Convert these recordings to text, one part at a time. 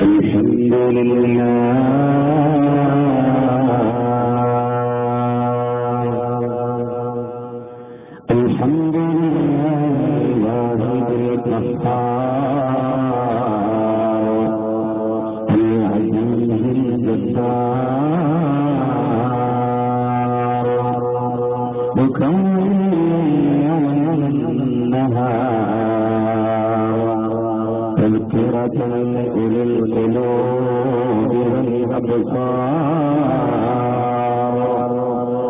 الحمد لله الحمد لله القهار العزيز الجبار مكون النهار تذكرة لأولي القلوب والأبصار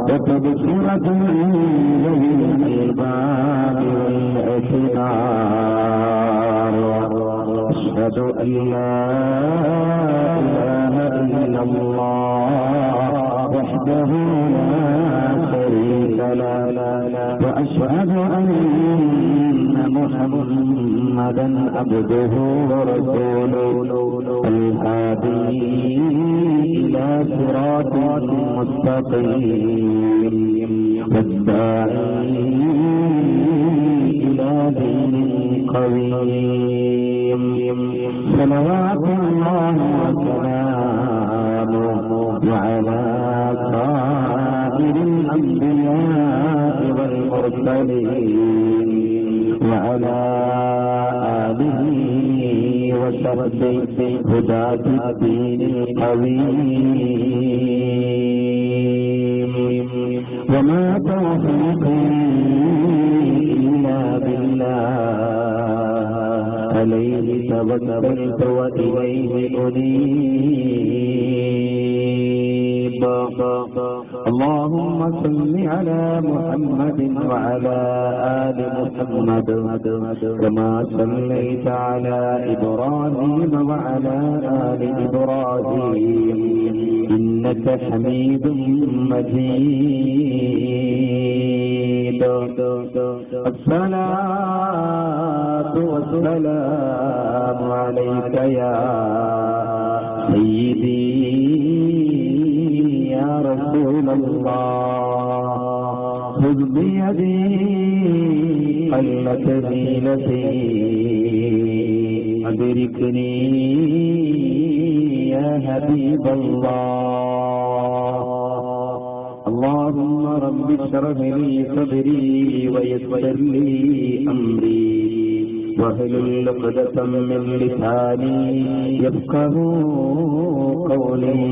وتبصرة لذوي الألباب والأشرار أشهد أن لا إله إلا الله وحده لا شريك له وأشهد أن محمدا عبده ورسوله الهادي إلى صراط مستقيم والداعي إلى دين قويم صلوات الله وسلامه على سائر الأنبياء والمرسلين وعلى آله وصحبه هداة الدين القويم وما توفيقي إلا بالله عليه توكلت وإليه أنيب اللهم صل على محمد وعلى آل محمد كما صليت على إبراهيم وعلى آل إبراهيم إنك حميد مجيد الصلاة والسلام عليك يا سيدي يا رسول الله خذ بيدي قلت حيلتي أدركني يا حبيب الله اللهم رب اشرح لي صدري ويسر لي أمري واحلل عقدة من لساني يفقهوا قولي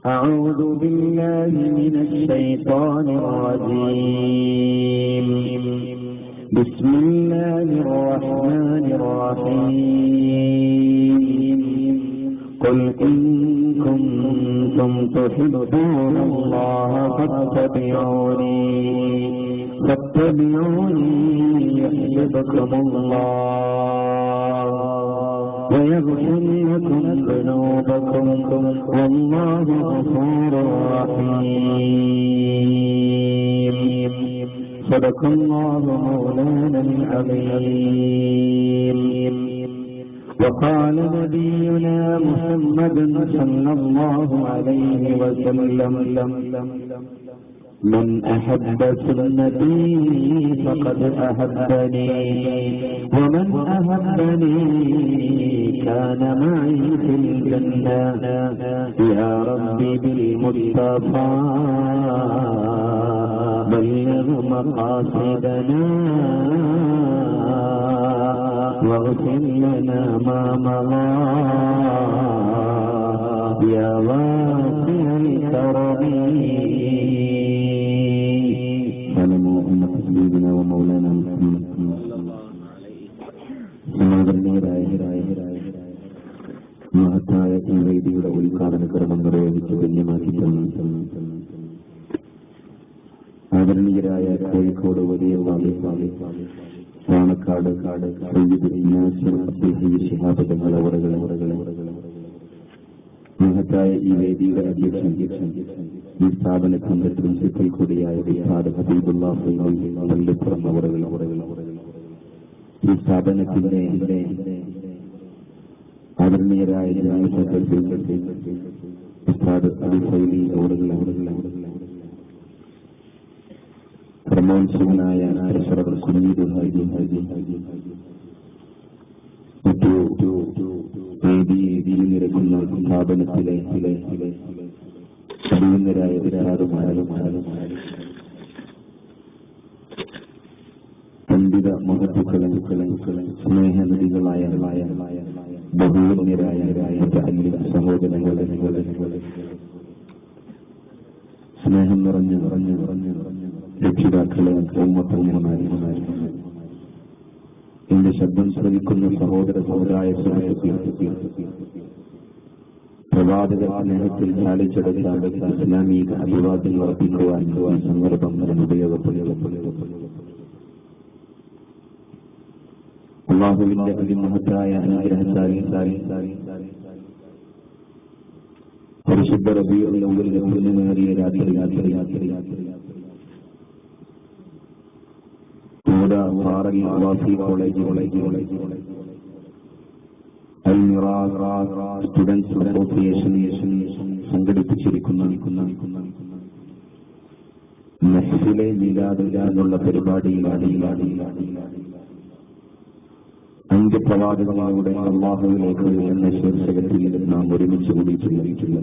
أعوذ بالله من الشيطان الرجيم بسم الله الرحمن الرحيم قل إن كنتم تحبون الله فاتبعوني يحببكم الله ويغفر لكم ذنوبكم والله غفور رحيم صدق الله مولانا العظيم وقال نبينا محمد صلى الله عليه وسلم من أحب سنتي فقد أحبني ومن أحبني كان معي في الجنة يا ربي بالمصطفى بلغ مقاصدنا واغفر لنا ما مضى يا واسع الكرم سلموا أن سيدنا ومولانا محمد മഹത്തായ ഈ വേദിയുടെ ഉദ്ഘാടന ക്രമം നിർവഹിച്ച് ഗണ്യമാക്കി ആദരണീയരായ കോഴിക്കോട് വലിയ പാണക്കാട് ശിഹാബ് മഹത്തായ ഈ വേദിയുടെ അധ്യക്ഷൻ ഈ സ്ഥാപനത്തിന്റെ പ്രിൻസിപ്പൽ കൂടിയായ ഹബീബുല്ലാഹ് പള്ളിപ്പുറം ഈ സ്ഥാപനത്തിന്റെ ആദരണീയരായ പ്രമോത്സവനായ കുഞ്ഞീദ് ഹാജി സ്ഥാപനത്തിലെ അഭിനന്ദരായ പണ്ഡിത മഹത്തുക്കളെ സ്നേഹനദികളായ ബഹുവന്യരായ സഹോദരങ്ങളെ സ്നേഹം നിറഞ്ഞു രക്ഷിതാക്കളെ എന്റെ ശബ്ദം ശ്രവിക്കുന്ന സഹോദര സമുദായ പ്രവാചക സ്നേഹത്തിൽ ചാലിച്ചെടുത്ത ഇസ്ലാമിക അഭിവാദ്യങ്ങൾ അർപ്പിക്കുവാൻ സന്ദർഭം ഉപയോഗപ്പെടുക. അല്ലാഹുവിന്റെ അതിമഹത്തായ അനുഗ്രഹത്താൽ പരിശുദ്ധ റബീഉൽ അവ്വലിലെ പുണ്യമേറിയ രാത്രി ഫാറൽ അവാസി കോളേജ് അൽ മിറാസ് സ്റ്റുഡൻസ് അസോസിയേഷൻ സംഘടിപ്പിച്ചിരിക്കുന്ന മഹ്ഫിലെ മീലാദ് എന്നുള്ള പരിപാടിയിലാണ് അന്ത്യപ്രവാചകങ്ങളുടെ അല്ലാഹുവിലേക്ക് എന്ന ശീർഷകത്തിൽ നാം ഒരുമിച്ച് കൂടിയിട്ടുള്ള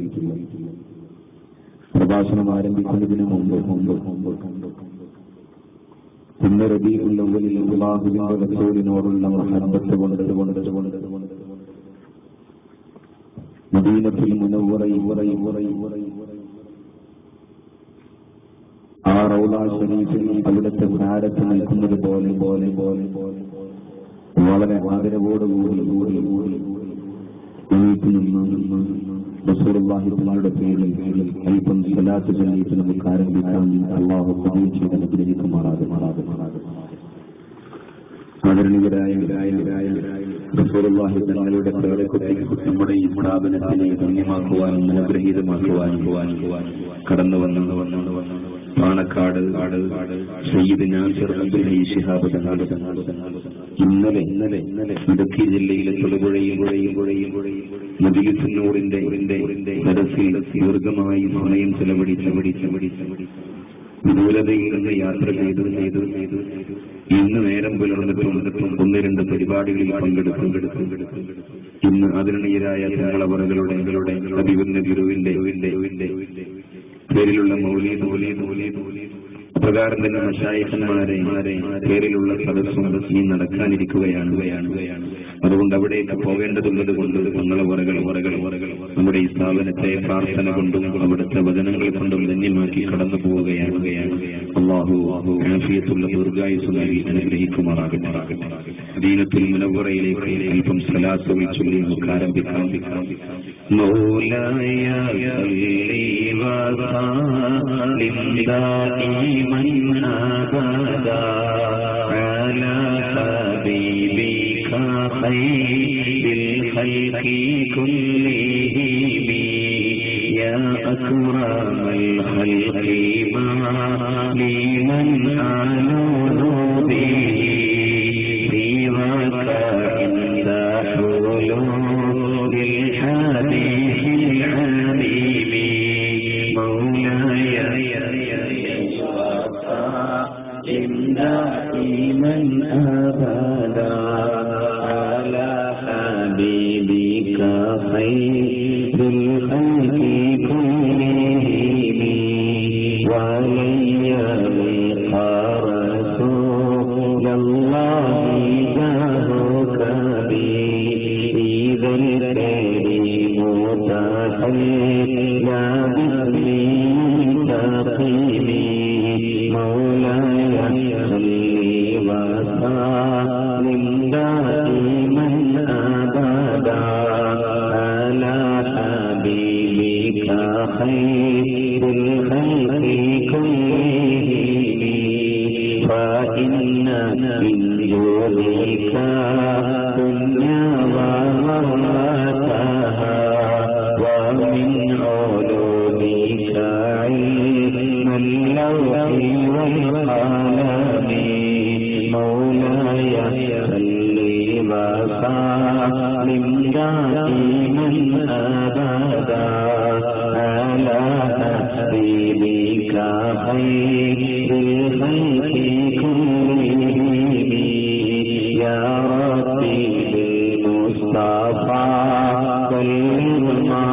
പ്രഭാഷണം ആരംഭിക്കുന്നതിന് മുമ്പ് പിന്നെ റബീഉൽ അവ്വലിൽ അല്ലാഹുവിന്റെ റസൂലിനോടുള്ള മഹബ്ബത്ത് കൊണ്ട് മദീനത്തുൽ മുനവ്വറയിൽ ആ റൗള ശരീഫിൽ അവിടുത്തെ ഭാരത്ത് നിൽക്കുന്നത് പോലെ വളരെ ആദരവോടുകൂടി എണീറ്റ് നിന്ന് റസൂലുള്ളാഹി തങ്ങളുടെ പേരിൽ അല്പം സ്വലാത്ത് ചൊല്ലിയിട്ട് നമുക്ക് ആരംഭിക്കാൻ അല്ലാഹു തൗഫീഖ് ചെയ്ത് അനുഗ്രഹിക്കുമാറാകും. ആദരണീയരായ റസൂലുള്ളാഹി തങ്ങളുടെ പ്രേരകുട്ടി നമ്മുടെ ഈ സ്ഥാപനത്തിനെ ധന്യമാക്കുവാനും അനുഗ്രഹീതമാക്കുവാനും കടന്നു വന്നു പാണക്കാട് സയ്യിദ് നാസിർ അബ്ദുൽ ശിഹാബ് ഇന്നലെ ഇടുക്കി ജില്ലയിലെ തൊടുപുഴയിൽ മജ്‌ലിസുൻ നൂറിന്റെ സദസ്സിൽ ദീർഘമായി സമയം ചെലവഴിച്ച് വിദൂരതയിൽ നിന്ന് യാത്ര ചെയ്തു ഇന്ന് നേരം പുലർന്നിട്ടും 1-2 പരിപാടികളിൽ പങ്കെടുക്കും. ഇന്ന് ആദരണീയരായ തങ്ങളവറുകളുടെ അഭിവന്യ ഗുരുവിന്റെ പേരിലുള്ള മൗലീദ് അപ്രകാരം തന്നെ മശായിഖന്മാരെ പേരിലുള്ള സദസ്സും ഈ നടക്കാനിരിക്കുകയാണ്. അതുകൊണ്ട് അവിടേക്ക് പോകേണ്ടതുള്ളത് കൊണ്ട് തങ്ങളവറുകൾ നമ്മുടെ ഈ സ്ഥാപനത്തെ പ്രാർത്ഥന കൊണ്ടും അവിടുത്തെ വചനങ്ങൾ കൊണ്ടും ധന്യമാക്കി കടന്നു പോവുകയാണ്. അല്ലാഹു ആഫിയത്തുള്ള ദീർഘായുസ്സ് നൽകി അനുഗ്രഹിക്കുമാറാകട്ടെ. മദീനത്തുൽ മുനവ്വറയിലേക്ക് അല്പം സ്വലാത്ത് ചൊല്ലി നമുക്ക് ആരംഭിക്കാം. മൗലായ സല്ലി വസല്ലിം ദായിമൻ അബദാ അലാ ഹബീബിക ഖൈറിൽ ഖൽഖി കുല്ലിഹിം യാ അക്രമൽ ഖൽഖി മാ ലിമൻ ആലൂനു ബിഹി സിവാക ഇൻദ ഹുലൂലിൽ ഹദീസിൽ ഹബീബി മൗലായ دائما أبدا على حبيبك خير الخلق كلهم ولن يلق رسول الله جاهك به إذا الكريم تحلى باسم تقيم مولاي صلي وسلم دائما أبدا على حبيبك خير الخلق كلهم فإن من جودك دنيا ومرتها ومن علومك علم اللوح والقلم مولاي صل وسلم دائما أبدا على حبيبك خير الخلق كلهم يا ربي بالمصطفى بلغ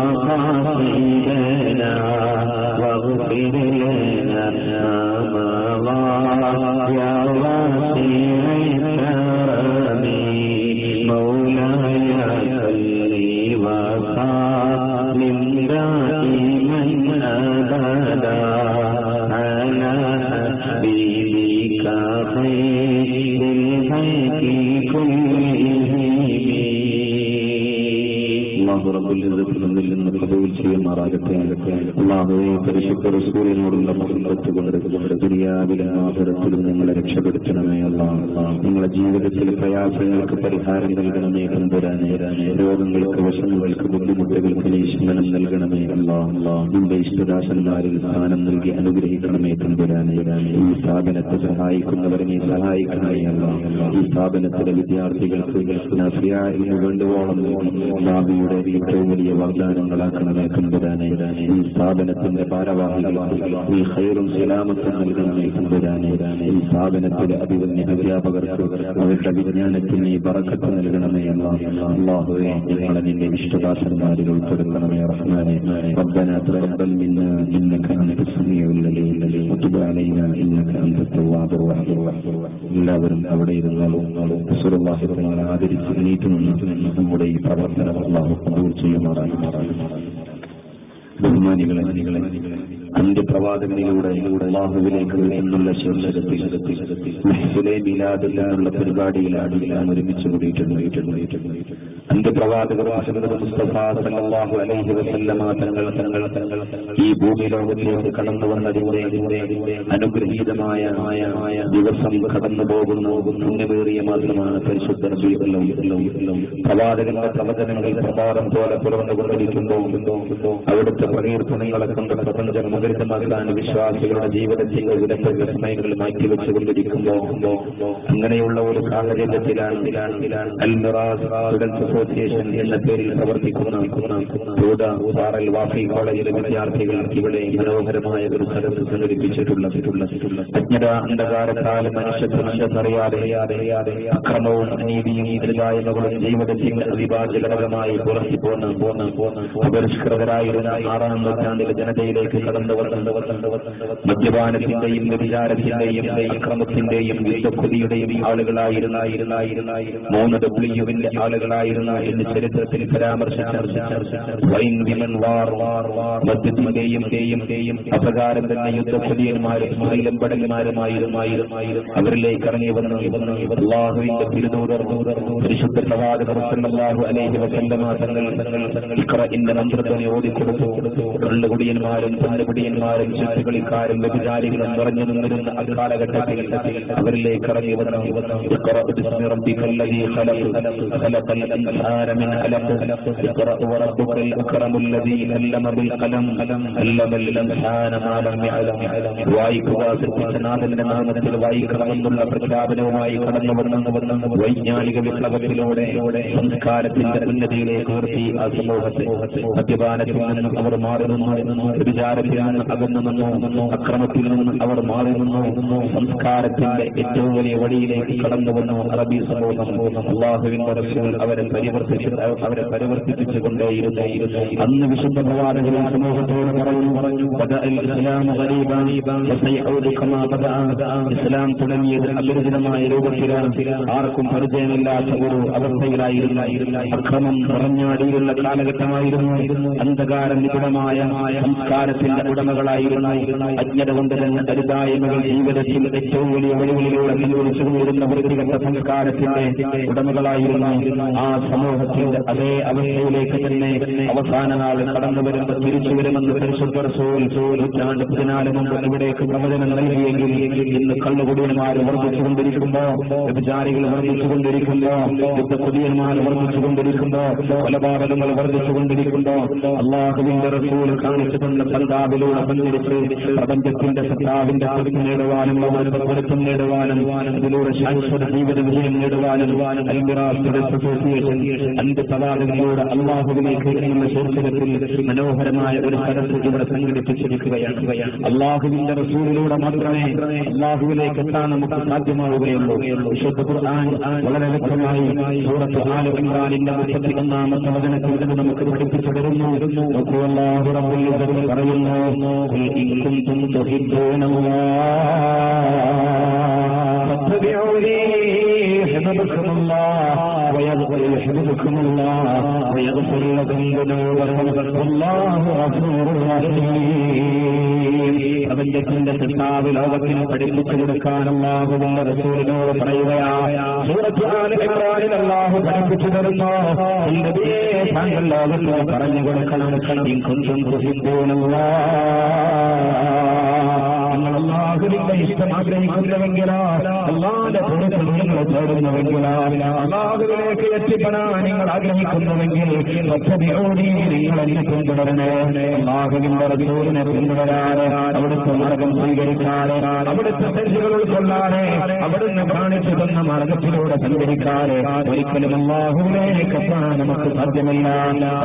അല്ലാഹു റബ്ബുൽ ഇസ്സത്ത് നമ്മിൽ നിന്ന് ഖബൂൽ ചെയ്യുമാറാകട്ടെ. അല്ലാഹുവേ, പരിശുദ്ധ റസൂലിനോടുള്ള മുഹബ്ബത്ത് കൊണ്ട് ദുനിയാവിലും ആഖിറത്തിലും ഞങ്ങളെ രക്ഷപ്പെടുത്തണമേ അല്ലാഹ്. ഞങ്ങളുടെ ജീവിതത്തിൽ പ്രയാസങ്ങൾക്ക് പരിഹാരം നൽകണമേ തമ്പുരാനെ. രോഗങ്ങൾക്ക്, വിഷമങ്ങൾക്ക്, ബുദ്ധിമുട്ടുകൾക്ക് നീ ശമനം നൽകണമേ അല്ലാഹ്. നിന്റെ ഇഷ്ടദാസന്മാരിൽ സ്ഥാനം നൽകി അനുഗ്രഹിക്കണമേ തമ്പുരാനെ. ഈ സ്ഥാപനത്തെ സഹായിക്കുന്നവരെ നീ സഹായിക്കണമേ അല്ലാഹ്. ഈ സ്ഥാപനത്തിലെ വിദ്യാർത്ഥികൾക്ക് വേണ്ടുവോളം ഭാവിയുടെ ഏറ്റവും വലിയ വാഗ്ദാനങ്ങളാക്കണമേ തമ്പുരാനെ. ഈ സ്ഥാപനത്തിന്റെ ഭാരവാഹികൾക്ക് നീ ഖൈറും സലാമത്തും നൽകണമേ തമ്പുരാനെ. ഈ സ്ഥാപനത്തിലെ അഭിവന്യ അധ്യാപകർക്ക് അവരുടെ വിജ്ഞാനത്തിന് നീ ബറക്കത്ത് നൽകണമേ അല്ലാഹ്. അല്ലാഹുവേ, ഞങ്ങളെ നിന്റെ ഇഷ്ടദാസന്മാരിൽ ഉൾപ്പെടുത്തണമേ റഹ്മാനെ. ربنا تقبل منا انك انت السميع العليم وتب علينا انك انت التواب الرحيم. എല്ലാവരും അവിടെ ഇരുന്നാലും റസൂലുള്ളാഹി തആല ആദരിച്ച് നീട്ടുന്ന നമ്മുടെ ഈ പ്രവർത്തനം അല്ലാഹു കബൂൽ ചെയ്യുമാറാകട്ടെ. ബഹുമാനികളെ, അന്ത്യപ്രവാചകനിലൂടെ അല്ലാഹുവിലേക്ക് എന്നുള്ള ശീർഷകത്തിൽ മിലാദിലുള്ള പരിപാടിയിലാണ് എല്ലാം ഒരുമിച്ച് കൂടിയിട്ടുണ്ട്. അന്ത്യപ്രവാചകർ മുസ്തഫ സല്ലല്ലാഹു അലൈഹി വസല്ലമ തങ്ങൾ ഈ ഭൂമി ലോകത്തിലേക്ക് കടന്നു വന്നതിന്റെ അനുഗ്രഹീതമായ ദിവസം കടന്നു പോകുന്ന പുണ്യമേറിയ മാത്രമാണ് പരിശുദ്ധ റബീഉൽ അവ്വൽ. പ്രവാചകന്റെ പ്രവചനങ്ങൾ പ്രഭാതം പോലെ പുറന്നുകൊണ്ടിരിക്കുമ്പോൾ അവിടുത്തെ പ്രകീർത്തനങ്ങളെ കൊണ്ട് പ്രപഞ്ചം മുഖരിതമാക്കാൻ വിശ്വാസികളുടെ ജീവിതത്തിന്റെ വിലപ്പെട്ട സമയങ്ങൾ മാറ്റിവെച്ചുകൊണ്ടിരിക്കുമ്പോൾ അങ്ങനെയുള്ള ഒരു സാഹചര്യത്തിലാണ് അൽ മിറാസ് സ്റ്റുഡൻസ് അസോസിയേഷൻ എന്ന പേരിൽ പ്രവർത്തിക്കുന്ന പാറൽ വാഫി കോളേജിലെ വിദ്യാർത്ഥികൾ ഇവിടെ മനോഹരമായ ഒരു സദസ്സ് സംഘടിപ്പിച്ചിട്ടുള്ളത്. അജ്ഞത അന്ധകാരത്താൽ മനുഷ്യത്വമെന്നറിയാതെ അക്രമവും അനീതിയും ഇല്ലായ്മകളും ജീവിതത്തിന്റെ അവിഭാജ്യ ഘടകമായി പുറത്തു പോന്ന അപരിഷ്കൃതരായിരുന്ന 6-ാം നൂറ്റാണ്ടിലെ ജനതയിലേക്ക് കടന്നു വന്ന മദ്യപാനത്തിന്റെയും വ്യഭിചാരത്തിന്റെയും അക്രമത്തിന്റെയും യുദ്ധക്കൊതിയുടെയും ആളുകളായിരുന്ന 3W ആളുകളായിരുന്ന എന്ന് ചരിത്രത്തിൽ പരാമർശിച്ച മദ്യത്തിന്റെയും അപകാരം തന്നെ യുദ്ധക്കൊതിയന്മാരും മൈലമ്പടന്മാരുമായിരുന്നു. അവരിലേക്ക് ഇറങ്ങി വന്നു അല്ലാഹുവിന്റെ തിരുദൂതർ പരിശുദ്ധ പ്രവാചകർ സല്ലല്ലാഹു അലൈഹി വസല്ലമ തങ്ങൾ ഇഖ്റഇന്റെ മന്ത്രത്തെ ഓതിക്കൊടുത്തു. കള്ളുകുടിയന്മാരും പല്ലുകുടിയന്മാരും ചുറ്റുകളിക്കാരും വ്യഭിചാരികളും നിറഞ്ഞു നിന്നിരുന്ന അക്കാലഘട്ടത്തിൽ അവരിലേക്ക് ഇറങ്ങി വന്നു വായിക്കുക സൃഷ്ടിച്ചനാഥന്റെ നാമത്തിൽ വായിക്കണമെന്നുള്ള പ്രഖ്യാപനവുമായി കടന്നു വന്ന വൈജ്ഞാനിക വിപ്ലവത്തിലൂടെ സംസ്കാരത്തിന്റെ ഉന്നതിയിലേക്ക് ഉയർത്തി ആ സമൂഹത്തെ. മദ്യപാനത്തിൽ നിന്നും അവർ മാറി നിന്നു, വിചാരത്തിൽ നിന്ന് അകന്നു നിന്നു, അക്രമത്തിൽ നിന്ന് അവർ മാറി നിന്നു, സംസ്കാരത്തിന്റെ ഏറ്റവും വലിയ വഴിയിലേക്ക് കടന്നു വന്നു അറബി സമൂഹം. അല്ലാഹുവിന്റെ റസൂൽ അവരെ പരിവർത്തിപ്പിച്ചുകൊണ്ടേയിരുന്നു. അന്ന് വിശുദ്ധ പ്രവാചകൻ സമൂഹത്തോട് പറഞ്ഞു ഇസ്ലാം തുടങ്ങിയത് അപരിചിതമായ രൂപത്തിലാണ്, ആർക്കും പരിചയമില്ലാത്ത ഒരു അവസ്ഥയിലായിരുന്നു. അക്രമം നിറഞ്ഞാടിയുള്ള കാലഘട്ടമായിരുന്നു. അന്ധകാര നിപുണമായ സംസ്കാരത്തിന്റെ ഉടമകളായിരുന്നു. അജ്ഞത കൊണ്ട് തന്നെ ദരിദ്രായ്മകൾ ജീവിതത്തിൽ ഏറ്റവും വലിയ വഴികളിലൂടെ പിന്തുണച്ചുകൊണ്ടിരുന്ന വൃത്തികെട്ട സംസ്കാരത്തിന്റെ ഉടമകളായിരുന്നു. ആ സമൂഹത്തിന്റെ അതേ അവസ്ഥയിലേക്ക് തന്നെ അവസാന നാൾ കടന്നു വരുമ്പോൾ തിരിച്ചു വരുമെന്ന് പരിശുദ്ധ റസൂൽ 14 മുമ്പ് ഇവിടേക്ക് പ്രവചനം നൽകിയെങ്കിൽ ഇന്ന് കള്ളുകുടിയന്മാർ വർദ്ധിച്ചുകൊണ്ടിരിക്കുമ്പോ, വ്യഭിചാരികൾ വർദ്ധിച്ചുകൊണ്ടിരിക്കുമ്പോ, യുദ്ധക്കുടിയന്മാർ വർദ്ധിച്ചുകൊണ്ടിരിക്കുമ്പോ, കൊലപാതകങ്ങൾ വർദ്ധിച്ചുകൊണ്ടിരിക്കുമ്പോ അല്ലാഹുവിന്റെ റസൂൽ കാണിച്ചു തന്ന പന്താവിലൂടെ സഞ്ചരിച്ച് പ്രപഞ്ചത്തിന്റെ സത്താവിന്റെ പൊരുത്തം നേടുവാനും പൊരുത്തം നേടുവാനും അതിലൂടെ ശാശ്വത ജീവിത വിജയം നേടുവാനും അൽ മിറാസ് അസോസിയേഷൻ അന്ത്യപ്രവാചകനിലൂടെ അല്ലാഹുവിലേക്ക് എന്ന ശീർഷകത്തിൽ മനോഹരമായ ഒരു സദസ്സ് ഇവിടെ സംഘടിപ്പിച്ചിരിക്കുകയാണ്. അല്ലാഹുവിന്റെ റസൂലിലൂടെ മാത്രമേ അല്ലാഹുവിലേക്ക് എത്താൻ നമുക്ക് സാധ്യമാവുകയുള്ളൂ. വിശുദ്ധ ഖുർആൻ വളരെ വ്യക്തമായി സൂറത്ത് ആല ഇംറാനിന്റെ 31-ാമത്തെ വചനത്തിൽ ഇത് നമുക്ക് പഠിപ്പിച്ചു തരുന്നു. അല്ലാഹു റബ്ബുൽ ഇസ്സത്ത് പറയുന്നു, ഖുൽ ഇൻ കുൻതും തുഹിബ്ബൂനല്ലാഹ ഫത്തബിഊനി യുഹ്ബിബുകുമുല്ലാഹ് വയഗ്ഫിർ ലക്കും ദുനൂബക്കും വല്ലാഹു ഗഫൂറുർ റഹീം. പ്രപഞ്ചത്തിന്റെ സൃഷ്ടാവ് ലോകത്തിന് പഠിപ്പിച്ചു കൊടുക്കാൻ അല്ലാഹുവിന്റെ റസൂലിനോട് പറയുകയാണ്. സൂറത്ത് ആൽ ഇംറാനിൽ അല്ലാഹു പഠിപ്പിച്ചു തരുന്നു, നബിയേ താങ്കൾ ലോകത്തിന് പറഞ്ഞു കൊടുക്കണം, ഇൻ കുൻതും നിങ്ങൾ അല്ലാഹുവിന്റെ ഇഷ്ടം ആഗ്രഹിക്കുന്നുവെങ്കിലോ, അല്ലാഹുവിന്റെ പൊരുത്തം നിങ്ങൾ തേടുന്നുവെങ്കിലോ, അല്ലാഹുവിലേക്ക് എത്തിപ്പെടാൻ നിങ്ങൾ ആഗ്രഹിക്കുന്നുവെങ്കിൽ നിങ്ങൾ എന്നെ പിന്തുടരണേ. അല്ലാഹുവിന്റെ റസൂലിനെ പിന്തുടരാതെ, അവിടുത്തെ മാർഗം സ്വീകരിക്കാതെ, അവിടുത്തെ തെറ്റുകൾ ഉൾക്കൊള്ളാതെ, അവിടുന്ന് കാണിച്ചു തന്ന മാർഗത്തിലൂടെ സഞ്ചരിക്കാതെ ഒരിക്കലും അല്ലാഹുവിലേക്ക് എത്താൻ നമുക്ക് സാധ്യമല്ല.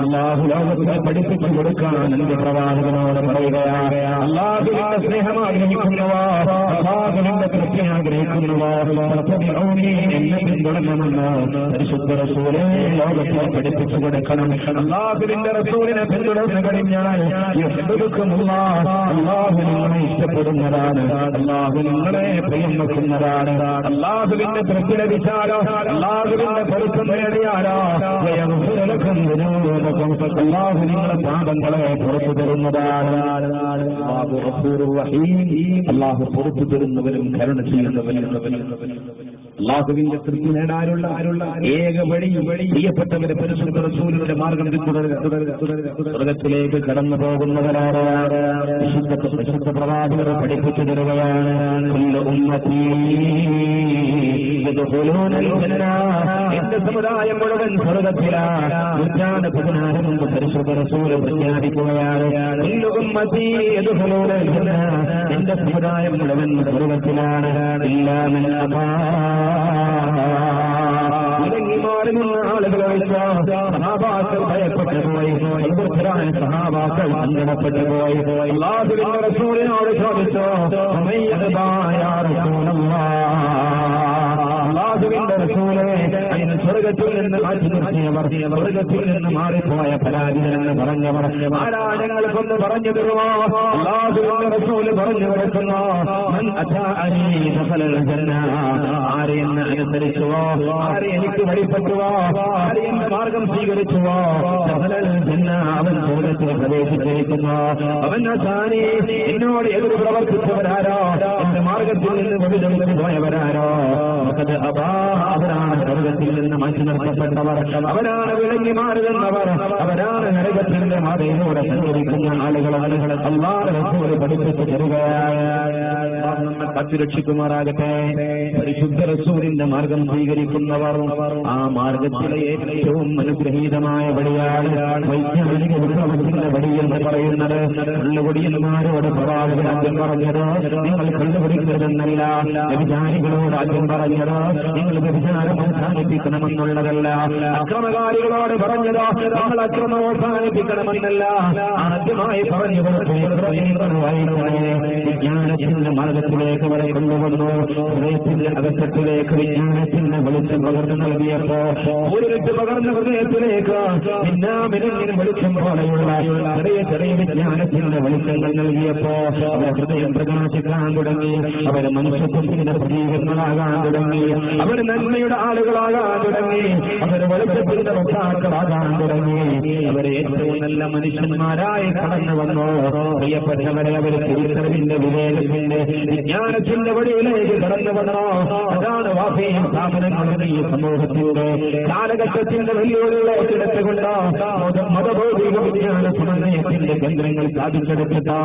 അല്ലാഹു ലോകത്തെ പഠിപ്പിച്ചു കൊടുക്കാൻ എന്റെ പ്രവാചകനോട് പറയുകയാണ്. അല്ലാഹുവിന്റെ സ്നേഹം ആഗ്രഹിക്കുന്നവോ, അല്ലാഹുവിന്റെ തൃപ്തി ആഗ്രഹിക്കുന്നവോ എന്നെ പിന്തുടരണമെന്ന് പരിശുദ്ധ റസൂലേ ലോകത്തെ പഠിപ്പിച്ചു കൊടുക്കണം. അല്ലാഹുവിന്റെ റസൂലിനെ പിന്തുടർന്നു കഴിഞ്ഞാൽ അല്ലാഹു നിങ്ങളെ ഇഷ്ടപ്പെടുന്നതാണ്, അല്ലാഹു നിങ്ങളെ പ്രിയം വെക്കുന്നതാണ്. അല്ലാഹുവിന്റെ തൃപ്തി ലഭിച്ചാലോ, അല്ലാഹുവിന്റെ പൊരുത്തം നേടിയാലോ അല്ലാഹു നിങ്ങളുടെ പാപങ്ങളെ പുറത്തു തരുന്നതാണ്. അല്ലാഹു പുറത്തു തരുന്നവരും കരുണ ചെയ്യുന്നവരും. അല്ലാഹുവിന്റെ തൃപ്തി നേടാനുള്ള ഏക വഴി പ്രിയപ്പെട്ടവരെ പരിശുദ്ധ റസൂലിന്റെ മാർഗം സ്വർഗത്തിലേക്ക് കടന്നു പോകുന്നവരാണ്. വിശുദ്ധ പ്രവാചകർ പഠിപ്പിച്ചു തരുകയാണ്. എന്റെ സമുദായം മുഴുവൻ സ്വർഗത്തിലാണ്. 16 മുമ്പ് പരിശുദ്ധ റസൂൽ പ്രഖ്യാപിക്കുകയാണ്, എന്റെ സമുദായം മുഴുവൻ സ്വർഗത്തിലാണ്. സഹാബാക്കൾ ഭയപ്പെട്ടു പോയി, സഹാബാക്കൾ സങ്കടപ്പെട്ടു പോയി. അല്ലാഹുവിന്റെ റസൂലിനോട് ചോദിച്ചു, അല്ലാഹുവിന്റെ റസൂലേ, അതിന് സ്വർഗത്തിൽ നിന്ന് മാറ്റി നിർത്തിയവർ, സ്വർഗത്തിൽ നിന്ന് മാറിപ്പോയ പരാജിതരെന്ന് പറഞ്ഞവർ ആരാധനങ്ങൾക്കൊന്ന് പറഞ്ഞു തരുമോ? അല്ലാഹുവിന്റെ റസൂല് പറഞ്ഞു കൊടുക്കുന്നു, ആരെ എന്നെ അനുസരിച്ചുവോ, ആരെ എനിക്ക് വഴിപ്പെട്ടുവോ, ആരെ എന്റെ മാർഗം സ്വീകരിച്ചുവോ, അവൻ സ്വർഗത്തിൽ പ്രവേശിച്ചിരിക്കുന്നു. അവൻ അസാനി, എന്നോട് എതിര് പ്രവർത്തിച്ചവരാരോ, എന്റെ മാർഗത്തിൽ നിന്ന് വഴിതെളിച്ചു പോയവരാരോ, അവരാണ് സ്വർഗത്തിൽ നിന്ന് മാറ്റി നിർത്തപ്പെട്ടവർ, അവരാണ് വിളങ്ങി മാറുന്നവർ, അവരാണ് നരകത്തിന്റെ മാതയിലൂടെ സഞ്ചരിക്കുന്ന ആളുകൾ. അല്ലാഹു റസൂൽ പഠിപ്പിച്ചു തരികയായ കാത്തുരക്ഷിക്കുമാറാകട്ടെ. പരിശുദ്ധ റസൂലിന്റെ മാർഗം സ്വീകരിക്കുന്നവർ ആ മാർഗത്തിലെ ഏറ്റവും അനുഗ്രഹീതമായ വഴിയാണ് വൈജ്ഞാനിക വിപ്ലവത്തിന്റെ വഴി എന്ന് പറയുന്നത്. കള്ളുകൊടിയന്മാരോട് പ്രവാചകൻ ആദ്യം പറഞ്ഞത് നിങ്ങൾ കള്ളുപിടിക്കരുതെന്നല്ല, വ്യഭിചാരികളോട് ആദ്യം പറഞ്ഞത് നിങ്ങൾ വ്യഭിചാരം അവസാനിപ്പിക്കണമെന്നുള്ളതല്ല, അക്രമകാരികളോട് പറഞ്ഞത് നിങ്ങൾ അക്രമം അവസാനിപ്പിക്കണമെന്നല്ല, ആദ്യമായി പറഞ്ഞു വിജ്ഞാനത്തിന്റെ മാർഗത്തിലേക്ക് വരെ കൊണ്ടുവന്നു. ഹൃദയത്തിന്റെ അകത്തട്ടിലേക്ക് വിജ്ഞാനത്തിന്റെ വെളിച്ചം പകർന്നു നൽകിയപ്പോ ഒരു വ്യക്തി പകർന്ന ഹൃദയത്തിലേക്ക് മിന്നാമിനുങ്ങിന് വെളിച്ചം പോലെയുള്ള ചെറിയ ചെറിയ വിജ്ഞാനത്തിന്റെ വെളിച്ചങ്ങൾ നൽകിയപ്പോ അവരെ ഹൃദയം പ്രകാശിക്കാൻ തുടങ്ങി, അവരെ മനുഷ്യത്വത്തിന്റെ പ്രതീകങ്ങളാകാൻ തുടങ്ങി, അവർ നന്മയുടെ ആളുകളാകാൻ തുടങ്ങി, അവർ വെളിച്ചത്തിന്റെ വക്താക്കളാകാൻ തുടങ്ങി, അവരെ ഏറ്റവും നല്ല മനുഷ്യന്മാരായി കടന്നു വന്നു. പ്രിയപ്പെട്ടവരെ അവർ തിരിച്ചറിവിന്റെ വിവേകത്തിന്റെ വിജ്ഞാനത്തിന്റെ വഴിയിലേക്ക് കടന്നു വന്നോ. അതാണ് വാഫിയും സ്ഥാപനങ്ങളും ഈ സമൂഹത്തിന്റെ കാലഘട്ടത്തിന്റെ വെല്ലുവിളികളെ ഏറ്റെടുത്തുകൊണ്ട് മതബോധിക വിജ്ഞാന സമന്വയത്തിന്റെ കേന്ദ്രങ്ങൾ സ്ഥാപിച്ചെടുത്തിട്ട്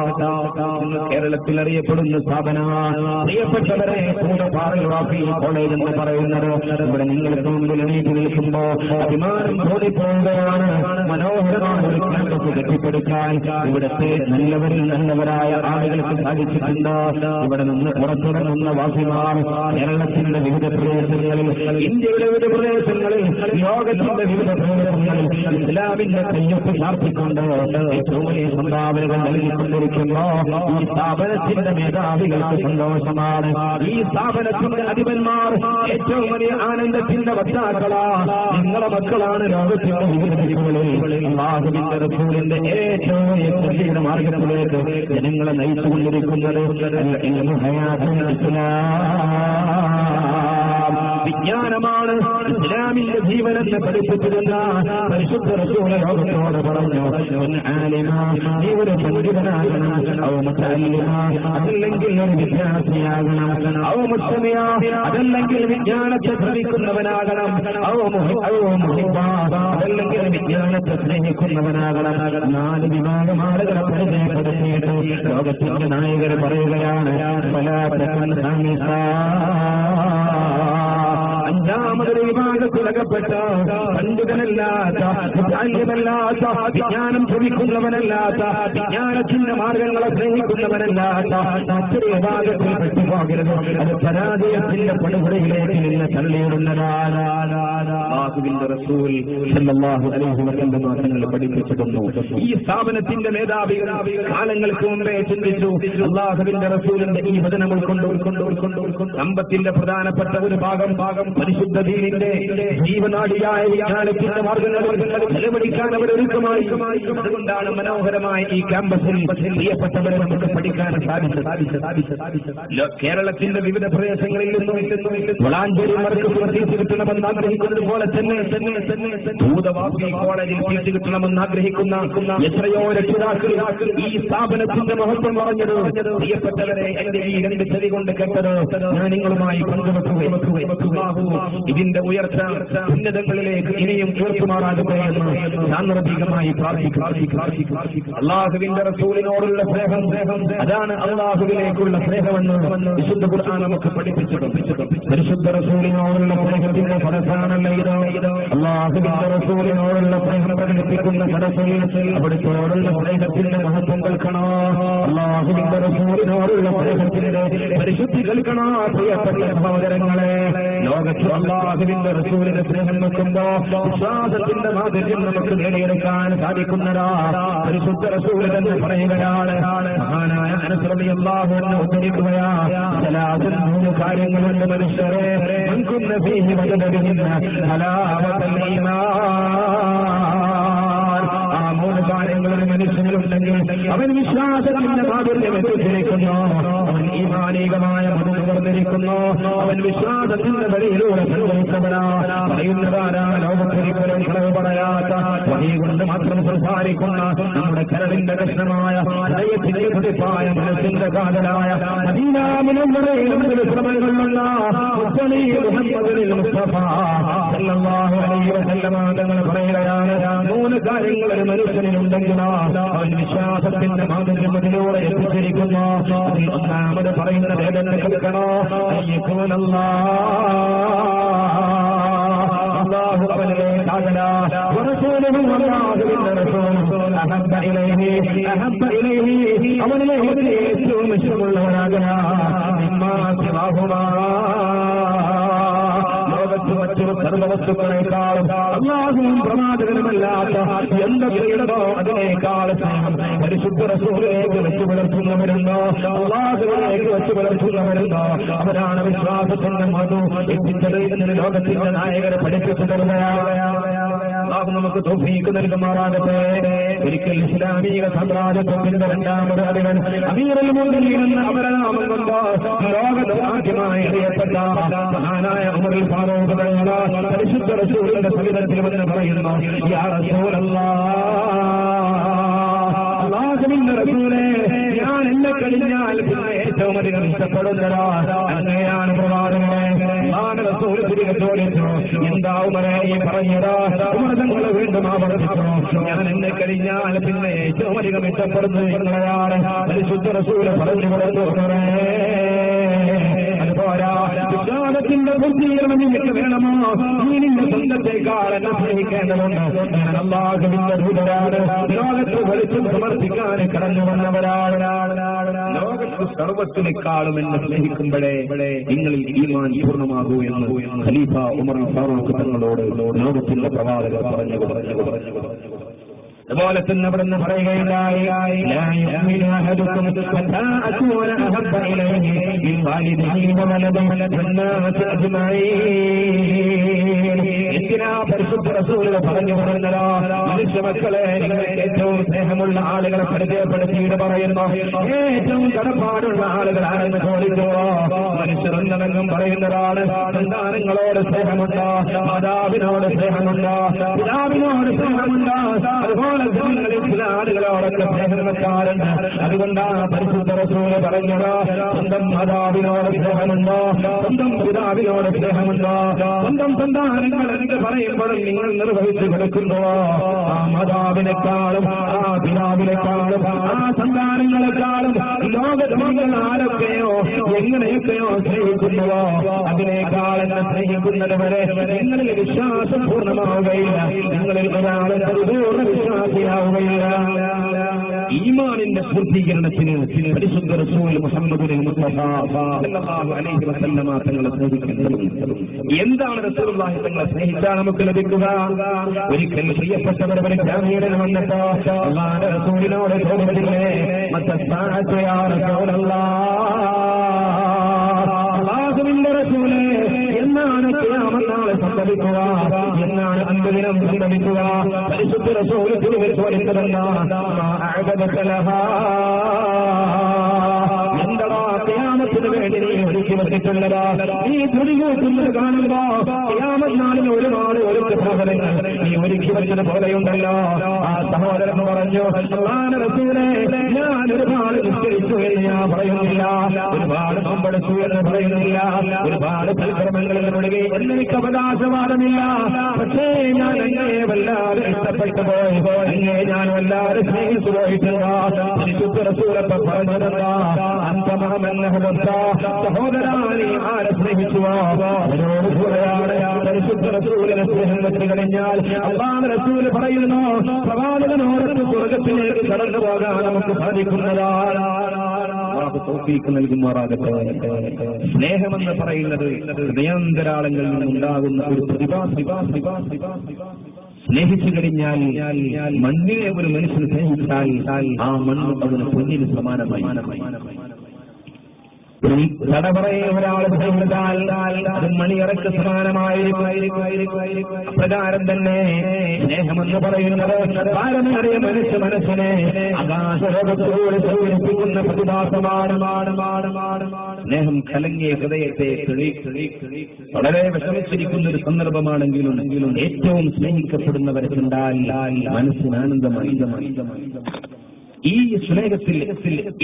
കേരളത്തിൽ അറിയപ്പെടുന്ന സ്ഥാപനമാണ്. പ്രിയപ്പെട്ടവരെ, കൂടപ്പാറയിൽ വാഫി കോളേജ് എന്ന് പറയുന്നത് ഇവിടെ നിങ്ങൾക്ക് മുമ്പിൽ എണീറ്റ് നിൽക്കുമ്പോ അഭിമാനം തോന്നിപ്പോവുകയാണ്. മനോഹരമായ ഒരു ക്യാമ്പസ് കെട്ടിപ്പടുക്കാൻ ഇവിടുത്തെ നല്ലവരിൽ നല്ലവരായ ആളുകൾക്ക് സാധിച്ചിട്ടുണ്ട്. ഇവിടെ നിന്ന് പുറത്തിറങ്ങുന്ന വാസിമാർ കേരളത്തിന്റെ വിവിധ പ്രദേശങ്ങളിൽ, ഇന്ത്യയുടെ വിവിധ പ്രദേശങ്ങളിൽ, ലോകത്തിന്റെ വിവിധ പ്രദേശങ്ങളിൽ ഇസ്ലാമിന്റെ കയ്യൊപ്പ് ചാർത്തിക്കൊണ്ട് ഏറ്റവും വലിയ സംഭാവനകൾ നൽകിക്കൊണ്ടിരിക്കുമ്പോ ഈ സ്ഥാപനത്തിന്റെ മേധാവികൾക്ക് സന്തോഷമാണ്. ഈ സ്ഥാപനത്തിന്റെ അധിപന്മാർ ഏറ്റവും വലിയ ആനന്ദത്തിന്റെ വക്താക്കളാ. നിങ്ങളെ മക്കളാണ് ലോകത്തിന്റെ വിവിധ ദിക്കുകളിൽ അല്ലാഹുവിന്റെ റസൂലിന്റെ ഏറ്റവും വലിയ മാർഗത്തിലേക്ക് ജനങ്ങളെ നയിച്ചുകൊണ്ടിരിക്കുന്നത്. വിജ്ഞാനമാണ് ഇസ്ലാമിന്റെ ജീവനെന്ന് പഠിപ്പിച്ചിരുന്ന പരിശുദ്ധ റസൂൽ ലോകത്തോട് പറഞ്ഞു, നീ ഒരു പണ്ഡിതനാകണം, അതല്ലെങ്കിൽ ഒരു വിദ്യാർത്ഥിയാകണം, അതല്ലെങ്കിൽ വിജ്ഞാനത്തെ ശ്രമിക്കുന്നവനാകണം, അതല്ലെങ്കിൽ വിജ്ഞാനത്തെ സ്നേഹിക്കുന്നവനാകണം. 4 വിഭാഗം ആളുകളെ പരിചയപ്പെടുത്തിയിട്ട് ലോകത്തിന്റെ നായകർ പറയുകയാണ്, അഞ്ചാമതൊരു വിഭാഗത്തിലകപ്പെട്ട പണ്ഡിതനല്ലാത്ത, വിജ്ഞാനം ശ്രമിക്കുന്നവനല്ലാത്ത, വിജ്ഞാനത്തിന്റെ മാർഗങ്ങളെ സ്നേഹിക്കുന്നവനല്ലാത്ത മറ്റൊരു വിഭാഗത്തിൽ പെട്ടുപോകരുത്. അത് പരാജയത്തിന്റെ പടുകുടയിലേക്ക് നിന്ന് തള്ളിയിടുന്നതാണ്. അല്ലാഹുവിന്റെ റസൂൽ സല്ലല്ലാഹു അലൈഹി വസല്ലം തങ്ങൾ പഠിപ്പിച്ചിരുന്നു. ഈ സ്ഥാപനത്തിന്റെ മേധാവികൾ കാലങ്ങൾക്ക് മുമ്പേ ചിന്തിച്ചു, അല്ലാഹുവിന്റെ റസൂലിന്റെ ഈ വചനം ഉൾക്കൊണ്ട് സമ്പത്തിന്റെ പ്രധാനപ്പെട്ട ഒരു ഭാഗം പരിശുദ്ധ ദീനിന്റെ ജീവനാടിയായ വിജ്ഞാനത്തിന്റെ മാർഗങ്ങളിൽ ചെലവഴിക്കാൻ അവരൊരുക്കമായി. അതുകൊണ്ടാണ് മനോഹരമായ ഈ ക്യാമ്പസിൽ പ്രിയപ്പെട്ടവരെ നമുക്ക് പഠിക്കാൻ സാധിച്ചത്. കേരളത്തിന്റെ വിവിധ പ്രദേശങ്ങളിൽ നിന്നും വളാഞ്ചേരി മർക്ക് സീറ്റ് കിട്ടണമെന്ന് ആഗ്രഹിക്കുന്നത് പോലെ തന്നെ ഭൂതവാസി കോളേജിൽ സീറ്റ് കിട്ടണമെന്ന് ആഗ്രഹിക്കുന്ന എത്രയോ രക്ഷിതാക്കൾ ഈ സ്ഥാപനത്തിന്റെ മഹത്വം പറഞ്ഞത്. പ്രിയപ്പെട്ടവരെ, എന്റെ ഈ 2 ചെവി കൊണ്ട് കേട്ടത് ഞാൻ നിങ്ങളുമായി പങ്കുവെക്കുക. ഇതിന്റെ ഉയർച്ച ഉന്നതങ്ങളിലേക്ക് ഇനിയും ഉയർത്തുമാറാകട്ടെ എന്ന് സാന്ദർഭികമായി പ്രാർത്ഥിക്കും. അല്ലാഹുവിന്റെ റസൂലിനോടുള്ള സ്നേഹം, അതാണ് അല്ലാഹുവിലേക്കുള്ള സ്നേഹമെന്ന് വിശുദ്ധ ഖുർആൻ നമുക്ക് പഠിപ്പിച്ചിട്ടുണ്ട്. പരിശുദ്ധ റസൂലിനോടുള്ള സ്നേഹത്തിന്റെ ഫലസാണല്ലോ ഇത്. അല്ലാഹുവിന്റെ റസൂലിനോടുള്ള സ്നേഹം പ്രകടിപ്പിക്കുന്ന സദസ്സിൽ അവിടുത്തോടുള്ള സ്നേഹത്തിന്റെ മഹത്വം കേൾക്കണോ, അല്ലാഹുവിന്റെ റസൂലിനോടുള്ള സ്നേഹത്തിന്റെ പരിശുദ്ധി കേൾക്കണോ. പ്രിയപ്പെട്ട സഹോദരങ്ങളെ, ലോകത്ത് അല്ലാഹുവിന്റെ റസൂലിന്റെ സ്നേഹം വെക്കുമ്പോ വിശ്വാസത്തിന്റെ മാധുര്യം നമുക്ക് നേടിയെടുക്കാൻ സാധിക്കുന്നതാ. പരിശുദ്ധ റസൂൽ തന്നെ പറയുകയാണ്, മഹാനായ അനസ് റളിയല്ലാഹു അൻഹു ഉദ്ധരിക്കുകയാണ്, 3 കാര്യങ്ങളുണ്ട് മനുഷ്യരെ, മൻകുന്ന ഫീഹി വജദബിഹിന്ന ഹലാവത്തുൽ ഈമാൻ. ആ 3 കാര്യങ്ങളിൽ മനുഷ്യനുണ്ടെങ്കിൽ അവൻ വിശ്വാസത്തിന്റെ മാധുര്യം എത്തിച്ചിരിക്കുന്നു, അവൻ ഈമാനികമായ മധു നുകർന്നിരിക്കുന്നു, അവൻ വിശ്വാസത്തിന്റെ വഴിയിലൂടെ സഞ്ചരിച്ചവനാ. പറയുന്നതാരാ? ലോകത്തൊരിക്കലും കളവ് പറയാത്ത, വഴി കൊണ്ട് മാത്രം സംസാരിക്കുന്ന, നമ്മുടെ കരളിന്റെ കഷ്ണമായ ഹൃദയത്തിലെ പ്രതിപ്പായ മനസ്സിന്റെ കാതലായ മദീനാ മുനവ്വറയിൽ ശ്രമങ്ങളുള്ള മുഹമ്മദുൽ മുസ്തഫ സല്ലല്ലാഹു അലൈഹി വസല്ലം തങ്ങൾ പറയുകയാണ്, 3 കാര്യങ്ങൾ ഒരു മനുഷ്യനുണ്ടെങ്കിലോ അവൻ വിശ്വാസത്തിന്റെ മാധുര്യം അതിലൂടെ എത്തിച്ചിരിക്കുന്നു. അതിൽ ഒന്നാമത് പറയുന്ന വേദന കേൾക്കണോ, അല്ലാഹു അവനെ കാതലാ അവനിലേക്ക് ഏറ്റവും ഇഷ്ടമുള്ളവനാകലാ. ലോകത്ത് മറ്റൊരു സർവവസ്തുക്കളെക്കാളും അല്ലാഹുവും പ്രമാദകനുമല്ലാത്ത എന്തൊക്കെയുണ്ടോ അതിനേക്കാൾ സ്നേഹം പരിശുദ്ധ റസൂലിലേക്ക് വെച്ചു പുലർത്തുന്നവരുണ്ടോ, അല്ലാഹുവിലേക്ക് വെച്ചു പുലർത്തുന്നവരുണ്ടോ, അവരാണ് വിശ്വാസത്തിന്റെ മധു എത്തിച്ചത് എന്ന് ലോകത്തിന്റെ നായകരെ പഠിപ്പിച്ചു തരുന്നതാണ്. നമുക്ക് തൗഫീഖ് നൽകുമാറാകട്ടെ. ഒരിക്കൽ ഇസ്ലാമിക സാമ്രാജ്യത്വത്തിന്റെ 2ാമത് അധിപൻ അമീറുൽ മുഅ്മിനീൻ എന്ന അപരനാമം കൊണ്ട് ലോകത്ത് ആദ്യമായി അറിയപ്പെട്ട മഹാനായ ഉമറുൽ ഫാറൂഖ് പരിശുദ്ധ റസൂലിന്റെ സവിധത്തിൽ വന്ന് പറയുന്നു, യാ റസൂലല്ലാഹ്, അല്ലാഹുവിന്റെ റസൂലേ, ഞാൻ എന്നെ കഴിഞ്ഞാൽ ഏറ്റവും അധികം ഇഷ്ടപ്പെടുന്നതാ അങ്ങനെയാണ് പ്രവാചകനെ. റസൂൽ തിരികെ ചോദിച്ചു, എന്താ ഉമറേ ഈ പറഞ്ഞതാ? ഉമർ തങ്ങൾ വീണ്ടും ആവർത്തിച്ചു, ഞാൻ എന്നെ കഴിഞ്ഞാൽ പിന്നെ ഏറ്റവും അധികം ഇഷ്ടപ്പെടുന്നത് നിങ്ങളെയാണ്. പരിശുദ്ധ റസൂൽ പറഞ്ഞു കൊടുത്തു, ഉമറേ അതുപോരാ, വിശ്വാസത്തിന്റെ പൂർത്തീകരണം നിങ്ങൾക്ക് വേണമോ? നീ നിന്റെ സ്വന്തത്തെക്കാൾ എന്നെ സ്നേഹിക്കേണ്ടതുണ്ട്. ഞാൻ അല്ലാഹുവിന്റെ ദൂതരാണ്, ലോകത്ത് വെളിച്ചം സമർപ്പിക്കാൻ കടന്നു വന്നവരാണ്. ലോകത്ത് സർവത്തിനേക്കാളും എന്നെ സ്നേഹിക്കുമ്പോഴേ നിങ്ങളിൽ ഈമാൻ പൂർണ്ണമാകൂ എന്ന് ഖലീഫ ഉമർ ഫാറൂഖ് തങ്ങളോട് ലോകത്തിന്റെ പ്രവാചകർ പറഞ്ഞു. അതുപോലെ തന്നെ അവിടെ നിന്ന് പറയുകയുണ്ടായി എന്തിനാ പരിശുദ്ധ റസൂൽ പറഞ്ഞു പറഞ്ഞതാ, മനുഷ്യ മക്കളെ നിങ്ങൾക്ക് ഏറ്റവും സ്നേഹമുള്ള ആളുകളെ പരിചയപ്പെടുത്തിയിട്ട് പറയുന്നു, ഏറ്റവും കടപ്പാടുള്ള ആളുകളാണെന്ന് ചോദിക്കുവോ? മനുഷ്യർ എന്നതെന്നും പറയുന്നതാണ് സന്താനങ്ങളോട് സ്നേഹമുണ്ടോ, മാതാവിനോട് സ്നേഹമുണ്ടോ, പിതാവിനോട് സ്നേഹമുണ്ടോ? അതുപോലെ ജനങ്ങളിൽ ചില ആളുകളോടൊക്കെ സ്നേഹം വെക്കാറുണ്ട്. അതുകൊണ്ടാണ് പരിശുദ്ധ റസൂൽ പറഞ്ഞത്, സ്വന്തം മാതാവിനോട് സ്നേഹമുണ്ടോ, സ്വന്തം പിതാവിനോട് സ്നേഹമുണ്ടോ, സ്വന്തം സന്താനങ്ങൾ എന്ന് പറയുമ്പോഴും നിങ്ങൾ നിർവഹിച്ചു കൊടുക്കുന്നുവോ? ആ മാതാവിനെക്കാളും ആ പിതാവിനെക്കാളും ആ സന്താനങ്ങളെക്കാളും ലോകത്ത് നിങ്ങൾ ആരൊക്കെയോ എങ്ങനെയൊക്കെയോ സ്നേഹിക്കുന്നുവോ അതിനേക്കാൾ എന്നെ സ്നേഹിക്കുന്നത് വരെ നിങ്ങളിൽ വിശ്വാസം പൂർണ്ണമാവുകയില്ല, നിങ്ങളിൽ ഒരാളും പരിപൂർണ്ണ വിശ്വാസിയാവുകയില്ല. ഈമാനിന്റെ പൂർത്തീകരണത്തിന് പരിശുദ്ധ റസൂൽ മുഹമ്മദ് മുസ്തഫ സല്ലല്ലാഹു അലൈഹി വസല്ലമ തങ്ങളെ സ്നേഹിക്കുന്നത്. എന്താണ് റസൂലുള്ളാഹി തങ്ങളെ സ്നേഹിച്ചാൽ നമുക്ക് ലഭിക്കുക? ഒരിക്കൽ പ്രിയപ്പെട്ടവർ ഒരു ഗ്രാമീണൻ വന്നിട്ട് അല്ലാഹുവിന്റെ റസൂലിനോട് ചോദിച്ചില്ലേ, മത്തസ്സാഅതു യാ റസൂലല്ലാഹ്, അല്ലാഹുവിന്റെ റസൂലേ എന്നാണ് ഖിയാമത്ത് നാൾ സംഭവിക്കുക, എന്നാണ് അന്ത്യദിനം സംഭവിക്കുക? പരിശുദ്ധ റസൂൽ ചോദിച്ചതെന്താണ്? എന്താ ഖിയാമത്തിന് വേണ്ടി നീ ഒരുക്കി വന്നിട്ടുള്ളതാ? നീ തുടികൂട്ടുന്നത് കാണുമ്പോ ഖിയാമത്ത് നാളിൽ ഒരുപാട് സാധനങ്ങൾ നീ ഒരുക്കി വെച്ചത് പോലെയുണ്ടല്ലോ. ആ സഹോദരൻ പറഞ്ഞു, അല്ലാഹുവിന്റെ റസൂലേ ഞാൻ ഒരുപാട് നിസ്കരിച്ചു എന്ന് ഞാൻ പറയുന്നില്ല, ഒരുപാട് നോമ്പെടുത്തു എന്ന് പറയുന്നില്ല, ഒരുപാട് സൽക്കർമ്മങ്ങളിൽ മുഴുകി എന്നെനിക്ക് അവകാശവാദമില്ല. പക്ഷേ ഞാൻ അങ്ങയെ വല്ലാതെ ഇഷ്ടപ്പെട്ടു പോയി, അങ്ങയെ ഞാൻ വല്ലാതെ സ്നേഹിച്ചു പോയിട്ടില്ല. പരിശുദ്ധ റസൂലൊക്കെ പറഞ്ഞതെന്താ? സഹോദരാ നീ ആരെ സ്നേഹിച്ചുവോ അവരോട് കൂടെയാണ് പരിശുദ്ധ റസൂലിനെ സ്നേഹം വെച്ച് കഴിഞ്ഞാൽ അല്ലാഹുവിന്റെ റസൂൽ പറയുന്നു, പ്രവാചകനോടൊത്ത് സ്വർഗത്തിലേക്ക് കടന്നു പോകാൻ നമുക്ക് സാധിക്കുന്നതാണ്. നൽകുമാറാകട്ടെ. സ്നേഹമെന്ന് പറയുന്നത് ഹൃദയാന്തരാളങ്ങളിൽ നിന്നുണ്ടാകുന്ന ഒരു പ്രതിഭാസം. സ്നേഹിച്ചു കഴിഞ്ഞാൽ മണ്ണിനെ ഒരു മനുഷ്യൻ സ്നേഹിച്ചാൽ ആ മണ്ണ് അതിന് പൊന്നിന് സമാനമായി. തടവറയെ ഒരാൾ സ്നേഹിച്ചാൽ അത് മണിയറക്ക് സമാനമായിരിക്കും. അപ്രകാരം തന്നെ സ്നേഹമെന്ന് പറയുന്നത് പാരമേറിയ മനസ്സിനെ ആകാശലോകത്തോട് സൗകരിപ്പിക്കുന്ന പ്രതിഭാസമാണ്. സ്നേഹം കലങ്ങിയ ഹൃദയത്തെ വളരെ വിഷമിച്ചിരിക്കുന്ന ഒരു സന്ദർഭമാണെങ്കിലും ഏറ്റവും സ്നേഹിക്കപ്പെടുന്നവരുണ്ടാൽ മനസ്സിന് ആനന്ദമായി. ഈ സ്നേഹത്തിൽ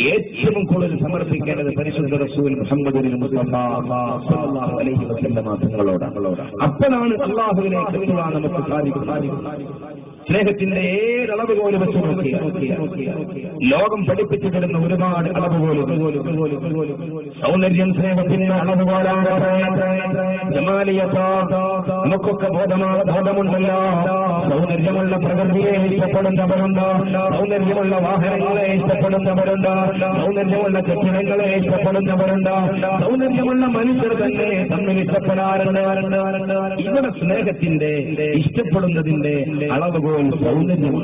ഏറ്റവും കൂടുതൽ സമർപ്പിക്കേണ്ടത് പരിശുദ്ധ റസൂൽ മുഹമ്മദ് മുസ്തഫ സല്ലല്ലാഹു അലൈഹി വസല്ലമ തങ്ങളോടാണ്. അപ്പോഴാണ് അല്ലാഹുവിലേക്ക് എത്തുവാൻ നമുക്ക് സാധിക്കും. സ്നേഹത്തിന്റെ ഏതളവുകോല് വെച്ച് നോക്കിയാൽ ലോകം പഠിപ്പിച്ചു തരുന്ന ഒരുപാട് അളവുകോല്. സൗന്ദര്യം സ്നേഹത്തിന്റെ അളവുകോലാണ്. നമുക്കൊക്കെ ബോധമുണ്ടല്ലോ. സൗന്ദര്യമുള്ള പ്രകൃതിയെ ഇഷ്ടപ്പെടുന്നവരുണ്ടോ? സൗന്ദര്യമുള്ള വാഹനങ്ങളെ ഇഷ്ടപ്പെടുന്നവരുണ്ടോ? സൗന്ദര്യമുള്ള കെട്ടിടങ്ങളെ ഇഷ്ടപ്പെടുന്നവരുണ്ടോ? സൗന്ദര്യമുള്ള മനുഷ്യർ തന്നെ തമ്മിൽ ഇഷ്ടപ്പെടാറുണ്ട്. ഇവിടെ സ്നേഹത്തിന്റെ ഇഷ്ടപ്പെടുന്നതിന്റെ അളവുകോൽ സൗന്ദര്യം.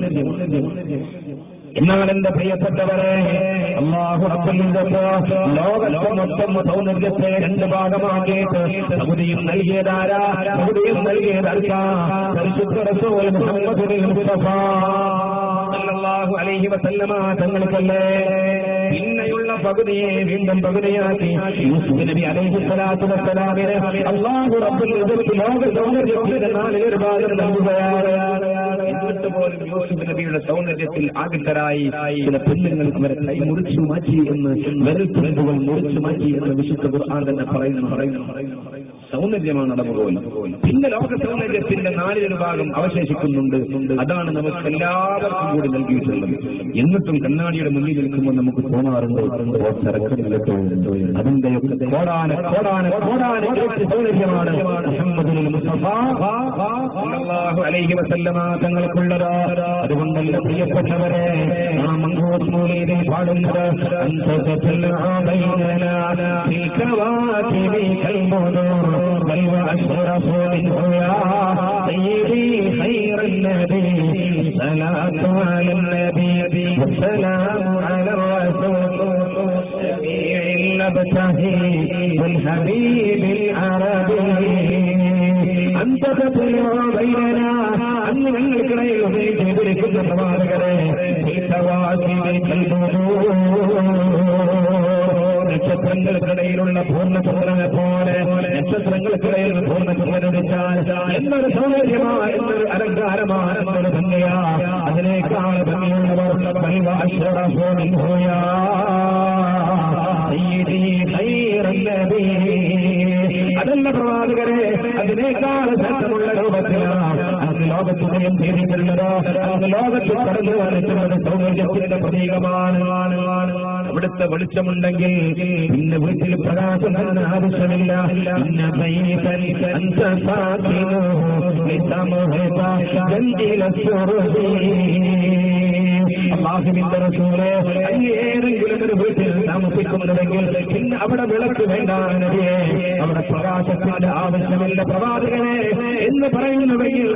എന്നാൽ എന്റെ പ്രിയപ്പെട്ടവരെ, അല്ലാഹു റബ്ബുൽ ഇസ്സത്ത് ലോകത്തെ മൊത്തം സൗന്ദര്യത്തെ രണ്ട് ഭാഗമാക്കിയിട്ട് സൗന്ദര്യം നൽകിയതാരാ? സൗന്ദര്യം നൽകിയതാർക്കാ? പരിശുദ്ധ റസൂൽ മുഹമ്മദ് മുസ്തഫ സല്ലല്ലാഹു അലൈഹി വസല്ലമ തങ്ങൾക്കല്ലേ. പിന്നെയുള്ള പകുതിയെ വീണ്ടും പകുതിയാക്കി യൂസുഫ് നബി അലൈഹി സ്വലാത്തു വസ്സലാമിനെ അല്ലാഹു റബ്ബുൽ ഇസ്സത്ത് ലോക സൗന്ദര്യത്തിന്റെ നാലിലൊരു ഭാഗം നൽകുകയാണ്. എന്നിട്ട് പോലും യൂസുഫ് നബിയുടെ സൗന്ദര്യത്തിൽ ആകൃഷ്ടരായി ചില പെണ്ണുങ്ങൾക്ക് വരെ കൈ മുറിച്ചു മാറ്റി എന്ന്, വിരൽത്തുമ്പുകൾ മുറിച്ചു മാറ്റി എന്ന് വിശുദ്ധ ഖുർആൻ തന്നെ പറയുന്നു. സൗന്ദര്യമാണ് അളവുകോൽ. പിന്നെ ലോക സൗന്ദര്യത്തിന്റെ നാലിലൊരു ഭാഗം അവശേഷിക്കുന്നുണ്ട്. അതാണ് നമുക്ക് എല്ലാവർക്കും കൂടി നൽകിയിട്ടുള്ളത്. എന്നിട്ടും കണ്ണാടിയുടെ മുന്നിൽ നിൽക്കുമ്പോൾ നമുക്ക് തോന്നാറുണ്ട് അതിന്റെയൊക്കെ കോടാന സൗന്ദര്യമാണ് മുഹമ്മദ് മുസ്തഫ സല്ലല്ലാഹു അലൈഹി വസല്ലമ തങ്ങൾക്കുള്ളത്. അതുകൊണ്ടല്ല പ്രിയപ്പെട്ടവരെ, നാം മങ്കൂസ് മൗലീദിൽ പാടുന്നത് بل وأشرف منه يا سيدي خير النبي الصلاة على النبي والسلام على الرسول الشفيع المبتهي والحبيب العربي أنت تطلع بيننا أن ഞങ്ങൾക്കിടയിൽ ചെയ്തിരിക്കുന്ന പ്രവാചകരെ നക്ഷത്രങ്ങൾക്കിടയിലുള്ള പൂർണ്ണചന്ദ്രനെ പോലെ നക്ഷത്രങ്ങൾക്കിടയിൽ പൂർണ്ണചന്ദ്രനുദിച്ചാൽ എന്നൊരു സൗകര്യമായ എന്നൊരു അലങ്കാരമാണ് എന്നൊരു ഭംഗിയാ. അതിനേക്കാൾ ഭംഗിയുള്ളവർ അതല്ല പ്രവാചകരെ, അതിനേക്കാൾ ശക്തമുള്ള രൂപത്തിലാണ് അന്ന് ലോകത്തുകയും ചെയ്തിട്ടുള്ളതോ അന്ന് ലോകത്തിൽ കടന്നു വന്നിട്ടുള്ളത് സൗന്ദര്യത്തിന്റെ പ്രതീകമാണ്. അവിടുത്തെ വെളിച്ചമുണ്ടെങ്കിൽ പിന്നെ വീട്ടിൽ പ്രകാശം തന്നെ ആവശ്യമില്ല. അല്ലാഹുവിന്റെ റസൂലേ, ഏതെങ്കിലും ഒരു വീട്ടിൽ താമസിക്കുന്നുണ്ടെങ്കിൽ പിന്നെ അവിടെ വിളക്ക് വേണ്ട നബിയേ, അവിടെ പ്രകാശത്തിന്റെ ആവശ്യമില്ല പ്രവാചകനെ എന്ന് പറയുന്നുവെങ്കിൽ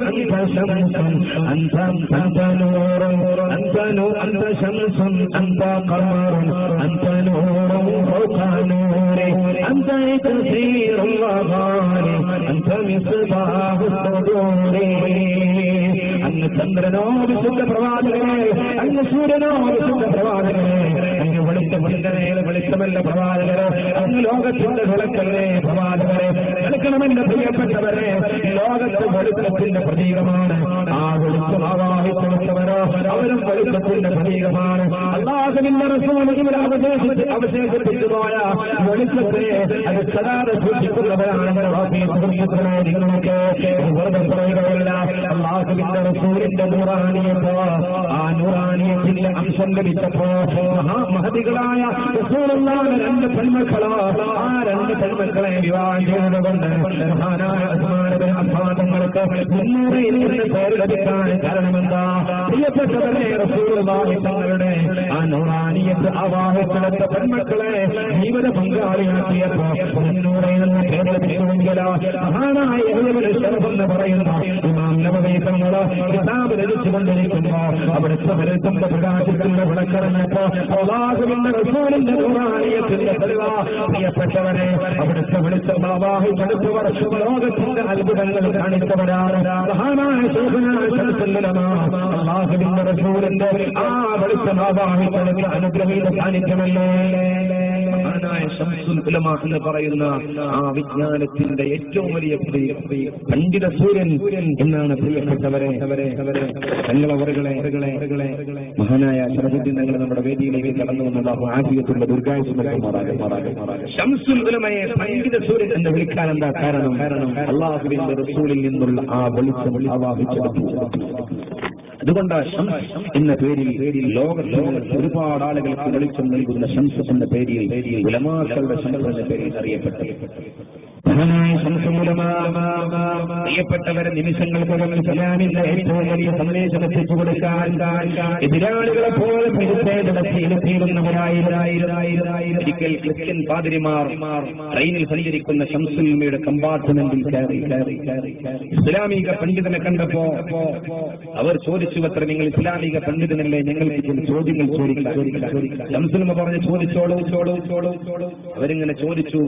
അങ്ങ് ചന്ദ്രനോ വിശുദ്ധ പ്രവാചകനെ, അങ്ങ് സൂര്യനോ വിശുദ്ധ പ്രവാചകനെ, അങ്ങ് വെളിച്ചമല്ല പ്രവാചകരെ, അങ്ങ് ലോകത്തിന്റെ വിളക്കല്ലേ പ്രവാചകരെ. വിളിക്കണമെന്ന് പ്രിയപ്പെട്ടവരെ, ലോകത്തെ വെളിച്ചത്തിന്റെ പ്രതീകമാണ്. ആ വെളിച്ചം ആവാഹിച്ചവരോ അവരും വെളിച്ചത്തിന്റെ പ്രതീകമാണ്. അല്ലാഹുവിന്റെ റസൂൽ ഇവിടെ അവശേഷിപ്പിച്ചു പോയ വെളിച്ചത്തെ അത് സദാതെ സൂക്ഷിക്കുന്നവരാണെന്ന് നിങ്ങളൊക്കെ വെറുതെ പറയുകയല്ല. അല്ലാഹുവിന്റെ റസൂലിന്റെ നൂറാനിയപ്പോ ആ നൂറാനിയത്തിന്റെ അംശം ലഭിച്ചപ്പോ മഹതികളായ റസൂലുള്ളാഹിന്റെ രണ്ട് പെൺമക്കളോ ആ രണ്ട് പെൺമക്കളെ വിവാഹം ചെയ്തതുകൊണ്ട് മഹാനായ ഉസ്മാൻ ഇബ്നു അഫ്ഫാൻ തങ്ങൾക്ക് 300 പേര് ലഭിക്കാൻ കാരണമെന്താ? പ്രിയപ്പെട്ടവരെ, റസൂലുള്ളാഹി തങ്ങളുടെ ആ നൂറാനിയത്ത് ആവാഹിച്ചെടുത്ത പെൺമക്കളെ ജീവിത പങ്കാളിയാക്കിയപ്പോ 300 പേര് ലഭിക്കുമെങ്കിലോ മഹാനായ എന്ന് പറയുന്ന ഇമാം നബവി തങ്ങള് കിതാബ് രചിച്ചുകൊണ്ടിരിക്കുമ്പോ അവിടുത്തെ വെളിച്ചത്തിന്റെ പ്രകാശത്തിന്റെ വിളക്കറിഞ്ഞപ്പോ അല്ലാഹുവിന്റെ റസൂലിന്റെ ഖുർആനിയത്തിന്റെ തെളിവാ. പ്രിയപ്പെട്ടവരെ, അവിടുത്തെ വെളിച്ചം ആവാഹിച്ചെടുത്തവർ ലോകത്തിന്റെ അത്ഭുതങ്ങൾ കാണിച്ചവരാണ്. മഹാനായ ശൈഖുനാ ശംസുൽ ഉലമാ അല്ലാഹുവിന്റെ റസൂലിന്റെ ആ വെളിച്ചം ആവാഹിച്ചെടുത്ത അനുഗ്രഹീത സാന്നിധ്യമല്ലേ. മഹാനായ ശംസുൽ ഉലമാ എന്ന് പറയുന്ന ആ വിജ്ഞാനത്തിന്റെ ഏറ്റവും വലിയ പണ്ഡിത സൂര്യൻ എന്നാണ് പ്രിയപ്പെട്ടവരെ തങ്ങളവറുകളെ മഹാനായ ശറഫുദ്ദീൻ തങ്ങൾ നമ്മുടെ വേദിയിലേക്ക് കടന്നു വന്നത് ആഫിയത്തുള്ള ശംസുൽ ഉലമയെ പണ്ഡിത സൂര്യൻ എന്ന് വിളിക്കാൻ എന്താ കാരണം? അല്ലാഹുവിന്റെ റസൂലിൽ നിന്നുള്ള ആ വെളിച്ചം ആവാഹിച്ചെടുത്തു. അതുകൊണ്ടാ ഷംസ് എന്ന പേരിൽ ലോകത്ത് ഒരുപാട് ആളുകൾക്ക് വെളിച്ചം നൽകുന്ന ഷംസ് എന്ന പേരിൽ ഉലമാക്കളുടെ ഷംസ് എന്ന പേരിൽ അറിയപ്പെട്ടു. പ്രിയപ്പെട്ടവരെ, നിമിഷങ്ങൾക്കകം ഇസ്ലാമിന്റെ ഏറ്റവും വലിയ സന്ദേശം എത്തിച്ചു കൊടുക്കാൻ എതിരാളികളെ പോലെ ഒരിക്കൽ ക്രിസ്ത്യൻ പാതിരിമാർ ട്രെയിനിൽ സഞ്ചരിക്കുന്ന ശംസുൽമയുടെ കമ്പാർട്ട്മെന്റിൽ കയറി ഇസ്ലാമിക പണ്ഡിതനെ കണ്ടപ്പോ അവർ ചോദിച്ചു, അത്ര നിങ്ങൾ ഇസ്ലാമിക പണ്ഡിതനല്ലേ, ഞങ്ങൾക്ക് ചില ചോദ്യങ്ങൾ ചോദിക്കാം. ശംസുൽമ പറഞ്ഞ് ചോദിച്ചോളൂ. അവരിങ്ങനെ ചോദിച്ചു,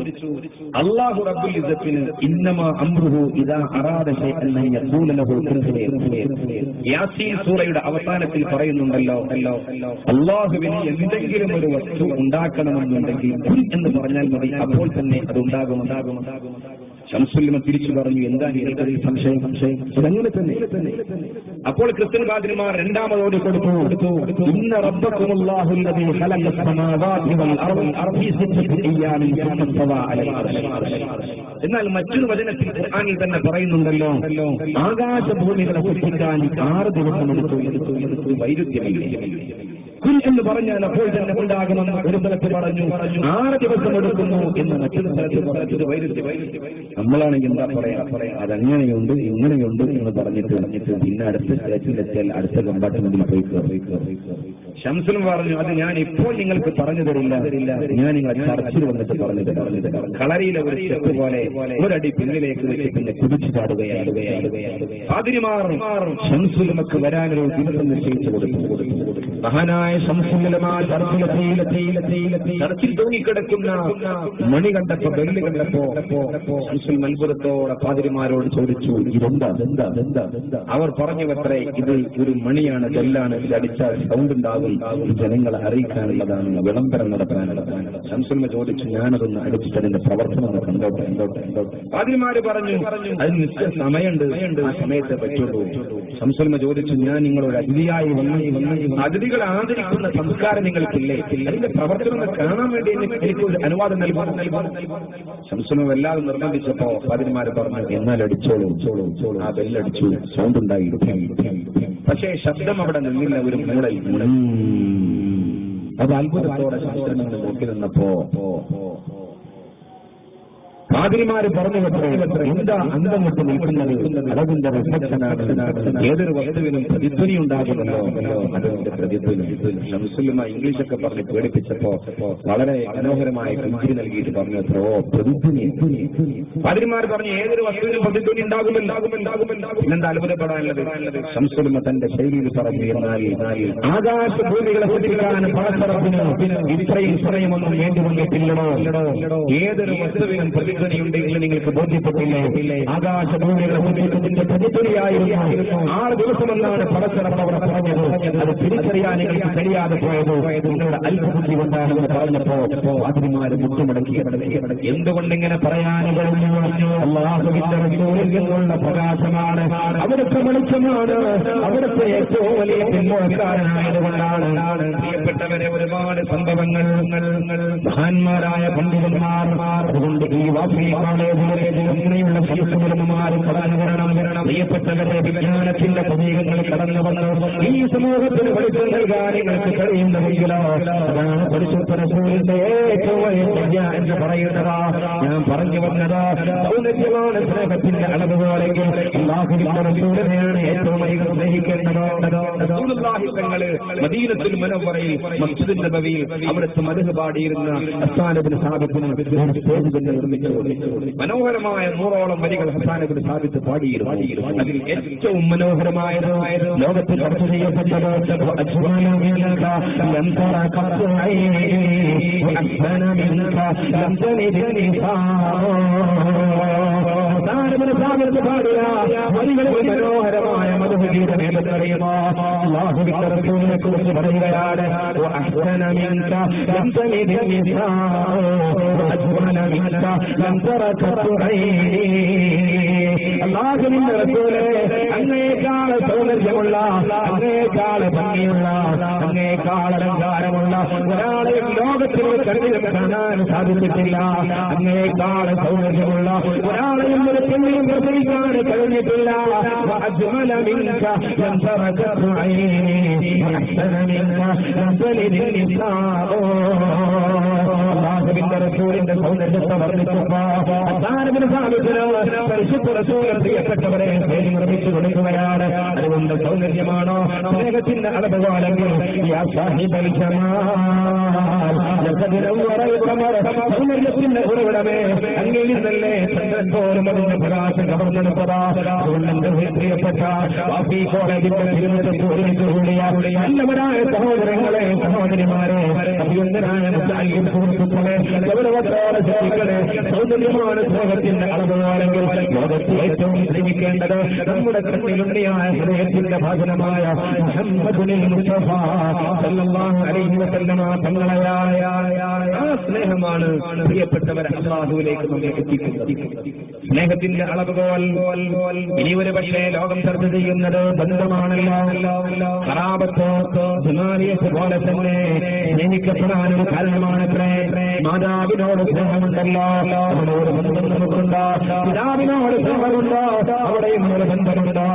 അല്ലാഹു റബ്ബുൽ ഇസ്സത്തിന് ഇന്നമാ അംറുഹു ഇദാ അറാദ ശൈഅൻ അൻ യഖൂല ലഹു കുൻ ഫയകൂൻ. യാസീൻ സൂറയുടെ അവസാനത്തിൽ പറയുന്നുണ്ടല്ലോ, അല്ലാഹുവിന് എന്തെങ്കിലും ഒരു വസ്തു ഉണ്ടാക്കണമെന്നുണ്ടെങ്കിൽ കുൻ എന്ന് പറഞ്ഞാൽ മതി, അപ്പോൾ തന്നെ അത് ഉണ്ടാകും. ശംസുൽമ തിരിച്ചു പറഞ്ഞു, എന്താ നിങ്ങൾക്കതിൽ സംശയം? അതങ്ങനെ തന്നെ. അപ്പോൾ ക്രിസ്ത്യൻ പാതിരിമാർ രണ്ടാമതോട് കൊടുത്തു, ഇന്ന റബ്ബക്കുമുല്ലാഹു അല്ലദീ ഖലഖസ് സമാവാതി വൽ അർദ ഫീ സിത്തത്തി അയ്യാമിൻ സുമ്മ ഇസ്തവാ അലൽ അർശ്. എന്നാൽ മറ്റൊരു വചനത്തിൽ ഖുർആനിൽ തന്നെ പറയുന്നുണ്ടല്ലോ, ആകാശഭൂമികളെ സൃഷ്ടിക്കാൻ 6 ദിവസം എടുത്തു. വൈരുദ്ധ്യമില്ല. കുൻ എന്ന് പറഞ്ഞാൽ അപ്പോൾ തന്നെ ഉണ്ടാകുമെന്ന് ഒരു സ്ഥലത്ത് പറഞ്ഞു. 6 ദിവസം എടുക്കുന്നു എന്ന് മറ്റൊരു സ്ഥലത്ത് പറഞ്ഞത് വൈരുദ്ധ്യം. നമ്മളാണെങ്കിൽ എന്താ പറയാ, അതങ്ങനെയുണ്ട് ഇങ്ങനെയുണ്ട് എന്ന് പറഞ്ഞിട്ട് പിന്നെ അടുത്ത സ്റ്റേഷനിലെത്തിയാൽ അടുത്ത കമ്പാർട്ട്മെന്റിൽ പോയി കയറി. ശംസുലും പറഞ്ഞു, അത് ഞാൻ ഇപ്പോൾ നിങ്ങൾക്ക് പറഞ്ഞു തരില്ല, ഞാൻ നിങ്ങളെ ചർച്ചിൽ വന്നിട്ട് പറഞ്ഞു തരാം. കളരിയിലെ ഒരു സ്റ്റെപ്പ് പോലെ ഒരടി പിന്നിലേക്ക് വെച്ച് പിന്നെ കുതിച്ചു ചാടുകയാണ്. ശംസുലമക്ക് വരാനൊരു ദിവസം നിശ്ചയിച്ചു കൊടുത്തു. മഹാനായ ശംസുലമാ ചർച്ചിൽ തൂങ്ങിക്കിടക്കുന്ന മണി കണ്ടപ്പോ, ബെല്ല് കണ്ടപ്പോ ശംസുൽ മൽപുരത്തോടെ പാതിരിമാരോട് ചോദിച്ചു, ഇതെന്താ? അവർ പറഞ്ഞു അത്രേ, ഇത് ഒരു മണിയാണ്, ബെല്ലാണ്, ഇത് അടിച്ചാൽ സൗണ്ട് ഉണ്ടാകും, ജനങ്ങളെ അറിയിക്കാനുള്ളതാണ്, വിളംബരം നടത്താനുള്ളതാണ്. ശംസുൽമ ചോദിച്ചു, ഞാനതൊന്ന് അടിച്ചിട്ട് അതിന്റെ പ്രവർത്തനം കണ്ടോട്ടെ. പാതിരിമാര് പറഞ്ഞു, അതിന് നിശ്ചയ സമയമുണ്ട്, ആ സമയത്തെ പറ്റുള്ളൂ. ശംസുൽമ ചോദിച്ചു, ഞാൻ നിങ്ങളൊരു അതിഥിയായി വന്ന് അതിഥികളെ ആദരിക്കുന്ന സംസ്കാരം നിങ്ങൾക്കില്ലേ? അതിന്റെ പ്രവർത്തനം കാണാൻ വേണ്ടി എനിക്കൊരു അനുവാദം നൽകണം. ശംസുൽമ വല്ലാതെ നിർബന്ധിച്ചപ്പോ പാതിരിമാര് പറഞ്ഞു, എന്നാൽ അടിച്ചോളൂ. ആ ബെല്ലടിച്ചു, സൗണ്ട് ഉണ്ടായി. പക്ഷേ ശബ്ദം അവിടെ നിന്നില്ല, ഒരു മൂളൽ. അത് അത്ഭുതത്തോടെ ശംസുൽമ നോക്കി നിന്നപ്പോ പാതിരിമാര് പറഞ്ഞു, എന്താ അന്തം വിട്ട് നിൽക്കുന്നത്? അളവിന്റെ റിഫ്ലക്ഷനാണ്. ഏതൊരു വസ്തുവിനും പ്രതിധ്വനി ഉണ്ടാകുമല്ലോ, അതിന്റെ പ്രതിധ്വനി. ശംസുൽമ ഇംഗ്ലീഷൊക്കെ പറഞ്ഞ് പേടിപ്പിച്ചപ്പോ വളരെ മനോഹരമായ കുഞ്ചി നൽകിയിട്ട് പറഞ്ഞു, പ്രതിധ്വനി. പാതിരിമാര് പറഞ്ഞു, ഏതൊരു വസ്തുവിനും പ്രതിധ്വനി ഉണ്ടാകുമല്ലോ, പിന്നെന്താ അത്ഭുതപ്പെടാനുള്ളത്? ശംസുൽമ തന്റെ ശൈലിയിൽ പറഞ്ഞു, എന്നാൽ ആകാശഭൂമികളെ സൃഷ്ടിക്കാൻ പടച്ചറപ്പിന് ഇത്രയും ഒന്നും വേണ്ടി വന്നിട്ടില്ലടോ. ഏതൊരു വസ്തുവിനും പ്രതിധ്വനിയുണ്ടെങ്കിൽ നിങ്ങൾക്ക് ബോധ്യപ്പെട്ടില്ലേ? ആകാശഭൂമികളെ സൃഷ്ടിച്ചതിന്റെ പ്രതിധ്വനിയായിരുന്നു 6 ദിവസമെന്നാണ് പടച്ചറപ്പ് അവിടെ പറഞ്ഞത്. അത് തിരിച്ചറിയാൻ നിങ്ങൾക്ക് കഴിയാതെ പോയത് നിങ്ങളുടെ അത്ഭുതബുദ്ധി കൊണ്ടാണെന്ന് പറഞ്ഞപ്പോ അതിന്മാര് മുട്ടുമടക്കി. എന്തുകൊണ്ടിങ്ങനെ പറയാനും അല്ലാഹുവിന്റെ റസൂലിൽ നിന്നുള്ള പ്രകാശമാണ്, അവിടുത്തെ വെളിച്ചമാണ്, അവിടുത്തെ ഏറ്റവും വലിയ പിന്നോക്കാരനായതുകൊണ്ടാണ്. പ്രിയപ്പെട്ടവരെ, ഒരുപാട് സംഭവങ്ങൾ മഹാന്മാരായ പണ്ഡിതന്മാർ അതുകൊണ്ട് ഈ വാഫി കോളേജിലെ അങ്ങനെയുള്ള സംസ്കൃതന്മാരും കടന്നു വരണം. പ്രിയപ്പെട്ടവരെ, വിജ്ഞാനത്തിന്റെ പ്രതീകങ്ങൾ കടന്നു വന്ന് ഈ സമൂഹത്തിന് വെളിച്ചം നൽകാൻ നിങ്ങൾക്ക് കഴിയുന്നതെങ്കിലോ അതാണ് പരിശുദ്ധ റസൂലിന്റെ ഏറ്റവും വലിയ എന്ന് പറയുന്നതാ. ഞാൻ പറഞ്ഞു വന്നതാ, സൗന്ദര്യമാണ് സ്നേഹത്തിന്റെ അളവുകളെങ്കിൽ അല്ലാഹുവിന്റെ റസൂലിനെയാണ് ഏറ്റവും അധികം സ്നേഹിക്കേണ്ടത്. മദീനത്തുൽ മുനവ്വറയിൽ മസ്ജിദുൻ നബവിയിൽ അവിടുത്തെ മദ്ഹ് പാടിയിരുന്ന ഹസ്സാൻ ഇബ്നു സാബിത്തിന് സ്റ്റേജ് തന്നെ നിർമ്മിച്ചു. മനോഹരമായ 100ഓളം വരികൾ ഹസ്സാൻ ഇബ്നു സാബിത്ത് പാടിയിരുന്നു. അതിൽ ഏറ്റവും മനോഹരമായത് ലോകത്തിൽ ചർച്ച ചെയ്യപ്പെട്ടത് മനോഹരമായ മധുഗീതം ഏതെന്നറിയുമോ? അല്ലാഹുവിന്റെ റസൂലിനെ കുറിച്ച് പറയുകയാണ്, അല്ലാഹുവിന്റെ റസൂലേ, അങ്ങേക്കാൾ സൗന്ദര്യമുള്ള, അങ്ങേക്കാൾ ഭംഗിയുള്ള, അങ്ങേക്കാൾ അലങ്കാരമുള്ള ഒരാളെയും ലോകത്തിൽ കണ്ണിലും കാണാൻ സാധിച്ചിട്ടില്ല. അങ്ങേക്കാൾ സൗന്ദര്യമുള്ള ഒരാളെയും ഒരു പെണ്ണിലും പ്രസവിക്കാൻ കഴിഞ്ഞിട്ടില്ല. അല്ലാഹുവിന്റെ റസൂലിന്റെ സൗന്ദര്യത്തെ വർണ്ണിച്ചപ്പോ പരിശുദ്ധ റസൂൽ പ്രിയപ്പെട്ടവരെ പേര് നിർമ്മിച്ചു കൊടുക്കുകയാണ്. അതുകൊണ്ട് സൗന്ദര്യമാണോ സ്നേഹത്തിന്റെ അളവുകളെങ്കിൽ സൗന്ദര്യത്തിന്റെ ഉറവിടമേ അങ്ങയിൽ നിന്നല്ലേ ചന്ദ്രൻ പോലും അതിന്റെ പ്രകാശം കവർന്നെടുപ്പതാ. അതുകൊണ്ട് എന്റെ പ്രിയപ്പെട്ട വാഫി കോളേജിന്റെ തിരുമുറ്റത്ത് ഒരുമിച്ച് കൂടിയ നല്ലവരായ സഹോദരങ്ങളെ, സഹോദരിമാരെ, അഭിനന്ദനായ സുഹൃത്തുക്കളെ, ഗൗരവത്തോടെ ശ്രദ്ധിക്കണേ. സൗന്ദര്യമാണ് സ്നേഹത്തിന്റെ അളവുകളെങ്കിൽ ലോകത്തിൽ ഏറ്റവും സ്നേഹിക്കേണ്ടത് നമ്മുടെ കണ്ണിലുണ്ണിയായ ഹൃദയത്തിന്റെ ഭാഗമായ മുഹമ്മദുൽ മുസ്തഫ സല്ലല്ലാഹു അലൈഹി വസല്ലമ തങ്ങളെയായ ആ സ്നേഹമാണ് പ്രിയപ്പെട്ടവരെ അല്ലാഹുവിലേക്ക് നമ്മെ എത്തിക്കുന്നത്. സ്നേഹത്തിന്റെ അളവുകോൽ ഇനി ഒരു പക്ഷേ ലോകം ചർച്ച ചെയ്യുന്നത് ബന്ധമാണല്ലോ. ഖറാബത്തോ ഹിമാലയത്ത് പോലെ തന്നെ സ്നേഹിക്കപ്പെടാനൊരു കാരണമാണത്രേ. മാതാവിനോട് സ്നേഹമുണ്ടല്ലോ, അവനോട് ബന്ധം നമുക്കുണ്ടോ. പിതാവിനോട് സ്നേഹമുണ്ടോ, അവിടെയും ഒരു ബന്ധമുണ്ടോ.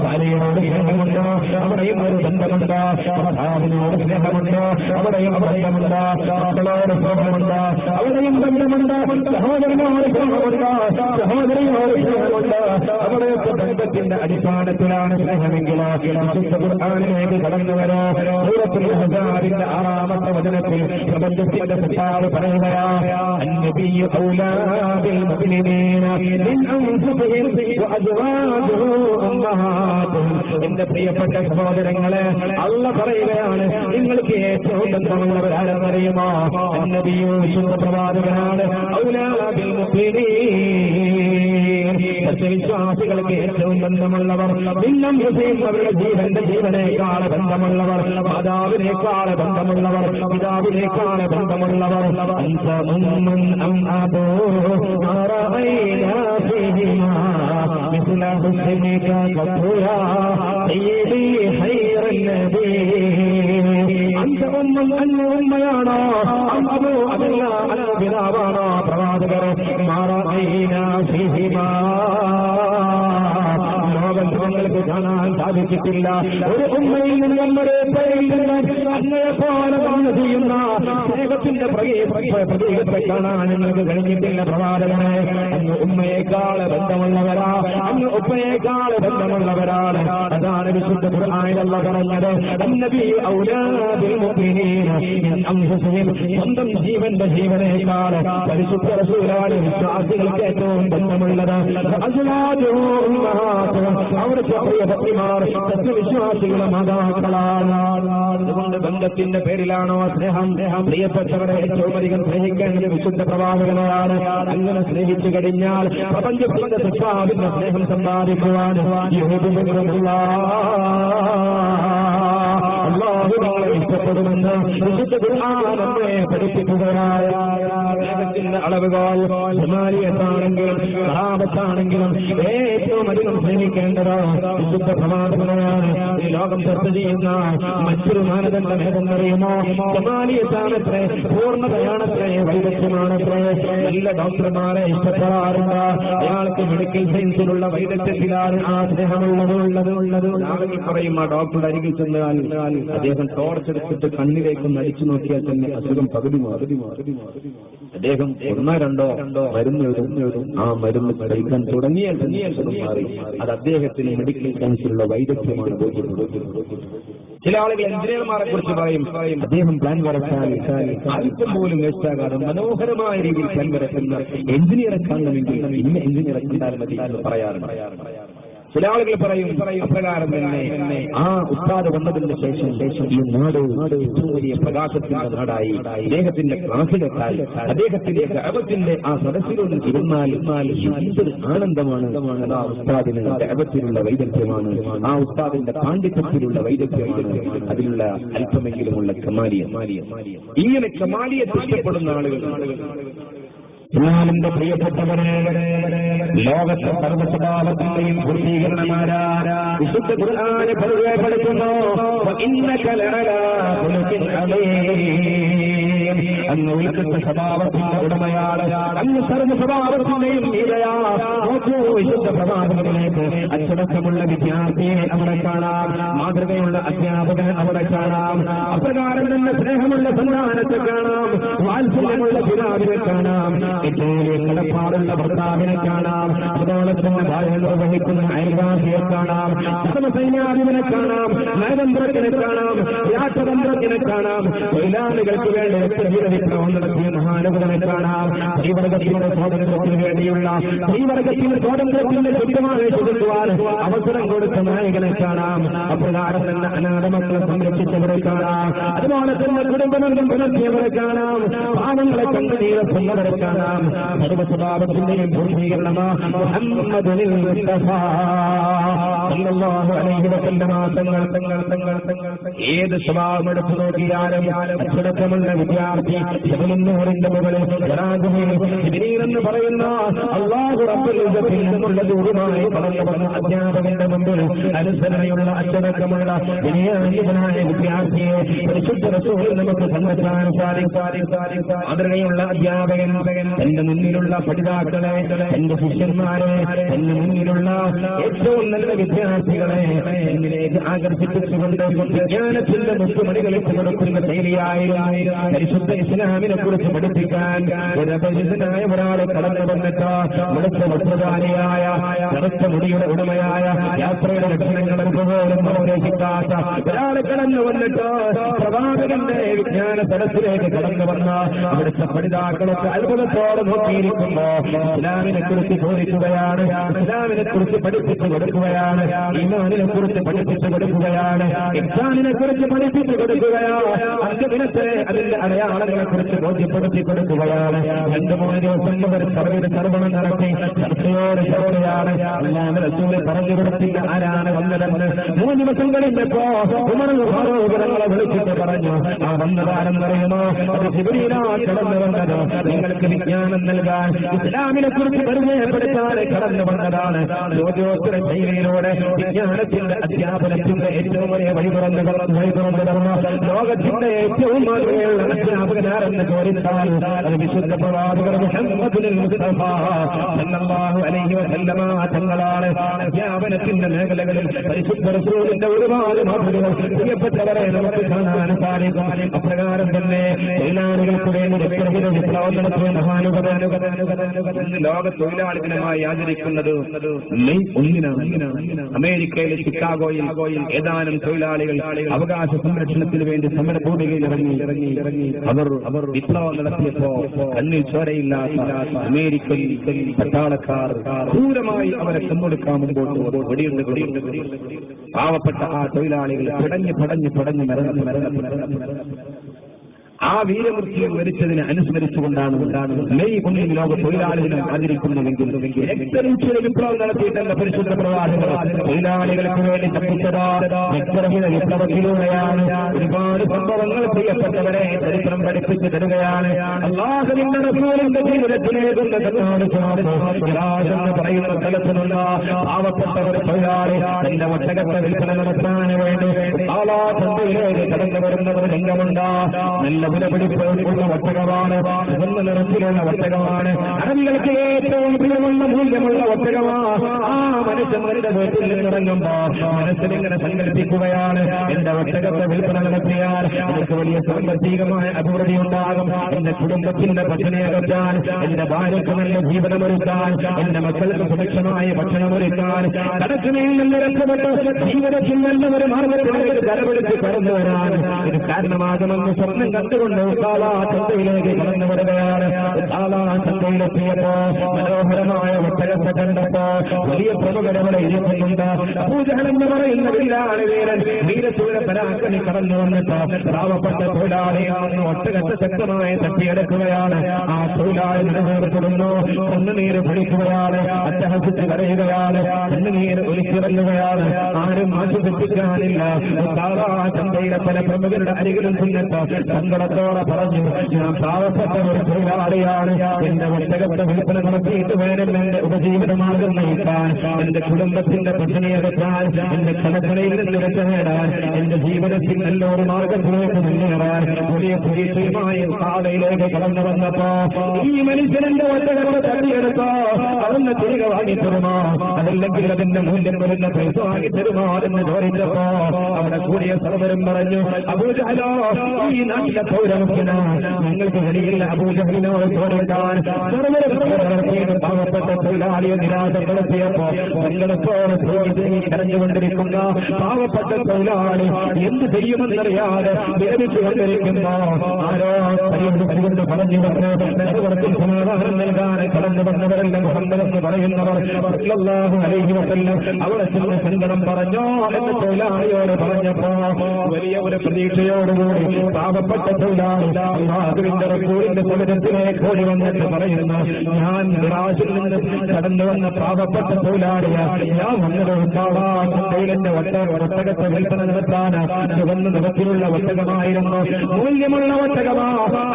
ഭാര്യയോട് സ്നേഹമുണ്ടോ, അവിടെയും ഒരു ബന്ധമുണ്ട്. ഭർത്താവിനോട് സ്നേഹമുണ്ട്, അവിടെയും ബന്ധമുണ്ട്. മക്കളോട് സ്നേഹമുണ്ട്, അവിടെയും ബന്ധമുണ്ട്. സഹോദരനോട് സ്നേഹമുണ്ട്, സഹോദരിയോട് സ്നേഹമുണ്ട്. അവിടെയൊക്കെ ബന്ധത്തിന്റെ അടിസ്ഥാനത്തിലാണ് സ്നേഹമെങ്കിലോ ഖുർആനിലേക്ക് കടന്നുവരോ. സൂറത്തുൽ അഹ്സാബിന്റെ 6-ാമത്തെ വചനത്തിൽ പ്രപഞ്ചത്തിന്റെ സത്താവ് പറയുകയാണ്, അന്നബിയ്യു ഔലാ ബിൽ മുഅ്മിനീന മിൻ അൻഫുസിഹിം വഅസ്വാജുഹു ഉമ്മഹാതുഹും. എന്റെ പ്രിയപ്പെട്ട സഹോദരങ്ങളെ, അല്ലാഹ് പറയുകയാണ്, നിങ്ങൾക്ക് ഏറ്റവും ബന്ധമുള്ളവരാരെന്നറിയുമോ? അന്നബിയ്യു വിശുദ്ധ പ്രവാചകനാണ്. ഔലാ ബിൽ മുഅ്മിനീൻ, സത്യവിശ്വാസികൾക്ക് ഏറ്റവും ബന്ധമുള്ളവർ. ഭിന്നം ഹുസൈൻ, അവരുടെ ജീവനേക്കാൾ ബന്ധമുള്ളവർ, മാതാവിനേക്കാൾ ബന്ധമുള്ളവർ, പിതാവിനേക്കാൾ ബന്ധമുള്ളവർ. അൻത ഉമ്മൻ അം അബൂ റഅയ്നാ ഫീഹിമാ മിസ്ല ഹുസ്നിക ഖത്തുയാ സയ്യിദി ഖൈറൻ നബി. അൻത ഉമ്മൻ, അന്ന ഉമ്മയാണോ? അം അബൂ, അതല്ല അല്ല പിതാവാണോ? പ്രവാചകർ റഅയ്നാ ഫീഹിമാ, ലോകങ്ങൾക്ക് കാണാൻ സാധിച്ചിട്ടില്ല ഒരു ഉമ്മയിൽ നിന്ന് നമ്മുടെ അങ്ങയെ പോലെ നമ്മൾ ചെയ്യുന്ന സ്നേഹത്തിന്റെ പ്രതീകത്തെ കാണാൻ നിങ്ങൾക്ക് കഴിഞ്ഞിട്ടില്ല. പ്രവാചകനെ അങ്ങ് ഉമ്മയേക്കാൾ ബന്ധമുള്ളവരാ, അങ്ങ് ഉപ്പയേക്കാൾ ബന്ധമുള്ളവരാണ്. അതാണ് വിശുദ്ധ ഖുർആനിൽ അല്ലാഹു പറഞ്ഞത്, അന്നബിയ്യു ഔലാ ബിൽ മുഅ്മിനീന മിൻ അൻഫുസിഹിം. സ്വന്തം ജീവനേക്കാൾ പരിശുദ്ധ റസൂലാണ് വിശ്വാസികൾക്ക് ഏറ്റവും ബന്ധമുള്ളത്. അവരുടെ പ്രിയപത്നിമാർ സത്യവിശ്വാസികളുടെ മാതാക്കളാണ്. അതുകൊണ്ട് ബന്ധത്തിന്റെ പേരിലാണോ സ്നേഹം? പ്രിയപ്പെട്ടവരെ ഏറ്റവും അധികം സ്നേഹിക്കേണ്ടത് വിശുദ്ധ പ്രവാചകനെയാണ്. അങ്ങനെ സ്നേഹിച്ചു കഴിഞ്ഞാൽ പ്രപഞ്ചത്തിന്റെ സൃഷ്ടാവിന്റെ സ്നേഹം സമ്പാദിക്കുവാൻ അല്ലാഹു നമ്മളെ ഇഷ്ടപ്പെടുമെന്ന് വിശുദ്ധ ഖുർആൻ നമ്മെ പഠിപ്പിക്കുകയായ സ്നേഹത്തിന്റെ അളവുകൾ ഹിമാലയത്താണെങ്കിലും സഹാബത്താണെങ്കിലും ഏറ്റവും അധികം സ്നേഹിക്കേണ്ടത് വിശുദ്ധ പ്രവാചകനെയാണ്. ഈ ലോകം ചർച്ച ചെയ്യുന്ന മറ്റൊരു മാനദണ്ഡം ഏതെന്നറിയുമോ? ഹിമാലയത്താണത്രേ, പൂർണ്ണതയാണത്രേ, വൈദഗ്ധ്യമാണത്രേ. നല്ല ഡോക്ടർമാരെ ഇഷ്ടപ്പെടാറുണ്ട്. അയാൾക്ക് മെഡിക്കൽ സയൻസിലുള്ള വൈദഗ്ധ്യത്തിലാണ് ആ സ്നേഹമുള്ളത്. ആണെങ്കിൽ പറയും, ആ ഡോക്ടറുടെ അരികിൽ ചെന്നാൽ അദ്ദേഹം ടോർച്ചെടുത്തിട്ട് കണ്ണിലേക്കൊന്ന് അടിച്ചു നോക്കിയാൽ തന്നെ അസുഖം പകുതി മാറി. അദ്ദേഹം 1-2 മരുന്ന് എഴുതും. ആ മരുന്ന് കഴിക്കാൻ തുടങ്ങിയാൽ തന്നെ അസുഖം മാറി. അത് അദ്ദേഹത്തിന് മെഡിക്കൽ സയൻസിലുള്ള വൈദഗ്ധ്യമാണ് ബോധ്യപ്പെടുന്നത്. ചില ആളുകൾ എഞ്ചിനീയർമാരെ കുറിച്ച് പറയും, അദ്ദേഹം പ്ലാൻ വരച്ചാൽ അല്പം പോലും വേസ്റ്റാകാതെ മനോഹരമായ രീതിയിൽ പ്ലാൻ വരക്കുന്ന എഞ്ചിനീയറെ കാണണമെങ്കിൽ ഇന്ന എഞ്ചിനീയറെ കണ്ടാൽ മതി എന്ന് പറയാറുണ്ട്. ചില ആളുകൾ പറയും അപ്രകാരം തന്നെ ആ ഉസ്താദ് വന്നതിന് ശേഷം ഈ നാട് ഏറ്റവും വലിയ പ്രകാശത്തിന്റെ നാടായി. അദ്ദേഹത്തിന്റെ ക്ലാസ്സിലെത്താൽ, അദ്ദേഹത്തിന്റെ ദഅവത്തിന്റെ ആ സദസ്സിലൊന്നും ഇരുന്നാൽ എന്തൊരു ആനന്ദമാണ്. ആ ഉസ്താദിന് ദഅവത്തിലുള്ള വൈദഗ്ധ്യമാണ്, ആ ഉസ്താദിന്റെ പാണ്ഡിത്യത്തിലുള്ള വൈദഗ്ധ്യമാണ്, അതിലുള്ള അല്പമെങ്കിലുമുള്ള കമാലിയ. ഇങ്ങനെ കമാലിയത്തെ ഇഷ്ടപ്പെടുന്ന ആളുകൾ ഇസ്ലാമിന്റെ പ്രിയപ്പെട്ടവരെ, ലോകത്തെ സർവ്വസ്വഭാവത്തിന്റെയും പൂർത്തീകരണമാരാ വിശുദ്ധ ഖുർആൻ പരിചയപ്പെടുത്തുന്നു. അങ്ങ് ഉൽക്കൃഷ്ട സ്വഭാവത്തിന്റെ ഉടമയാണ്, അങ്ങ് സർവ്വ സ്വഭാവത്തിന്റെയും നീതയാ. നോക്കൂ, വിശുദ്ധ പ്രവാചകനിലേക്ക് അച്ചടക്കമുള്ള വിദ്യാർത്ഥിയെ അവിടെ കാണാം, മാതൃകയുള്ള അധ്യാപകനെ അവിടെ കാണാം, അപ്രകാരം തന്നെ സ്നേഹമുള്ള സന്താനത്തെ കാണാം, വാത്സല്യമുള്ള പിതാവിനെ കാണാം, ഏറ്റവും കടപ്പാടുള്ള ഭർത്താവിനെ കാണാം, അതുപോലെ തന്നെ ഭാര്യ നിർവഹിക്കുന്ന അയൽവാസിയെ കാണാം, സൈന്യാധിപനെ കാണാം, നയതന്ത്രജ്ഞനെ കാണാം, രാഷ്ട്രതന്ത്രജ്ഞനെ കാണാം, തൊഴിലാളികൾക്ക് വേണ്ടി രക്തജീവവിപ്ലവം നടത്തിയ മഹാനഗരനെ കാണാം, സ്ത്രീവർഗത്തിന്റെ സ്വാതന്ത്ര്യത്തിന് വേണ്ടിയുള്ള സ്ത്രീവർഗത്തിന്റെ സ്വാതന്ത്ര്യത്തിന്റെ ശുദ്ധമായി ചുരുക്കുവാൻ അവസരം കൊടുത്ത നായകനെ കാണാം, അപ്രകാരം തന്നെ അനാഥമക്കളെ സംരക്ഷിച്ചവരെ കാണാം, അതുപോലെ തന്നെ കുടുംബബന്ധം പുലർത്തിയവരെ കാണാം, പാവങ്ങളെ കണ്ടുനീരത്തുന്നവരെ കാണാം. സർവസ്വഭാവത്തിന്റെയും പൂർത്തീകരണമാ മുഹമ്മദുൽ മുസ്തഫ സല്ലല്ലാഹു അലൈഹി വസല്ലം തങ്ങൾ ഏത് സ്വഭാവം എടുത്തു നോക്കിയാലും അച്ചടക്കമുള്ള വിദ്യാർത്ഥി ശബനൂറിന്റെ മുകളിൽ എന്ന് പറയുന്ന അല്ലാഹു റബ്ബുൽ ഇസ്സത്തിൽ നിന്നുള്ള ദൂരമായി കടന്നു വന്ന അധ്യാപകന്റെ മുമ്പിൽ അനുസരണയുള്ള അച്ചടക്കമുള്ള വിനയാന്യനായ വിദ്യാർത്ഥിയെ പരിശുദ്ധ റസൂൽ നമുക്ക് കണ്ടെത്താൻ സാധിക്കും. മാതൃകയുള്ള അധ്യാപകൻ എന്റെ മുന്നിലുള്ള പഠിതാക്കളെ, എന്റെ ശിഷ്യന്മാരെ, എന്റെ മുന്നിലുള്ള ഏറ്റവും നല്ല വിദ്യാർത്ഥികളെ എന്നിലേക്ക് ആകർഷിപ്പിച്ചുകൊണ്ട് വിജ്ഞാനത്തിന്റെ മുത്തുമണികളിൽ കൊടുക്കുന്ന ശൈലിയായിരുന്നു പരിശുദ്ധ ഇസ്ലാമിനെ കുറിച്ച് പഠിപ്പിക്കാൻ പരിശുദ്ധനായ ഒരാളെ കടന്നു വന്നിട്ട് വെളുത്ത വസ്ത്രധാരിയായ കറുത്ത മുടിയുടെ ഉടമയായ യാത്രയുടെ ലക്ഷണങ്ങൾ പോലും പ്രവേശിക്കാത്ത ഒരാളെ കടന്നു വന്നിട്ട് പ്രവാചകന്റെ വിജ്ഞാന തലത്തിലേക്ക് കടന്നു വന്ന അവിടുത്തെ പഠിതാക്കളൊക്കെ അത്ഭുതത്തോടെ നോക്കിയിരിക്കുമ്പോ ഇസ്ലാമിനെ കുറിച്ച് ചോദിക്കുകയാണ്, ഇസ്ലാമിനെ കുറിച്ച് പഠിപ്പിച്ചു കൊടുക്കുകയാണ്, ഈമാനിനെ കുറിച്ച് പഠിപ്പിച്ചു കൊടുക്കുകയാണ്, ഇഹ്സാനിനെ കുറിച്ച് പഠിപ്പിച്ചു കൊടുക്കുകയാണ്, അഞ്ചുദിനത്തെ അതിന്റെ അടയാളങ്ങളെ കുറിച്ച് ബോധ്യപ്പെടുത്തി കൊടുക്കുകയാണ്. 2-3 ദിവസം മുതൽ സർവണം നടത്തി ചർച്ചയോട് ചർച്ചയാണ്. അല്ലാതെ റസൂല് പറഞ്ഞു കൊടുത്തില്ല ആരാണ് വന്നതെന്ന്. 3 ദിവസം കഴിഞ്ഞപ്പോ ഉമറുകളെ വിളിച്ചിട്ട് പറഞ്ഞു, ആ വന്നതാരെന്നറിയുമോ? അത് ജിബ്രീലാ കടന്നു വന്നത് നിങ്ങൾക്ക് വിജ്ഞാനം നൽകാൻ, ഇസ്ലാമിനെ കുറിച്ച് പരിചയപ്പെടുത്താൻ കടന്നു വന്നതാണ്. ചോദ്യോത്തര ശൈലിയിലൂടെ വിജ്ഞാനത്തിന്റെ അധ്യാപനത്തിന്റെ ഏറ്റവും വലിയ വഴിതുറന്നു ലോകത്തിന്റെ ഏറ്റവും മാതൃകയുള്ള അധ്യാപകനാരെന്ന് ചോദിച്ചാൽ അത് വിശുദ്ധ പ്രവാചകർ മുഹമ്മദുൽ മുസ്തഫ സല്ലല്ലാഹു അലൈഹി വസല്ലമ തങ്ങളാണ്. അധ്യാപനത്തിന്റെ മേഖലകളിൽ പരിശുദ്ധ റസൂലിന്റെ ഒരുപാട് മാതൃകകൾ പ്രിയപ്പെട്ടവരെ നമുക്ക് കാണാൻ സാധിക്കും. അപ്രകാരം തന്നെ തൊഴിലാളികൾക്ക് വേണ്ടി രക്തരഹിത വിപ്ലവം നടത്തിയ മഹാനുഗത ലോക തൊഴിലാളി ദിനമായി ആചരിക്കുന്നത് മെയ് 1 അമേരിക്കയിലെ ചിക്കാഗോയിൽ ഏതാനും തൊഴിലാളികൾ അവകാശ സംരക്ഷണത്തിന് വേണ്ടി സമരഭൂമികയിൽ ഇറങ്ങി അവർ വിപ്ലവം നടത്തിയപ്പോ കണ്ണിൽ ചോരയില്ലാത്ത അമേരിക്കൻ പട്ടാളക്കാർ ക്രൂരമായി അവരെ കൊന്നൊടുക്കാൻ മുമ്പോട്ട് വെടിയുണ്ട്. പാവപ്പെട്ട ആ തൊഴിലാളികൾ പടഞ്ഞ് മരണപ്പെട്ടു. ആ വീരമൃത്യു മരിച്ചതിനെ അനുസ്മരിച്ചുകൊണ്ടാണ് മെയ് 1 ലോക തൊഴിലാളി ദിനം ആചരിക്കുന്നതെങ്കിൽ രക്തരൂക്ഷിത വിപ്ലവം നടത്തിയിട്ടല്ല പരിശുദ്ധ പ്രവാചകർ തൊഴിലാളികൾക്ക് വേണ്ടി തപ്പിച്ചതാ രക്തരഹിത വിപ്ലവത്തിലൂടെയാണ്. ഒരുപാട് സംഭവങ്ങൾ പ്രിയപ്പെട്ടവരെ ചരിത്രം പഠിപ്പിച്ചു തരികയാണ്. അല്ലാഹുവിന്റെ റസൂലിന്റെ ജീവിതത്തിലേക്കുന്ന എന്ന് പറയുന്ന സ്ഥലത്തിനുള്ള പാവപ്പെട്ടവർ തൊഴിലാളി തന്റെ ഒട്ടകത്തെ വിൽപ്പന നടത്താൻ വേണ്ടി ചന്തയിലേക്ക് കടന്നു വരുന്നവർ രംഗമുണ്ടാ. നല്ല വിലപിടിപ്പുള്ള ഒട്ടകമാണ്, ചുവന്ന നിറത്തിലുള്ള ഒട്ടകമാണ്, അറബികൾക്ക് ഏറ്റവും പ്രിയമുള്ള മൂല്യമുള്ള ഒട്ടകമാണ്. ആ മനുഷ്യന്മാരുടെ വീട്ടിൽ നിന്നിറങ്ങുമ്പോ മനസ്സിലിങ്ങനെ സങ്കല്പിക്കുകയാണ്, എന്റെ ഒട്ടകത്തെ വിൽപ്പന നടത്തിയാൽ എനിക്ക് വലിയ സാമ്പത്തികമായ അഭിവൃദ്ധി ഉണ്ടാകും, എന്റെ കുടുംബത്തിന്റെ പട്ടിണി അകറ്റാൻ, എന്റെ ഭാര്യയ്ക്ക് നല്ല ജീവനമൊരുക്കാൻ, എന്റെ മക്കൾക്ക് സുരക്ഷമായ ഭക്ഷണമൊരുക്കാൻ, കടക്കിനയിൽ നിന്ന് രക്ഷപ്പെട്ട് ജീവിതത്തിൽ നല്ല ഒരു മാർഗത്തിലേക്ക് കരപിടിച്ച് കടന്നു വരാൻ ഇത് കാരണമാകുമെന്ന് സ്വപ്നം കണ്ടുകൊണ്ട് ഉസാലാ ചന്തയിലേക്ക് കടന്നു വരികയാണ്. ഉസാലാ ചന്തയിലെത്തിയപ്പോ മനോഹരമായ ഒട്ടകത്തെ കണ്ടപ്പോ വലിയ പ്രമുഖരവിടെ ഇരിക്കുന്നുണ്ട്. അബൂജഹൽ എന്ന് പറയുന്ന വില്ലാണ് വീരൻ, വീരസൂര പരാക്രമി കടന്നു വന്നിട്ട് പാവപ്പെട്ട തൊഴിലാളിയാണ് ഒട്ടകത്തെ ശക്തമായി തട്ടിയെടുക്കുകയാണ്. ആ തൊഴിലാളി നിലനിർത്തുന്നു, കണ്ണുനീര് പിടിക്കുകയാണ്, അട്ടഹസിച്ച് കരയുകയാണ്, കണ്ണുനീര് ഒലിച്ചിറങ്ങുകയാണ്. ആരും ആശ്വസിപ്പിക്കാനില്ല. ഉസാലാ ചന്തയിലെ പല പ്രമുഖരുടെ അരികിലും ചെന്നിട്ട് സങ്കടത്തോടെ പറഞ്ഞു, ഞാൻ പാവപ്പെട്ട ഒരു തൊഴിലാളിയാണ്, എന്റെ ഒട്ടകത്തെ വിൽപ്പന നടത്തിയിട്ട് വേണം എന്റെ ഉപജീവിതമാർഗം നയിക്കാൻ, എന്റെ കുടുംബത്തിന്റെ പട്ടിണിയകറ്റാൻ, എന്റെ കടക്കടയിൽ നിന്ന് രക്ഷനേടാൻ, എന്റെ ജീവിതത്തിൽ നല്ലൊരു മാർഗത്തിലേക്ക് മുന്നേറാൻ വലിയ പ്രതീക്ഷയുമായി കാലയിലേക്ക് കടന്നു വന്നപ്പോ ഈ മനുഷ്യനെന്റെ ഒട്ടകത്തെ തട്ടിയെടുത്തോ അതൊന്ന് തിരികെ വാങ്ങിത്തരുമോ, അതല്ലെങ്കിൽ അതിന്റെ മൂല്യം വരുന്ന പൈസ വാങ്ങിത്തരുമോ എന്ന് ചോദിച്ചപ്പോ അവിടെ കൂടിയ സർവരും പറഞ്ഞു, അബൂജഹലോ ഈ നാട്ടിലെ പൗരമുഖ്യനോ നിങ്ങൾക്ക് കഴിയില്ല അബൂജഹലിനോട് ചോദിക്കാൻ. സർവരും പാവപ്പെട്ട തൊഴിലാളിയെ നിരാശപ്പെടുത്തിയപ്പോ സങ്കടത്തോടെ കരഞ്ഞുകൊണ്ടിരിക്കുന്ന പാവപ്പെട്ട തൊഴിലാളി എന്ത് ചെയ്യുമെന്നറിയാതെ വേദിച്ചുകൊണ്ടിരിക്കുന്നു. ആരോ പരിഹരിച്ചുകൊണ്ട് പറഞ്ഞു വന്ന് നെറുവർത്തിൽ സമാധാനം നൽകാൻ കടന്നു വന്നവരല്ല മുഹമ്മദെന്ന് പറയുന്നവർ സല്ലല്ലാഹു അലൈഹി വസല്ലം അവിടെ ചെന്ന് സങ്കടം പറഞ്ഞോ എന്ന് തൊഴിലാളിയോട് പറഞ്ഞപ്പോ വലിയ ഒരു പ്രതീക്ഷയോടുകൂടി പാവപ്പെട്ട തൊഴിലാളി അല്ലാഹുവിന്റെ റസൂലിന്റെ സമുദ്രത്തിലേക്ക് ഓടി വന്നിട്ട് പറയുന്നു, ഞാൻ നിരാശയിൽ നിന്ന് കടന്നു വന്ന പാവപ്പെട്ട തൊഴിലാളിയാണ്, ഞാൻ വന്നത് ചന്തയിലെന്റെ ഒട്ടകത്തെ വിൽപ്പന നടത്താൻ ചുവന്ന നിറത്തിലുള്ള ഒട്ടകമായിരുന്നു, മൂല്യമുള്ള ഒട്ടകമാ,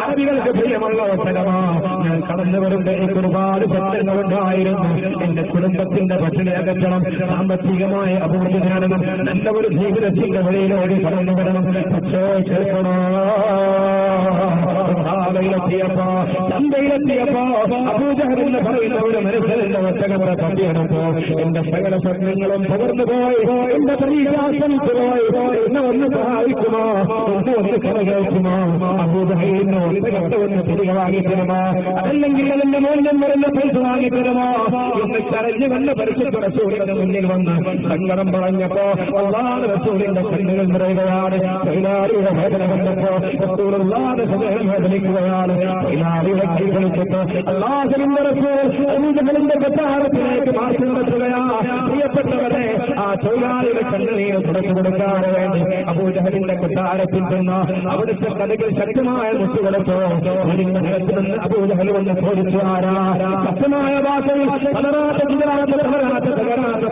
അറബികൾക്ക് പ്രിയമുള്ള ഒട്ടകമാ. ഞാൻ കടന്നു വരുമ്പോൾ എനിക്ക് ഒരുപാട് പ്രശ്നങ്ങളുണ്ടായിരുന്നു, എന്റെ കുടുംബത്തിന്റെ പട്ടിണി അകറ്റണം, സാമ്പത്തികമായ അഭിവൃദ്ധി നേടണം, നല്ല ഒരു ജീവിതത്തിന്റെ വഴിയിലൂടെ കടന്നു വരണം. പക്ഷേ കേൾക്കണോ ാലെത്തിയപ്പോ ചന്തയിലെത്തിയപ്പോ അബൂജഹൽ പറയുന്ന ഒരു മനസ്സിലുള്ള ഒറ്റകത്തെ തട്ടിയെടുപ്പോ എന്റെ സകല സ്വപ്നങ്ങളും പകർന്നു പോയി, എന്റെ പരീക്ഷാസനത്ത് പോയി, എന്നെ ഒന്ന് സഹായിക്കുമോ, എന്നെ ഒന്ന് കരകേൽക്കുമോ? അബൂജഹലിന് ഒറ്റകത്തെ ഒന്ന് തിരികെ വാങ്ങിത്തരുമോ, അതല്ലെങ്കിൽ അതിന്റെ മൂല്യം വരുന്ന പൈസ വാങ്ങിത്തരുമോ എന്ന് കരഞ്ഞു കണ്ട് പരിശുദ്ധ റസൂലിന്റെ മുന്നിൽ വന്ന് സങ്കടം പറഞ്ഞപ്പോ അല്ലാഹുവിന്റെ റസൂലിന്റെ കണ്ണുകൾ നിറയുകയാണ്. തൊഴിലാളിയുടെ വേദന കണ്ടപ്പോ റസൂലുള്ളാഹിന്റെ ഹൃദയം വേദനിക്കുകയാണ്. തൊഴിലാളിയുടെ കൈ കളിച്ചിട്ട് അല്ലാഹുവിന്റെ റസൂൽ അബൂജഹലിന്റെ കൊട്ടാരത്തിലേക്ക് മാറ്റി നടത്തുകയാണ്. പ്രിയപ്പെട്ടവരെ, ആ തൊഴിലാളിയുടെ കണ്ണുനീർ തുടച്ചു കൊടുക്കാൻ വേണ്ടി അബൂജഹലിന്റെ കൊട്ടാരത്തിൽ നിന്ന് അവിടുത്തെ കഥകൾ ശക്തമായ മുട്ടുകൊടുത്തു. നേരത്തിൽ നിന്ന് അബൂജഹൽ വന്ന് ചോദിച്ചു, ആരാ? ശക്തമായ ഭാഷയിൽ തകരാത്ത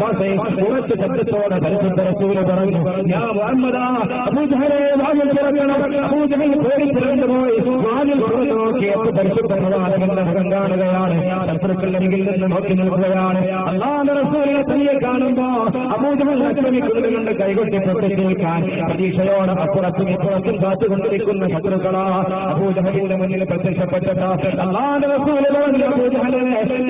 ഭാഷയിൽ ഉറച്ച ശബ്ദത്തോടെ പരിശുദ്ധ റസൂല് പറഞ്ഞു, ഞാൻ മുഹമ്മദാ. അബൂജഹലെ വാതിൽ തുറക്കണം. അബൂജഹൽ പേടിച്ചിരണ്ടു പോയി വാതിൽ തുറന്നു നോക്കിയപ്പോൾ പരിശുദ്ധ പ്രവാചകന്റെ മുഖം കാണുകയാണ്. ശത്രുക്കൾ അരികിൽ നിന്ന് നോക്കി നിൽക്കുകയാണ്. അല്ലാഹുവിന്റെ റസൂലിനെ തനിയെ കാണുമ്പോ അബൂജഹൽ ആക്രമിക്കുന്നതുകൊണ്ട് കൈകൊട്ടി പ്രത്യക്ഷേൽക്കാൻ പ്രതീക്ഷയോടെ അപ്പുറത്തും ഇപ്പുറത്തും കാത്തുകൊണ്ടിരിക്കുന്ന ശത്രുക്കളാ അബൂജഹലിന്റെ മുന്നിൽ പ്രത്യക്ഷപ്പെട്ടത്. അല്ലാഹുവിന്റെ റസൂല് പറഞ്ഞു, അബൂജഹലെ,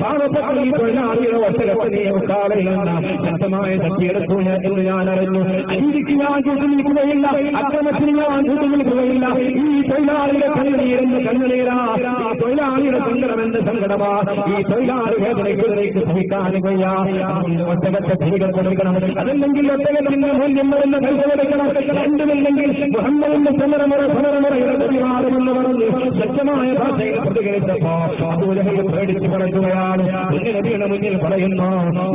പാവപ്പെട്ട ഈ തൊഴിലാളിയുടെ ഒറ്റകത്ത് നീ ഉക്കാളയിൽ നിന്ന് ശക്തമായ ശക്തിയെടുത്തു എന്ന് ഞാൻ അറിഞ്ഞു. അനീതിക്ക് ഞാൻ കൂട്ടുനിൽക്കുകയില്ല, അക്രമത്തിന് ഞാൻ കൂട്ടുനിൽക്കുകയില്ല. ഈ തൊഴിലാളിയുടെ കണ്ണുനീരെന്ന് കണ്ണുനീരാ, ഈ തൊഴിലാളിയുടെ സങ്കടമെന്ന് സങ്കടമാ, ഈ തൊഴിലാളി വേദനയ്ക്ക് സഹിക്കാൻ വയ്യ. ഒറ്റകത്തെ തിരികെ കൊടുക്കണം, അതല്ലെങ്കിൽ ഒറ്റകത്തിന്റെ മൂല്യം വരുന്ന പൈസ കൊടുക്കണം. രണ്ടുമില്ലെങ്കിൽ മുഹമ്മദിന്റെ സമരമുറയുടെ പരിഹാരമെന്ന് പറഞ്ഞു ശക്തമായ ഭാഷയിൽ പ്രതികരിച്ചപ്പോ അബൂജഹൽ പേടിച്ചു കിടക്കുകയാണ്. നബിയുടെ മുന്നിൽ പറയുന്നു,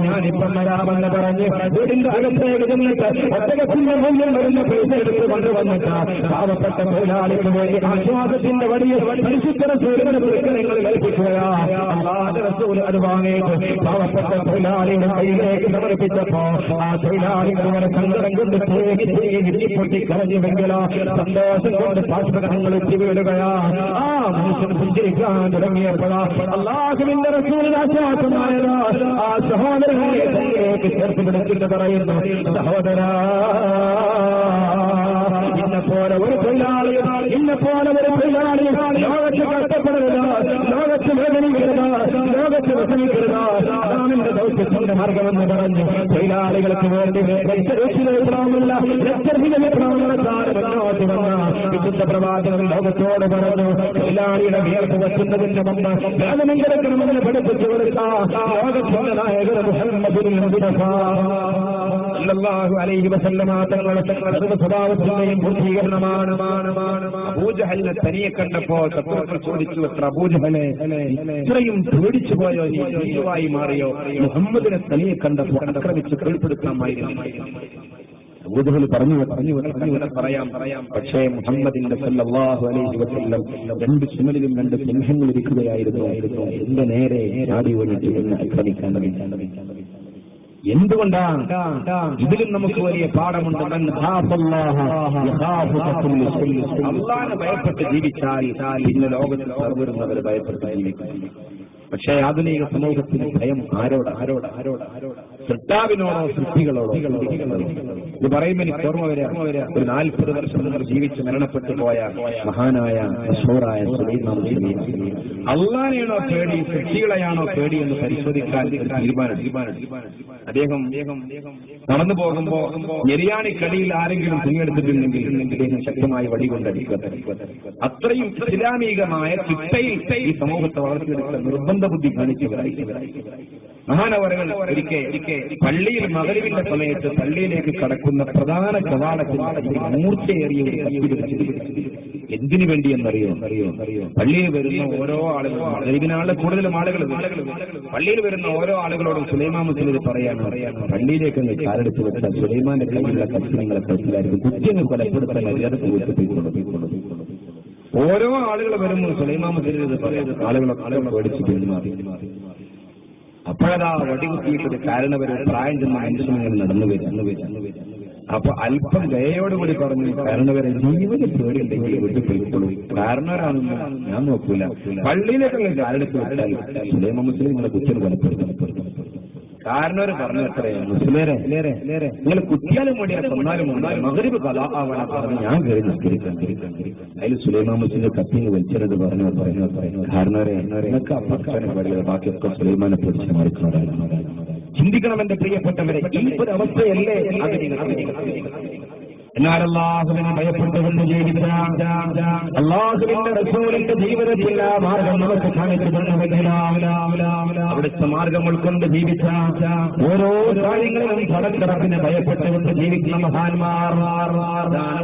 ഞാനിപ്പം വരാമെന്ന് പറഞ്ഞ് വീടിന്റെ അകത്തേക്ക് ചെന്നിട്ട് ഒറ്റകത്തിന്റെ മൂല്യം വരുന്ന പൈസ എടുത്ത് കൊണ്ടുവന്നിട്ട് പാവപ്പെട്ട തൊഴിലാളിക്ക് വേണ്ടി ആശ്വാസത്തിന്റെ വലിയ പരിശുദ്ധ റസൂലിന്റെ പുരസ്കാരങ്ങൾ കൽപ്പിക്കുകയാ. അല്ലാഹുവിന്റെ റസൂൽ അത് വാങ്ങിയിട്ട് പാവപ്പെട്ട തൊഴിലാളിയുടെ കയ്യിലേക്ക് സമർപ്പിച്ചപ്പോ ആ തൊഴിലാളികളുടെ സങ്കടം കൊണ്ട് പൊട്ടി കരഞ്ഞുവെങ്കിലോ സന്തോഷം കൊണ്ട് പാശ്വങ്ങൾ എത്തി വീടുകയാ. ആ മനുഷ്യൻ പുഞ്ചിരിക്കാൻ തുടങ്ങിയപ്പോഴാ അല്ലാഹുവിന്റെ റസൂലിന് ആശ്വാസമായത്. ആ സഹോദരങ്ങളെ തന്നിലേക്ക് ചേർത്ത് പിടിച്ചിട്ട് പറയുന്നു, സഹോദരാ, ഇന്നെപ്പോലെ ഒരു തൊഴിലാളിയും ലോകത്ത് കഷ്ടപ്പെടരുത്, ലോകത്ത് വേദനിക്കരുത്, ലോകത്ത് വിഷമിക്കരുത്. അതാണെന്റെ ദൗത്യത്തിന്റെ മാർഗമെന്ന് പറഞ്ഞു തൊഴിലാളികൾക്ക് വേണ്ടി രക്ഷരക്ഷിതമില്ല മുന്നോട്ട് വന്ന വിശുദ്ധ പ്രവാചകൻ ലോകത്തോട് പറഞ്ഞു, തൊഴിലാളിയുടെ വിയർപ്പ് വറ്റുന്നതിന്റെ മുമ്പ് വേദനം കിടക്കണമെന്ന് പഠിപ്പിച്ചു കൊടുത്ത ലോകത്തിന്റെ നായകർ മുഹമ്മദുൽ മുസ്തഫ സല്ലല്ലാഹു അലൈഹി വസല്ലമ തങ്ങളുടെ സ്വഭാവത്തിന്റെയും പൂർത്തീകരണമാണ്. അബൂജഹലിനെ തനിയെ കണ്ടപ്പോ ശത്രുക്കൾ ചോദിച്ചു, എത്ര അബൂജഹലെ, ഇത്രയും പേടിച്ചു പോയോ, നീ ശത്രുവായി മാറിയോ? മുഹമ്മദിനെ തനിയെ കണ്ടപ്പോ ആക്രമിച്ച് കീഴ്പ്പെടുത്താമായിരുന്നു. അബൂജഹൽ പറഞ്ഞു പറയാം, പക്ഷേ മുഹമ്മദിന്റെ സല്ലല്ലാഹു അലൈഹി വസല്ലം രണ്ട് ചുമലിലും രണ്ട് സിംഹങ്ങൾ ഇരിക്കുകയായിരുന്നു. എന്റെ നേരെ ചാടി വന്നിട്ട് എന്നെ ആക്രമിക്കാൻ. എന്തുകൊണ്ടാണ്? ഇതിലും നമുക്ക് വലിയ പാഠമുണ്ട്. അല്ലാഹുവിനെ ഭയപ്പെട്ട് ജീവിച്ചാൽ ഇന്ന് ലോകത്തിൽ സർവരുന്നവർ ഭയപ്പെട്ട് ജീവിക്കും. പക്ഷേ ആധുനിക സമൂഹത്തിന് ഭയം ആരോട്? സൃഷ്ടാവിനോടോ സൃഷ്ടികളോടോ? ഇത് പറയുമ്പോൾ എനിക്ക് ഓർമ്മ വരാ, ഒരു 40 വർഷം മുമ്പ് ജീവിച്ച് മരണപ്പെട്ടു പോയ മഹാനായ മശൂറായ സുലൈമാൻ അള്ളാനെയാണോ പേടി, സൃഷ്ടികളെയാണോ പേടി എന്ന് പരിശോധിക്കാൻ തീരുമാനം. അദ്ദേഹം നടന്നു പോകുമ്പോ ഞെരിയാണിക്കടിയിൽ ആരെങ്കിലും തുണിയെടുത്തിട്ടുണ്ടെങ്കിൽ അദ്ദേഹം ശക്തമായി വടികൊണ്ടടിക്കുക. അത്രയും ഇസ്ലാമികമായ ചിട്ടയിൽ ഈ സമൂഹത്തെ വളർത്തിയെടുത്ത നിർബന്ധ ബുദ്ധി കാണിച്ചവരായി. മഹാനവറുകൾ ഒരിക്കൽ പള്ളിയിൽ മഗ്‌രിബിന്റെ സമയത്ത് പള്ളിയിലേക്ക് കടക്കുന്ന പ്രധാന കവാടത്തിൽ മൂർച്ചയേറിയ ഒരു കത്തി പിടിച്ചിട്ടുണ്ട്. എന്തിനു വേണ്ടിയെന്നറിയോ? പള്ളിയിൽ വരുന്ന ഓരോ ആളുകളും, മഗ്‌രിബിനാണ് കൂടുതലും ആളുകൾ, പള്ളിയിൽ വരുന്ന ഓരോ ആളുകളോടും സുലൈമാൻ മുസ്ലിം പറയാണ്, പള്ളിയിലേക്ക് കാലെടുത്ത് വെച്ചാൽ സുലൈമാന്റെ കയ്യിലുള്ള കത്തി നിങ്ങളെ പ്രശ്നമായിരിക്കും, കുറ്റങ്ങൾ കൊലപ്പെടുത്താൻ മര്യാദക്ക് കൊടുത്തിട്ടുള്ളൂ. ഓരോ ആളുകൾ വരുമ്പോൾ സുലൈമാൻ മുസ്ലിം ആളുകളെ പേടിച്ച് പെരുമാറി. അപ്പോഴതാ വടികുത്തിയിട്ടൊരു കാരണവര് പ്രായം ചെന്ന മനുഷ്യനെ നടന്നു വരും. അപ്പൊ അല്പം ദയോടുകൂടി പറഞ്ഞു, കാരണവരെ ജീവന് പേടിയുണ്ടെങ്കിൽ വീട്ടിൽ പോയിക്കോളൂ, കാരണവരാണെന്ന് ഞാൻ നോക്കൂല, പള്ളിയിലേക്കുള്ള കാലെടുത്ത് വെച്ചാൽ സുലൈമാൻ മുസ്ലിം നിങ്ങളെ കുറ്റം കൊലപ്പെടുത്തും. കാരണം ഒരു പറഞ്ഞു എത്രേ മുസ്ലിമേരെ നിങ്ങൾ കുത്തിയാലും വേണ്ടിയാണ് കൊന്നാലും മഗ്രിബ് ഖലാ ആവണം പറഞ്ഞു ഞാൻ കയറി നിസ്കരിക്കാൻ. അതിൽ സുലൈമാൻ മുസ്ലിന്റെ കത്തിന്ന് വലിച്ചെടുത്ത് പറഞ്ഞു കാരണവരെ നിങ്ങൾക്ക് അപ്പനെ പാടില്ല, ബാക്കിയൊക്കെ സുലൈമാനെ പിടിച്ച് മറിക്കുന്നവരായിരുന്നു. ചിന്തിക്കണം എന്റെ പ്രിയപ്പെട്ടവരെ, ഈ ഒരു അവസ്ഥയല്ലേ എന്നാൽ അല്ലാഹുവിനെ ഭയപ്പെട്ടുകൊണ്ട് ജീവിച്ച അല്ലാഹുവിന്റെ റസൂലിന്റെ ജീവിതത്തിൽ ആ മാർഗം നമുക്ക് കാണിച്ചു അവിടുത്തെ മാർഗം ഉൾക്കൊണ്ട് ജീവിച്ച ഓരോ കാര്യങ്ങളിലും പടക്കിടപ്പിനെ ഭയപ്പെട്ടുകൊണ്ട് ജീവിക്കുന്ന മഹാന്മാർ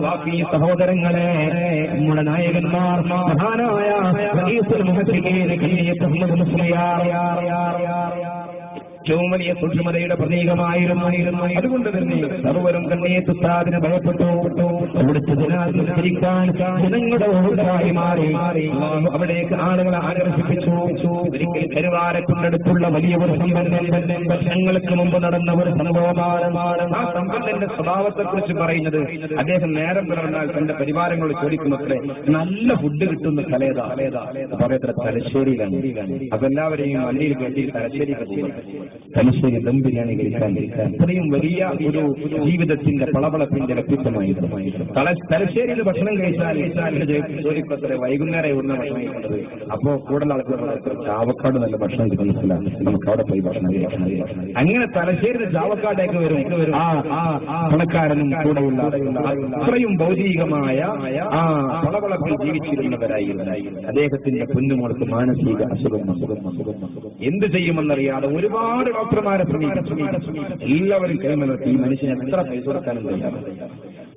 ബാക്കി സഹോദരങ്ങളെ, നമ്മുടെ നായകന്മാർ മഹാനായ ഏറ്റവും വലിയ സൂക്ഷ്മതയുടെ പ്രതീകമായിരുന്നു. അതുകൊണ്ട് തന്നെ സർവരും കണ്ണീത്ത് ഉസ്താദിനെ ഭയപ്പെട്ടു. അവിടുത്തെ ജനാധിപത്യക്കാൻ ജനങ്ങളുടെ ഒഴുക്കായി മാറി അവിടേക്ക് ആളുകളെ ആകർഷിപ്പിച്ചു. ഒരിക്കൽ കരുവാരക്കുണ്ടടുത്തുള്ള വലിയ ഒരു സമ്പന്നൻ വർഷങ്ങൾക്ക് മുമ്പ് നടന്ന ഒരു സംഭവമാണ്. ആ സമ്പന്നന്റെ സ്വഭാവത്തെക്കുറിച്ച് പറയുന്നത്, അദ്ദേഹം നേരം പുലർന്നാൽ തന്റെ പരിവാരങ്ങളോട് ചോദിക്കുന്നത്രേ നല്ല ഫുഡ് കിട്ടുന്ന കലേതാ പറയത്ര തലശ്ശേരിയിലാണ്. അപ്പൊ എല്ലാവരെയും വണ്ടിയിൽ കയറ്റി തലശ്ശേരിക്ക് പോകും. തലശ്ശേരി ദം ബിരിയാണി കഴിക്കാൻ അത്രയും വലിയ ഒരു ജീവിതത്തിന്റെ പളപളപ്പിന്റെ വ്യക്തിത്വമായിരുന്നു. തലശ്ശേരിയിൽ ഭക്ഷണം കഴിച്ചാൽ ചോദിക്കത്ര വൈകുന്നേരം ഇവിടുന്ന് ഭക്ഷണം കഴിക്കുന്നത്. അപ്പോ കൂടുതൽ ആൾക്കാർ ചാവക്കാട് നല്ല ഭക്ഷണം കിട്ടുന്ന സ്ഥലമാണ്, നമുക്ക് അവിടെ പോയി ഭക്ഷണം കഴിക്കണം. അങ്ങനെ തലശ്ശേരി ചാവക്കാടേക്ക് വരും പണക്കാരനും കൂടെയുള്ള അത്രയും ഭൗതികമായ ആ പളപളപ്പിൽ ജീവിച്ചിരുന്നവരായിരുന്നു. അദ്ദേഹത്തിന്റെ കുഞ്ഞുമോൾക്ക് മാനസിക അസുഖം എന്ത് ചെയ്യുമെന്നറിയാതെ ഒരുപാട് ഡോക്ടർമാരെ സമീപിച്ചു. എല്ലാവരും കൈമലർത്തി ഈ മനുഷ്യന് എത്ര പൈസ കൊടുക്കാനും തയ്യാറാണ്.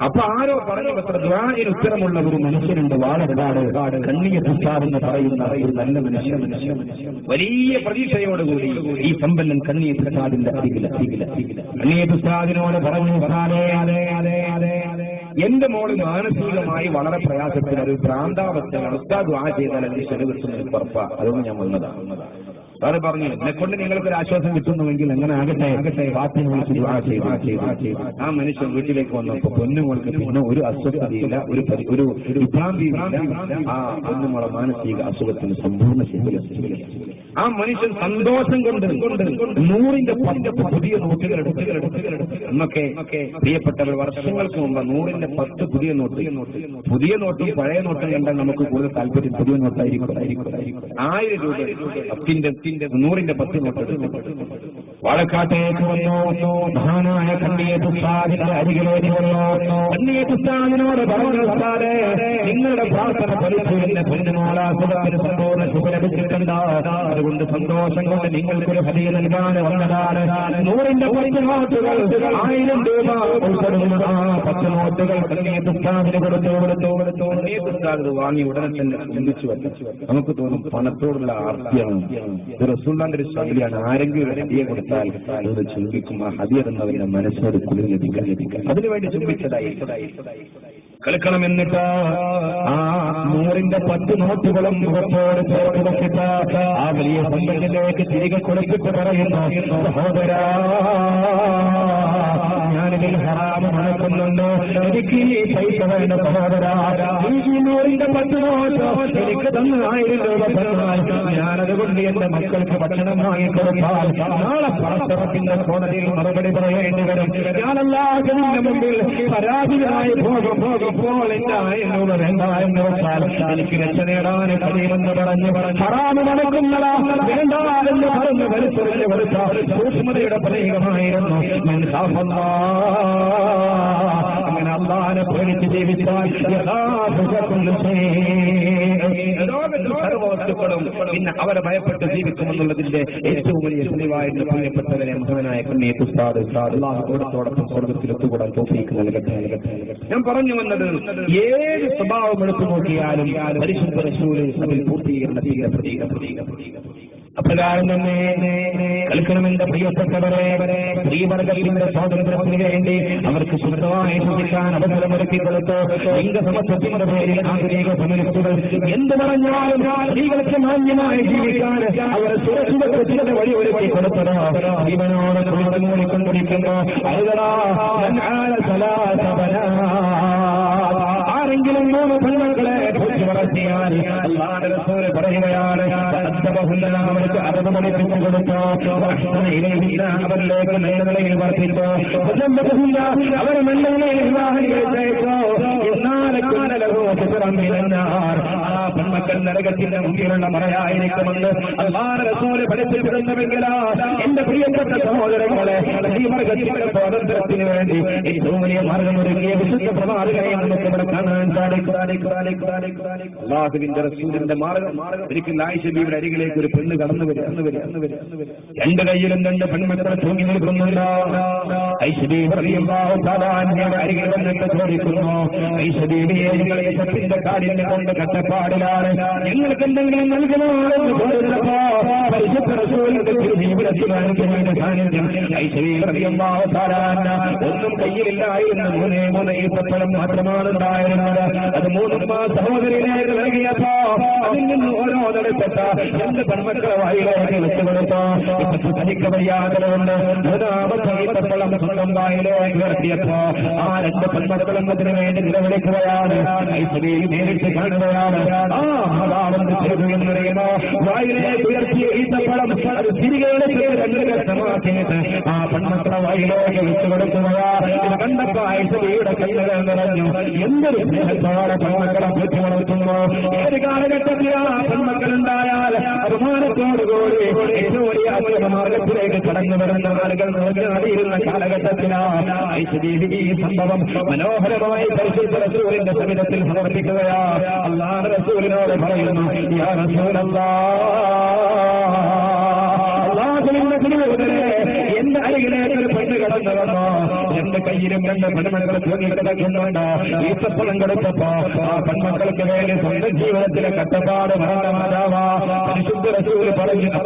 അപ്പൊ ആരോ പറഞ്ഞു, അത്ര ദ്വാരയിൽ ഉത്തരമുള്ള ഒരു മനുഷ്യനുണ്ട്, വാളക്കാട് കണ്ണീർ ഉസ്താദെന്ന് പറയുന്ന ഒരു നല്ല മനുഷ്യൻ. വലിയ പ്രതീക്ഷയോടുകൂടി ഈ സമ്പന്നൻ കണ്ണീർ ഉസ്താദിന്റെ കണ്ണീർ ഉസ്താദിനോട് പറഞ്ഞു, എന്റെ മോള് മാനസികമായി വളരെ പ്രയാസത്തിൽ ഒരു ഭ്രാന്താവസ്ഥയാണ്, ഉസ്താദ് ആ ചെയ്താൽ എന്റെ ശരീരത്തിന് ഉറപ്പാ, അതുകൊണ്ട് ഞാൻ വന്നതാണ്. അത് പറഞ്ഞു, എന്നെ കൊണ്ട് നിങ്ങൾക്കൊരു ആശ്വാസം കിട്ടുന്നുവെങ്കിൽ എങ്ങനെ ആകട്ടെ ആ മനുഷ്യൻ വീട്ടിലേക്ക് വന്നപ്പോ പൊന്നുമോൾക്ക് പിന്നെ ഒരു അസ്വസ്ഥതയില്ല, ഒരു വിഭ്രാന്തിയില്ല. ആ പൊന്നുമോളെ മാനസിക അസുഖത്തിന് സമ്പൂർണ്ണ ശരിയാക്കി. ആ മനുഷ്യൻ സന്തോഷം കൊണ്ട് 100ന്റെ 10 പുതിയ നോട്ടുകൾ എന്നൊക്കെ പ്രിയപ്പെട്ടവർ വർഷങ്ങൾക്ക് മുമ്പ് 100ന്റെ 10 പുതിയ നോട്ടും പഴയ നോട്ടും കണ്ടാൽ നമുക്ക് കൂടുതൽ താല്പര്യം പുതിയ നോട്ടായിരിക്കും. 1000 രൂപ 100ന്റെ 10 നോട്ട് വാഴക്കാട്ടേക്ക് വന്നു. മഹാനായ കണ്ണിയത്ത് ഉസ്താദിന്റെ അരികിലേക്ക് വന്നു. കണ്ണിയത്ത് ഉസ്താദിനോട് പറഞ്ഞു, നിങ്ങളുടെ പ്രാർത്ഥന ഫലിച്ചു, എന്നെ പൊന്നുമോളാസുഖത്തിന് സമ്പൂർണ്ണ സുഖ ലഭിച്ചിട്ടുണ്ട്. അതുകൊണ്ട് സന്തോഷം കൊണ്ട് നിങ്ങൾക്കൊരു ഹദിയ നൽകാൻ വന്നതാണ്. 100ന്റെ 10 നോട്ടുകൾ 1000 രൂപ ഉൾപ്പെടുന്ന 10 നോട്ടുകൾ കണ്ണിയത്ത് ഉസ്താദിന് കൊടുത്തു. കണ്ണിയത്ത് ഉസ്താദ് വാങ്ങി ഉടനെ തന്നെ ചിന്തിച്ചു വന്നു. നമുക്ക് തോന്നും പണത്തോടുള്ള ആർത്തിയാണ്, ഇത് റസൂലുള്ളാഹിന്റെ ഒരു ശൈലിയാണ്. ആരെങ്കിലും ഒരു ഹദിയ കൊടുത്താൽ അത് ചിന്തിക്കും, ആ ഹദിയ എന്നവരുടെ മനസ്സിനോട് കുളിർലഭിക്കാൻ. അതിനുവേണ്ടി ചിന്തിച്ചതായി കളിക്കണം. എന്നിട്ട് ആ 100ന്റെ 10 നോട്ടുകളും മുഖത്തോട് ചേർത്ത് വെച്ചിട്ട് ആ വലിയ സമ്പന്നത്തിലേക്ക് തിരികെ കൊടുത്തിട്ട് പറയുന്നു, സഹോദരാ, ഞാനിതിൽ ഹറാമ് മണക്കുന്നുണ്ട്, എനിക്ക് ഈ പൈസ വേണ്ട സഹോദരാ. 100ന്റെ 10 നോട്ട് എനിക്ക് തന്ന 1000 രൂപ തന്നാൽ ഞാനതുകൊണ്ട് എന്റെ മക്കൾക്ക് ഭക്ഷണം വാങ്ങിക്കൊടുത്താൽ നാളെ പണത്തറത്തിന്റെ കോടതിയിൽ മറുപടി പറയേണ്ടി വരും. ഞാനല്ലാതിന്റെ മുമ്പിൽ പരാതിയായി പോകുമ്പോൾ എന്റെ 1000 രൂപ വേണ്ട എന്ന് വെച്ചാൽ എനിക്ക് രക്ഷ നേടാൻ കഴിയുമെന്ന് പറഞ്ഞു ഹറാമ് മണക്കുന്നതാ വേണ്ട എന്ന് പറഞ്ഞ് വെളുത്ത സൂക്ഷ്മതയുടെ പ്രതീകമായിരുന്നു. അങ്ങനെ അല്ലാഹുവിനെ പേടിച്ച് ജീവിച്ചാൽ സർവവസ്തുക്കളും പിന്നെ അവരെ ഭയപ്പെട്ട് ജീവിക്കുമെന്നുള്ളതിന്റെ ഏറ്റവും വലിയ തെളിവായിരുന്നു. പ്രിയപ്പെട്ടവരെ, മുഹമ്മദനായ കണ്ണിയത്ത് ഉസ്താദ് അല്ലാഹുവോടൊപ്പം സ്വർഗത്തിലെത്തുകൂടാൻ തൗഫീഖ് നൽകട്ടെ. ഞാൻ പറഞ്ഞു വന്നത്, ഏത് സ്വഭാവം എടുത്തു നോക്കിയാലും പരിശുദ്ധ റസൂല് അതിൽ പൂർത്തീകരണത്തിന്റെ പ്രതീകം. അപ്രകാരം തന്നെ കളിക്കണമെന്റെ പ്രിയപ്പെട്ടവരെ, സ്ത്രീവർഗത്തിന്റെ സ്വാതന്ത്ര്യത്തിന് വേണ്ടി അവർക്ക് ശുദ്ധമായി ചിന്തിക്കാൻ അവസരമൊരുക്കി കൊടുത്ത് ലിംഗസമത്വത്തിന്റെ പേരിൽ ആധുനിക ഫെമിനിസ്റ്റുകൾ എന്ത് പറഞ്ഞാലും സ്ത്രീകൾക്ക് മാന്യമായി ജീവിക്കാൻ അവർ സുരക്ഷിതത്വത്തിന്റെ വഴി ഒരുക്കി കൊടുത്തത് ജീവനോട് മൂടിക്കൊണ്ടിരിക്കുന്ന ആരെങ്കിലും 3 പെൺമക്കളെ വളർത്തിയാൽ അല്ലാഹുവിന്റെ റസൂൽ പറയുകയാണ് അവർക്ക് അറിവ് പഠിപ്പിച്ചു കൊടുത്തു, അവരിലേക്ക് നല്ല നിലയിൽ വർദ്ധിച്ചു, അവർ നല്ല നിലയിൽ വിവാഹം കഴിച്ചയച്ചു. ആ പെൺമക്കൾ നരകത്തിന്റെ മുമ്പിലുള്ള മറയായിരിക്കുമെന്ന് അല്ലാഹുവിന്റെ റസൂൽ പഠിപ്പിച്ചിരുന്നുവെങ്കിലാ എന്റെ പ്രിയപ്പെട്ട സഹോദരങ്ങളെ, ഈ വർഗത്തിന്റെ സ്വാതന്ത്ര്യത്തിന് വേണ്ടി ഏറ്റവും വലിയ മാർഗമൊരുക്കിയ വിശുദ്ധ പ്രവാചകനെ നമുക്ക് ഇവിടെ കാണാൻ സാധിക്കും. അല്ലാഹുവിന്റെ റസൂലിന്റെ മാർഗം. ഒരിക്കൽ ആയിഷ ബീവിയുടെ അരികിലേക്ക് ഒരു പെണ്ണ് കടന്നു വരിക. രണ്ട് കയ്യിലും രണ്ട് പെൺമക്കളെ തൂങ്ങി നിൽക്കുന്നുണ്ടോ? ആയിഷ ബീവി റളിയല്ലാഹു തആല അൻഹയുടെ അരികിൽ വന്നിട്ട് ചോദിക്കുന്നു, ആയിഷ ബീവിയെ നിങ്ങൾ ഈ സത്യത്തിന്റെ കാഠിന്യം കൊണ്ട് കഷ്ടപ്പാടിലാണ്, നിങ്ങൾക്ക് എന്തെങ്കിലും നൽകുമോ എന്ന് ചോദിച്ചപ്പോ പരിശുദ്ധ റസൂലിന്റെ ജീവിതത്തിൽ അനുഭവിക്കുന്ന സാന്നിധ്യം ആയിഷ ബീവി റളിയല്ലാഹു തആല ഒന്നും കയ്യിലില്ലായിരുന്നു. മൂന്നേ ഈത്തപ്പഴം മാത്രമാണ് ഉണ്ടായിരുന്നത്. അത് മൂന്നും ആ സഹോദരിയിലേക്ക് നൽകിയപ്പോ അതിൽ നിന്ന് ഓരോന്നെടുത്തിട്ട രണ്ട് പെൺമക്കളെ വായിലേക്ക് വെച്ചുകൊടുത്തു. തനിക്ക് വയ്യാതതുകൊണ്ട് മൂന്നാമത്തെ ഈത്തപ്പഴം സ്വന്തം വായിലേക്ക് ഉയർത്തിയപ്പോ ആ രണ്ട് പെൺമക്കളും അതിനു വേണ്ടി നിലവിളിക്കുകയാണ്. നേരിട്ട് കാണുകയാണ്. ആ അതാവെന്ന് ചെയ്തു എന്നറിയുമോ? വായിലേക്ക് ഉയർത്തിയ ഈത്തപ്പഴം അത് തിരികെ രണ്ട് കഷ്ടമാക്കിയിട്ട് ആ പെൺമക്കളെ വായിലേക്ക് വെച്ചുകൊടുക്കുകയാ. ഇത് കണ്ടപ്പോ ആയിഷയുടെ കൈകൾ നിറഞ്ഞു. എന്തൊരു സ്നേഹത്തോടെ പെൺമക്കളെ കുറിച്ച് വളർത്തുന്നു. ഏത് കാലഘട്ടത്തിൽ ആ പെൺമക്കൾ ഉണ്ടായാൽ അഭിമാനത്തോടുകൂടി ഏറ്റവും വലിയ മാർഗത്തിലേക്ക് കടന്നു വരുന്ന ആളുകൾ നോക്കിയിരുന്ന കാലഘട്ടത്തിലാണ് ആയിഷ ഈ സംഭവം മനോഹരമായി പരിശുദ്ധ റസൂലിന്റെ സമിതത്തിൽ സമർപ്പിക്കുകയാ. അല്ലാഹുവിന്റെ റസൂലിനോട് പറയുന്നു, യാ റസൂലല്ലാഹ്, എന്റെ അരികിലേക്ക് ഒരു പെണ്ണ് കടന്നു വന്നോ, എന്റെ കയ്യിലും രണ്ട് പെൺമക്കൾ തൂങ്ങി കിടക്കുന്നുണ്ടോ? ഈത്തപ്പഴം കൊടുത്തപ്പോ ആ പെൺമക്കൾക്ക് വേണ്ടി സ്വന്തം ജീവിതത്തിലെ കഷ്ടപ്പാട് മറന്നമാതാവാ പരിശുദ്ധ റസൂൽ പറഞ്ഞപ്പോൾ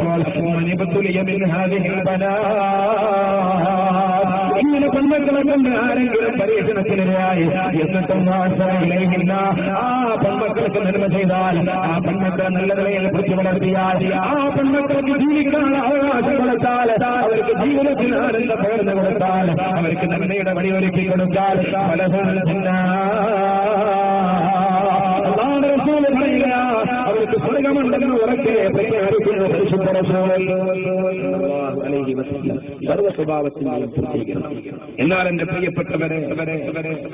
ഇങ്ങനെ പെൺമക്കളെ കൊണ്ട് ആരെങ്കിലും പരീക്ഷണത്തിനിരയായി എന്നിട്ടും ആ പെൺമക്കൾക്ക് നന്മ ചെയ്താൽ, ആ പെൺമക്കളെ നല്ല നിലയിൽ പിടിച്ചു വളർത്തിയാൽ, ആ പെൺമക്കൾക്ക് ജീവിക്കാൻ അവകാശം കൊടുത്താൽ, അവർക്ക് ജീവിതത്തിൽ ആനന്ദ പകർന്നു കൊടുത്താൽ, അവർക്ക് നന്മയുടെ വഴിയൊരുക്കി കൊടുത്താൽ അവർക്ക് സ്വർഗമുണ്ടെന്ന് ഉറക്കെ പ്രഖ്യാപിക്കുന്നു പരിശുദ്ധ റസൂൽ സർവ്വ സ്വഭാവത്തിനായും പൂർത്തീകരിക്കണം. എന്നാൽ എന്റെ പ്രിയപ്പെട്ടവരെ,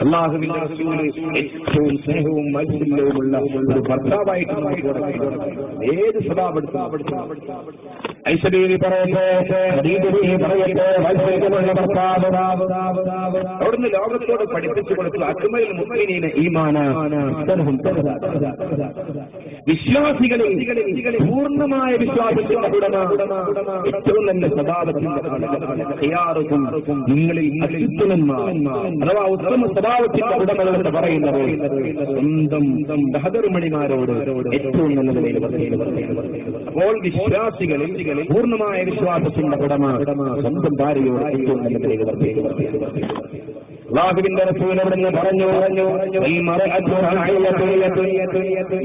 അല്ലാഹുവിന്റെ റസൂല് ഏറ്റവും സ്നേഹവും വാത്സല്യവുമുള്ള ഒരു ഭർത്താവായിട്ട് ഏത് സ്വഭാവപ്പെടുത്തും. ആയിഷ ബീവി പറയട്ടെ, വാത്സല്യമുള്ള ഭർത്താവ് അവിടുന്ന് ലോകത്തോട് പഠിപ്പിച്ചു കൊടുത്തു. അക്മൽ മുഅ്മിനീന ഈമാനാണ്, വിശ്വാസികളിൽ പൂർണ്ണമായ വിശ്വാസത്തിന്റെ ഉടമ, ഏറ്റവും നല്ല സ്വഭാവത്തിന്റെ നിങ്ങളിൽ അത്യുത്തമന്മാർ അഥവാ ഉത്തമ സ്വഭാവത്തിന്റെ ഉടമകൾ എന്ന് പറയുന്നത് സ്വന്തം സഹധർമ്മിണിമാരോട് ഏറ്റവും നല്ല നിലയിൽ വർദ്ധിക്കുന്നു. അപ്പോൾ വിശ്വാസികളിൽ പൂർണ്ണമായ വിശ്വാസത്തിന്റെ ഉടമ സ്വന്തം ഭാര്യയോട് ഏറ്റവും നല്ല നിലയിൽ വർദ്ധിക്കുന്നു. അല്ലാഹുവിന്റെ റസൂൽ അവിടുന്ന് പറഞ്ഞു,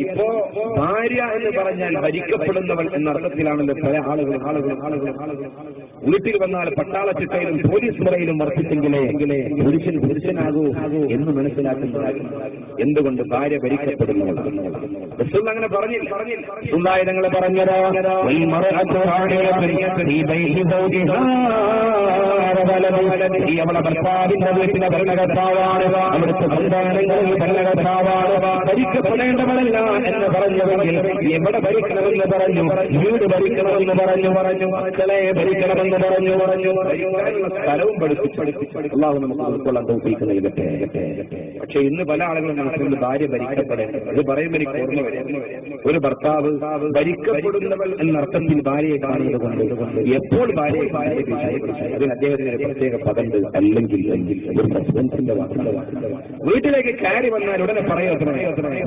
ഇപ്പോ ഭാര്യ എന്ന് പറഞ്ഞാൽ ഭരിക്കപ്പെടുന്നവൾ എന്ന അർത്ഥത്തിലാണല്ലോ പല ആളുകളും വീട്ടിൽ വന്നാൽ പട്ടാള ചിട്ടയിലും പോലീസ് മുറയിലും വർദ്ധിച്ചെങ്കിലേ പുരുഷൻ പുരുഷനാകൂ എന്ന് മനസ്സിലാക്കുന്നത്. എന്തുകൊണ്ട് ഭാര്യ ഭരിക്കപ്പെടുന്നവൾ? റസൂൽ അങ്ങനെ പറഞ്ഞില്ല. സുന്ദായതങ്ങൾ പറഞ്ഞത് അവളെ ഭർത്താവിന്റെ വീട്ടിലെ ഭരണകർത്താവാണ്, അവിടുത്തെ സന്താനങ്ങളിൽ ഭരണകർത്താവാണ്, ഭരിക്കപ്പെടേണ്ടവളല്ല എന്ന് പറഞ്ഞുവെങ്കിൽ എവിടെ ഭരിക്കണമെന്ന് പറഞ്ഞു, വീട് ഭരിക്കണമെന്ന് പറഞ്ഞു, മക്കളെ ഭരിക്കണമെന്ന് പറഞ്ഞു, സ്ഥലവും പഠിപ്പിച്ചു. അല്ലാഹു നമുക്ക് ഉൾക്കൊള്ളാൻ തൗഫീഖ് നൽകട്ടെ. പക്ഷെ ഇന്ന് പല ആളുകളും മനസ്സിൽ ഭാര്യ ഭരിക്കപ്പെടേണ്ടത് ഇത് പറയുമ്പോൾ എനിക്ക് ഓർമ്മ വരും. ഒരു ഭർത്താവ് ഭരിക്കപ്പെടുന്നവൾ എന്നർത്ഥത്തിൽ ഭാര്യയെ കാണുന്നത് കൊണ്ട് എപ്പോൾ ഭാര്യയെ അതിന് അദ്ദേഹത്തിന് ഒരു പ്രത്യേക പദണ്ട്. അല്ലെങ്കിൽ ഒരു ഹസ്ബൻഡിന്റെ വീട്ടിലേക്ക് കയറി വന്നാൽ ഉടനെ പറയുന്നത്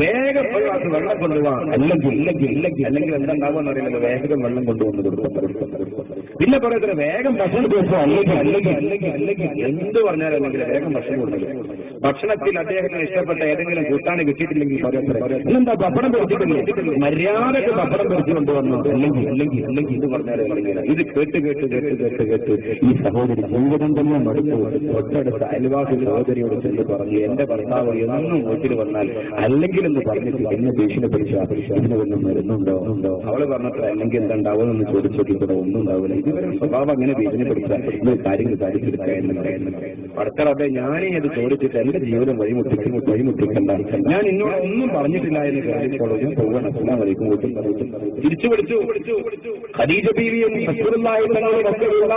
വേഗം ഒരു ഗ്ലാസ് വെള്ളം കൊണ്ടുപോകാം, അല്ലെങ്കിൽ എന്തുണ്ടാവുമെന്ന് അറിയില്ല, വേഗം വെള്ളം കൊണ്ടുവന്ന് കൊടുക്കും. പിന്നെ പറയുന്നത് വേഗം ഭക്ഷണം കൊടുക്കും, അല്ലെങ്കിൽ എന്ത് പറഞ്ഞാലും അല്ലെങ്കിൽ വേഗം ഭക്ഷണം കൊടുക്കും. ഭക്ഷണത്തിൽ അദ്ദേഹത്തിന് ഇഷ്ടപ്പെട്ട ഏതെങ്കിലും കൂട്ടാന് കിട്ടിയിട്ടില്ലെങ്കിൽ എന്താ പപ്പടം പൊരിച്ചിട്ടില്ല, മര്യാദക്ക് പപ്പടം പൊരിച്ചു കൊണ്ടുവന്നു, അല്ലെങ്കിൽ ഇത് പറഞ്ഞാലേ ഇത് കേട്ട് ഈ സഹോദരി ജീവിതം തന്നെ മടുത്തു. തൊട്ടടുത്ത അയൽവാസി സഹോദരിയോട് ചെന്ന് പറഞ്ഞു, എന്റെ ഭർത്താവ് എന്നും വീട്ടിൽ വന്നാൽ അല്ലെങ്കിൽ എന്ന് പറഞ്ഞിട്ട് എന്നെ ഭീഷണിപ്പെടുത്തി ഇതിന് വല്ല മരുന്നുണ്ടോ? അവള് പറഞ്ഞത്ര അല്ലെങ്കിൽ എന്താ ഉണ്ടാവുമെന്ന് ചോദിച്ചോട്ടിക്കൂടെ ഒന്നും ഉണ്ടാവില്ല. ഇതുവരെ സ്വഭാവം അങ്ങനെ ഭീഷണിപ്പെടുത്താൻ നിങ്ങൾ കാര്യങ്ങൾ സാധിച്ചെടുക്കുക എന്ന് പറയുന്നത്. അടുത്തറബെ ഞാനേ അത് ചോദിച്ചിട്ട് എന്റെ ജീവിതം വഴിമുട്ടിക്കണ്ട, ഞാൻ ഇന്നോട് ഒന്നും പറഞ്ഞിട്ടില്ല എന്ന് കരുതിക്കോളൂ, ഞാൻ പോകാൻ അസ്സലാമു അലൈക്കും തിരിച്ചു വിളിച്ചു. ഖദീജ ബീവിയും റസൂലുള്ളാഹി തങ്ങളുടെ മക്കളുള്ള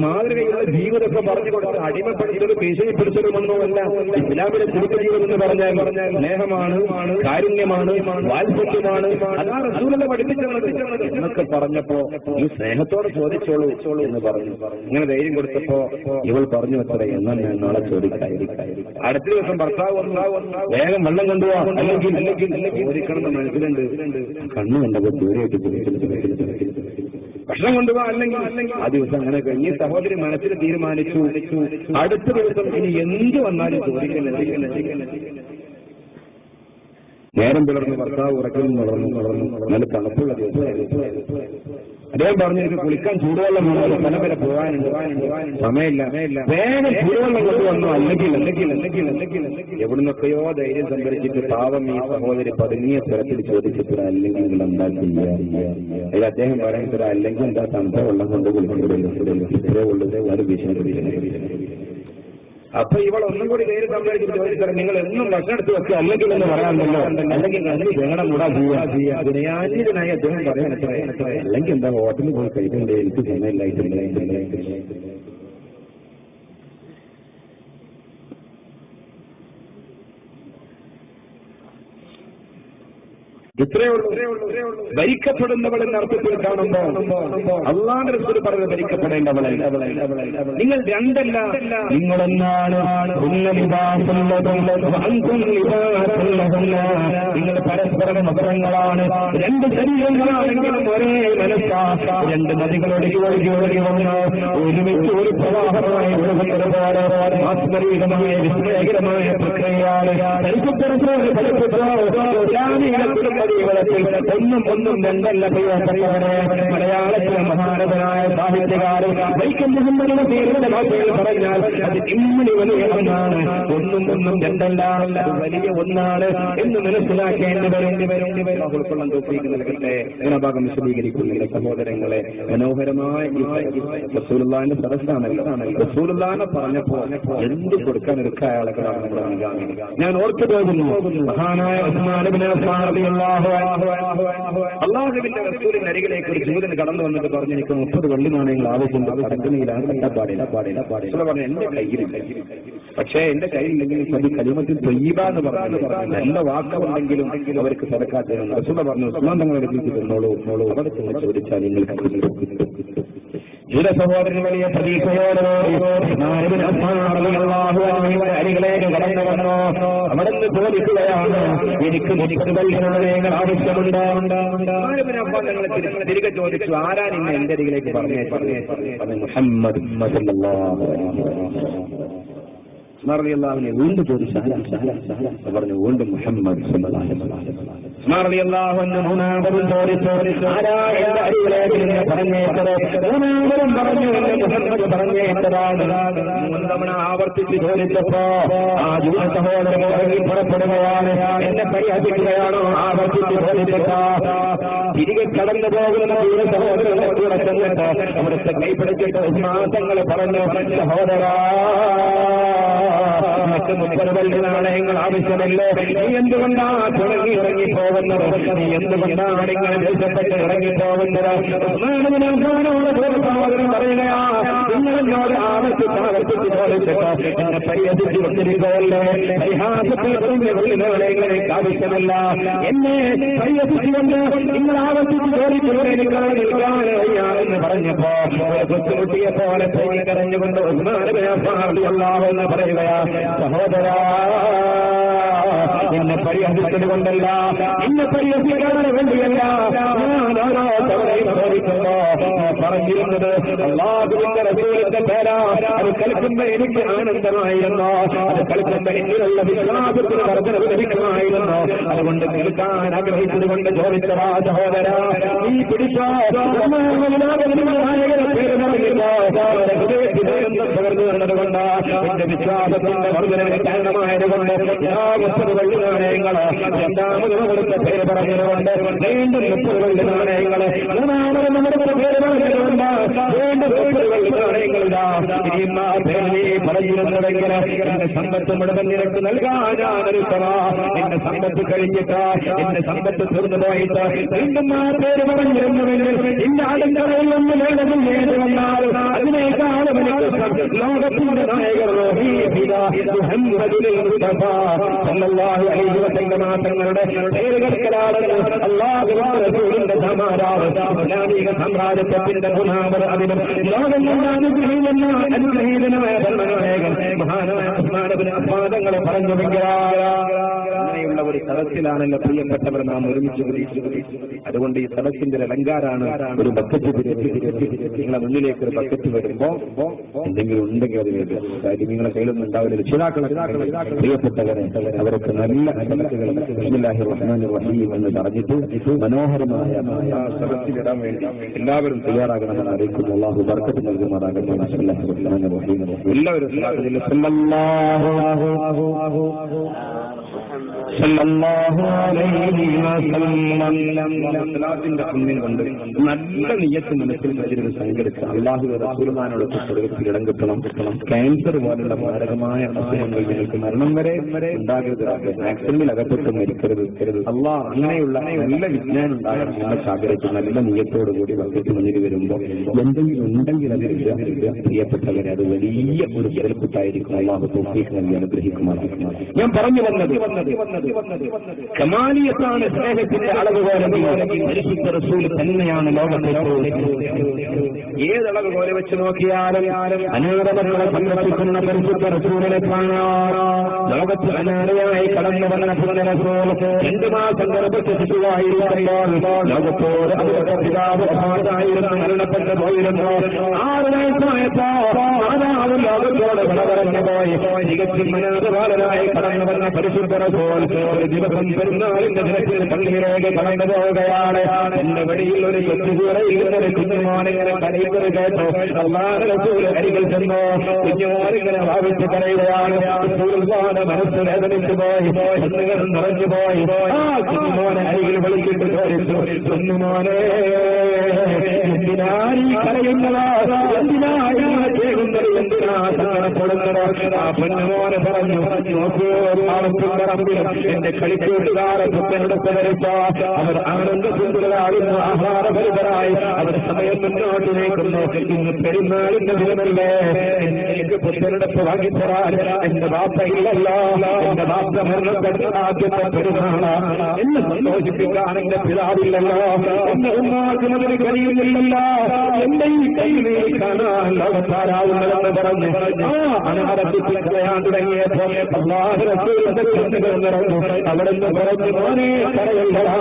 മാതൃകയുള്ള ജീവിതമൊക്കെ പറഞ്ഞു കൊടുത്ത് അടിമപ്പെടുത്തലും ഭീഷണിപ്പെടുത്തലുമൊന്നുമല്ല ഇസ്ലാമിലെ കുടുംബജീവിതം എന്ന് പറഞ്ഞാൽ സ്നേഹമാണ്, കാരുണ്യമാണ്, വാത്സല്യമാണ്, അതാണ് റസൂലുള്ള പഠിപ്പിച്ചത് എന്നൊക്കെ പറഞ്ഞപ്പോ ഈ സ്നേഹത്തോടെ ചോദിച്ചോളൂ എന്ന് പറഞ്ഞു. ഇങ്ങനെ ധൈര്യം കൊടുത്തപ്പോ ഇവൾ പറഞ്ഞു വെച്ചത് എന്നാൽ ഞാൻ നാളെ ചോദിക്കാതിരിക്കാം. അടുത്ത ദിവസം ഭർത്താവ് വേഗം വെള്ളം കൊണ്ടുപോവാ, അല്ലെങ്കിൽ ചോദിക്കണമെന്ന് മനസ്സിലുണ്ട്. കണ്ണു കണ്ടപ്പോ ദൂരെയായിട്ട് ഭക്ഷണം കൊണ്ടുപോകാം, അല്ലെങ്കിൽ ആ ദിവസം അങ്ങനെ കഴിഞ്ഞ് സഹോദരി മനസ്സിൽ തീരുമാനിച്ചു അടുത്ത ദിവസം ഇനി എന്ത് വന്നാലും ചോദിക്കുന്നത്. നേരം പുലർന്ന് ഭർത്താവ് ഉറക്കലും വളർന്നു നല്ല തണുപ്പുള്ള ദിവസം അദ്ദേഹം പറഞ്ഞു, എനിക്ക് കുളിക്കാൻ ചൂടുവെള്ളം പല വരെ പോകാനുണ്ട്, സമയമില്ല, വേഗം ചൂടുവെള്ളം കൊണ്ടുവന്നു, അല്ലെങ്കിൽ എവിടുന്നൊക്കെയോ ധൈര്യം സംഭരിച്ചിട്ട് പാവം ഈ സഹോദരി പതുങ്ങിയ സ്വരത്തിൽ ചോദിച്ചപ്പോൾ അല്ലെങ്കിൽ നിങ്ങൾ എന്താ ചെയ്യാറില്ല. അതിൽ അദ്ദേഹം പറയുന്നത് അല്ലെങ്കിൽ എന്താ തണുത്ത വെള്ളം കൊണ്ട് കുളിക്കുന്നില്ല, ഇത്രേ ഉള്ളത് ഒരു ഭീഷണി. അപ്പൊ ഇവൾ ഒന്നും കൂടി നേരിട്ട് സംസാരിച്ചിട്ട് ചോദിച്ചാൽ നിങ്ങൾ എന്നും ഭക്ഷണം എടുത്ത് വെക്കുക, അല്ലെങ്കിൽ എന്ന് പറയാമല്ലോ, അല്ലെങ്കിൽ നന്ദി വേണം കൂടാ ചെയ്യാ അതിനായി അദ്ദേഹം പറയാൻ അല്ലെങ്കിൽ എന്താ ഹോട്ടലിൽ പോയി കഴിക്കണ്ടേ, എനിക്ക് സമയമില്ലായിട്ടില്ല. ഇത്രയേ ഉള്ളൂ. ഭരിക്കപ്പെടുന്നവൾ എന്ന അർത്ഥത്തിൽ കാണുമ്പോ അള്ളാഹുവിന്റെ റസൂൽ പറഞ്ഞത് ഭരിക്കപ്പെടേണ്ടവളെ. നിങ്ങൾ രണ്ടല്ല, നിങ്ങളൊന്നാണ്. നിങ്ങൾ പരസ്പരം മതങ്ങളാണ്, രണ്ട് ശരീരങ്ങളാണെങ്കിലും ഒരേ മനസ്സാക്ക, രണ്ട് നദികളുടെ ഒഴുകി വന്ന് ഒരുമിച്ച് ഒരു പ്രവാഹമായി ഒഴുകുന്നതുപോലെ ആത്മരീകമായ വിസ്മയകരമായ പ്രക്രിയയാണ്. ഒന്നും രണ്ടല്ല പ്രിയപ്പെട്ടവരെ. മലയാളത്തിലെ മഹാനതനായ സാഹിത്യകാരൻ വൈക്കം മുഹമ്മദിന്റെ പേരുടെ ഭാഷയിൽ പറഞ്ഞാൽ അത് ഇമ്മിണി വലിയ ഒന്നാണ്. ഒന്നും രണ്ടല്ല, അത് വലിയ ഒന്നാണ് എന്ന് മനസ്സിലാക്കേണ്ടവരും ഉൾക്കൊള്ളാൻ തോപ്പിക്ക് നൽകട്ടെ. ഭാഗം വിശദീകരിക്കുന്നില്ല സഹോദരങ്ങളെ. മനോഹരമായ റസൂലുള്ളാഹിന്റെ സദസ്സാണല്ലോ. റസൂലുള്ളാഹിനെ പറഞ്ഞപ്പോ എന്ത് കൊടുക്കാൻ എടുക്കുക അയാളൊക്കെയാണ് നമ്മുടെ മുൻഗാമി. ഞാൻ ഓർത്തു പോകുന്നു മഹാനായ ഉസ്മാൻ ഇബ്നു അഫ്ഫാൻ റളിയല്ലാഹു അൻഹു അല്ലാഹുവിന്റെ റസൂലിന്റെ അരികിലേക്ക് ഒരു ജൂതൻ കടന്നു വന്നിട്ട് പറഞ്ഞു, എനിക്ക് 30 വെള്ളി നാണയങ്ങൾ ആവശ്യമുണ്ട്, കടങ്കണിയിലാണ്, പാടില്ല പറഞ്ഞു. എന്റെ കയ്യിലില്ല, പക്ഷേ എന്റെ കയ്യിലില്ലെങ്കിൽ അത് കലിമത്തിൽ ത്വയ്യിബ എന്ന് പറഞ്ഞു നല്ല വാക്കുണ്ടെങ്കിലും അവർക്ക് സദക്കാത്തതാണ്. റസൂൽ പറഞ്ഞു, ഉസ്മാൻ തങ്ങളെ അടുത്തേക്ക് തന്നോളൂ, അവിടെ തന്നെ ചോദിച്ചാൽ നിങ്ങൾക്ക് കിട്ടും. ജൂത സഹോദരൻ വലിയ പ്രതീക്ഷയോടെ അരികിലേക്ക് കടന്നു വന്നോ. അവിടെ നിന്ന് ചോദിക്കുകയാണ്, എനിക്ക് 30 വെള്ളിനാണയങ്ങൾ ആവശ്യമുണ്ട്. തിരികെ ചോദിച്ചു, ആരാ നിങ്ങൾ എന്റെ അരികിലേക്ക് പറഞ്ഞേ? മുഹമ്മദ് സ്മറിയാഹുവിനെ വീണ്ടും ചോദിച്ചു, പറഞ്ഞു വീണ്ടും മുഹമ്മദ് സ്മറിയാഹുവിന് മൂന്നാമതും ചോദിച്ചു, ആരാ എന്റെ അരികിലേക്ക് പറഞ്ഞേറ്റത്? മൂന്നാമതും പറഞ്ഞു, മുഹമ്മദ് പറഞ്ഞേറ്റതാണ്. 3 തവണ ആവർത്തിച്ച് ചോദിച്ചപ്പോ ആ ജൂത സഹോദരൻ ഇറങ്ങി പുറപ്പെടുകയാണ്. എന്നെ പരിഹസിക്കുകയാണോ? ആവർത്തിച്ച് ചോദിച്ചപ്പോ തിരികെ കടന്നു പോകുന്ന ജൂത സഹോദരനെ കൂടെ ചെന്നിട്ട് അവിടുത്തെ കൈപിടിച്ചിട്ട് ഉസ്മാൻ തങ്ങൾ പറഞ്ഞു, സഹോദരാ 30 വെള്ളി നാണയങ്ങൾ ആവശ്യമില്ലേ? നീ എന്തുകൊണ്ടാ തുടങ്ങി ഇറങ്ങിപ്പോകുന്നത്? നീ എന്തുകൊണ്ടാണ് ഇങ്ങനെ ദേഷ്യപ്പെട്ട് ഇറങ്ങിപ്പോകുന്നത്? പറയുകയാ, നിങ്ങളെന്നോട് ആവർത്തിച്ച് ചോദിച്ചിട്ട് എന്നെ പരിഹസിച്ച് വന്നിരിക്കുകയല്ലേ? പരിഹാസത്തിൽ വെള്ളി നാണയങ്ങൾ എനിക്ക് ആവശ്യമില്ല. എന്നെ പരിഹസിച്ചുകൊണ്ട് നിങ്ങൾ ആവർത്തിച്ച് ചോദിച്ചുകൊണ്ട് എനിക്ക് എന്ന് പറഞ്ഞപ്പോ കൊച്ചുകുട്ടിയെ പോലെ കരഞ്ഞുകൊണ്ട് ഉസ്മാൻ ഇബ്നു അഫ്ഫാൻ റളിയല്ലാഹു അൻഹു പറയുകയാ, സഹോദരാ എന്നെ പരിഹസിച്ചത് കൊണ്ടല്ല, എന്നെ പരിഹസിക്കാൻ വേണ്ടിയല്ല. ഞാൻ ഓരോ തവണയും ചോദിക്കുമ്പോ പറഞ്ഞിരുന്നത് അല്ലാഹുവിന്റെ റസൂലിന്റെ പേരാ. അത് കേൾക്കുമ്പോ എനിക്ക് ആനന്ദമായിരുന്നു, അത് കേൾക്കുമ്പോ എന്നിലുള്ള വിശ്വാസത്തിന് വർദ്ധനവ് ലഭിക്കുമായിരുന്നു. അതുകൊണ്ട് കേൾക്കാൻ ആഗ്രഹിച്ചത് കൊണ്ട് ചോദിച്ചതാ സഹോദരാ, നീ പിടിച്ചോ നായകരെ പേര് പറഞ്ഞില്ലോ. പകർന്നു തന്നതുകൊണ്ട് എന്റെ വിശ്വാസത്തിന്റെ വർദ്ധനവിന് കാരണമായതുകൊണ്ട് 30 വെള്ളി നാണയങ്ങള്, രണ്ടാമത് കൊടുത്ത പേര് പറഞ്ഞതുകൊണ്ട് വീണ്ടും 30 വെള്ളി നാണയങ്ങള്, മൂന്നാമത് നമ്മുടെ പേര് പറഞ്ഞതുകൊണ്ട് വീണ്ടും 30 വെള്ളി നാണയങ്ങളിതാ. ഇനിയും ആ പേര് നീ പറഞ്ഞിരുന്നതെങ്കിൽ എന്റെ സമ്പത്ത് മുഴുവൻ നിനക്ക് നൽകാൻ ഞാനൊരുത്തമാ. എന്റെ സമ്പത്ത് കഴിഞ്ഞിട്ട്, എന്റെ സമ്പത്ത് തീർന്നു പോയിട്ട് വീണ്ടും ആ പേര് പറഞ്ഞിരുന്നുവെങ്കിൽ ഇന്ന അടുക്കളയിൽ ഒന്ന് വേണമെന്ന് നേടി വന്നാൽ അതിനേക്കാളും എനിക്ക് ലോകത്തിന്റെ നായകർ തങ്ങളുടെ പേരുകൾക്കലാണെന്ന് അല്ലാഹുവിന്റെ സമാരാധിക സാമ്രാജ്യത്വത്തിന്റെ ഗുണാമർ അതിനും ലോകം അനുഗ്രഹീതനായ ഭരണനായകൻ മഹാനായ ഉസ്മാൻ ഇബ്നു അഫ്ഫാൻ തങ്ങളെ പറഞ്ഞുവെങ്കിൽ അങ്ങനെയുള്ള ഒരു സദസ്സിലാണല്ലോ പ്രിയപ്പെട്ടവർ നാം ഒരുമിച്ച് കുറിച്ചത്. അതുകൊണ്ട് ഈ സദസ്സിന്റെ ഒരു അലങ്കാരാണ് ഒരു ബക്കറ്റ്. നിങ്ങളെ മുന്നിലേക്ക് ഒരു ബക്കറ്റ് വരുമ്പോ എന്തെങ്കിലും ഉണ്ടെങ്കിൽ അതിന് നിങ്ങളെ കയ്യിലൊന്നും ഉണ്ടാവില്ല. രക്ഷിതാക്കളെ പ്രിയപ്പെട്ടവരെ അവരൊക്കെ നല്ല ബിസ്മില്ലാഹിർ റഹ്മാനിർ റഹീം എന്ന് പറഞ്ഞിട്ട് മനോഹരമായ സദസ്സിലിടാൻ വേണ്ടി എല്ലാവരും തയ്യാറാകണമെന്ന് അറിയിക്കുന്നു. അല്ലാഹു ബർക്കത്ത് നൽകുമാറാകട്ടെ. ബിസ്മില്ലാഹിർ റഹ്മാനിർ റഹീം. എല്ലാവരും സല്ലല്ലാഹുവിന്റെ പുണ്യം കൊണ്ട് നല്ല നിയ്യത്ത് മനസ്സിൽ വെച്ചിരുന്ന് സംഘടിച്ച് അല്ലാഹു റസൂലുള്ളാഹിനോട് സ്വർഗ്ഗത്തിൽ ഇടം കിട്ടണം. ക്യാൻസർ പോലുള്ള മാരകമായ അസുഖങ്ങൾ നിങ്ങൾക്ക് മരണം വരെ ഉണ്ടാകരുത്. ആക്സിഡന്റിൽ അകപ്പെട്ട് മരിക്കരുത്. അല്ലാഹ് അങ്ങനെയുള്ള നല്ല വിജ്ഞാനം ഉണ്ടാകണം നിങ്ങൾക്ക് ആഗ്രഹിച്ച് നല്ല നിയ്യത്തോടുകൂടി വക്കത്ത് മുന്നിൽ വരുമ്പോൾ എന്തെങ്കിലും ഉണ്ടെങ്കിൽ അത് പ്രിയപ്പെട്ടവരെ അത് വലിയ ഒരു ചെറുപ്പത്തായിരിക്കും. അല്ലാഹു തൗഫീഖ് നൽകി അനുഗ്രഹിക്കുമാറാകട്ടെ. ഞാൻ പറഞ്ഞു വന്നത് കമാലിയത്താണ് സ്നേഹത്തിന്റെ അളവുകോലെങ്കിൽ പരിശുദ്ധ റസൂൽ തന്നെയാണ് ലോകത്തെ. ഏതളവ് പോലെ വെച്ച് നോക്കിയാലും അനാഥമക്കളെ സംരക്ഷിക്കുന്ന പരിശുദ്ധ റസൂലിനെ കാണാൻ ലോകത്ത് അനാഥയായി കടന്നു വന്ന പുണ്യ റസൂൽ 2 മാസം ഗർഭത്തിൽ ശിശുവായിരിക്കുമ്പോൾ ലോകത്തോട് അവരുടെ പിതാവ് വഫാത്തായിരുന്നു, മരണപ്പെട്ടു പോയിരുന്നു. 6 വയസ്സായപ്പോ മാതാവ് ലോകത്തോട് വിട പറഞ്ഞു പോയി. തികച്ചും അനാഥബാലനായി കടന്നു വന്ന പരിശുദ്ധ റസൂൽ ഒരു ദിവസം പെരുന്നാളിന്റെ ദിനത്തിൽ പള്ളിയിലേക്ക് കടന്നു പോവുകയാണ്. എന്റെ വഴിയിൽ ഒരു കൊച്ചുകൂടയിൽ ഒരു കുഞ്ഞുമോനിങ്ങനെ കരയുന്നത് കേട്ടോ. അല്ലാഹുവിന്റെ റസൂൽ അരികിൽ ചെന്നു. കുഞ്ഞുമോനിങ്ങനെ ഭാവിച്ച് കരയുകയാണ്. റസൂലുള്ളാഹിന്റെ മനസ്സ് വേദനിച്ചു പോയി, കണ്ണുകൾ നിറഞ്ഞു പോയി. ആ കുഞ്ഞുമോനെ അരികിൽ വിളിച്ചിട്ട് ചോദിച്ചു, കുഞ്ഞുമോനെ എന്തിനാണ് ഈ കരയുന്നത്? എന്തിനാണ് ചെയ്യുന്നത്? എന്തിനാ സങ്കടപ്പെടുന്നത്? ആ കുഞ്ഞുമോനെ പറഞ്ഞു, നോക്കൂ പാവത്തിന്റെ റബ്ബിൽ എന്റെ കളിക്കൂട്ടുകാരെ പുത്തനെടുത്ത് ധരിച്ച അവർ ആനന്ദസുന്ദരാകുന്ന ആഹാരഭരിതരായി അവർ സമയം മുന്നോട്ട് നീക്കുന്നു. ഇന്ന് പെരുന്നാളിന്റെ ദിനമല്ലേ, എനിക്ക് പുത്തനെടുപ്പ് വാങ്ങിത്തരാൻ എന്റെ വാപ്പയില്ലല്ലോ. എന്റെ വാപ്പ മരണപ്പെട്ട ആദ്യത്തെ പെരുന്നാളാണ്. എന്നെ സന്തോഷിപ്പിക്കാൻ എന്റെ പിതാവില്ലല്ലോ. എന്റെ ഉമ്മാക്കും അതിന് കഴിയുന്നില്ലല്ലോ. എന്റെ ഈ കയ്യിലേ കാണാൻ ലോകത്താരാവുന്നതെന്ന് പറഞ്ഞ് ആ അനാഥത്തിൽ കളയാൻ തുടങ്ങിയപ്പോ അല്ലാഹു റസൂലിന്റെ കണ്ണുകൾ നിറഞ്ഞു. അവിടെ നിന്ന് പറഞ്ഞു, മോനെ കരയല്ലടാ,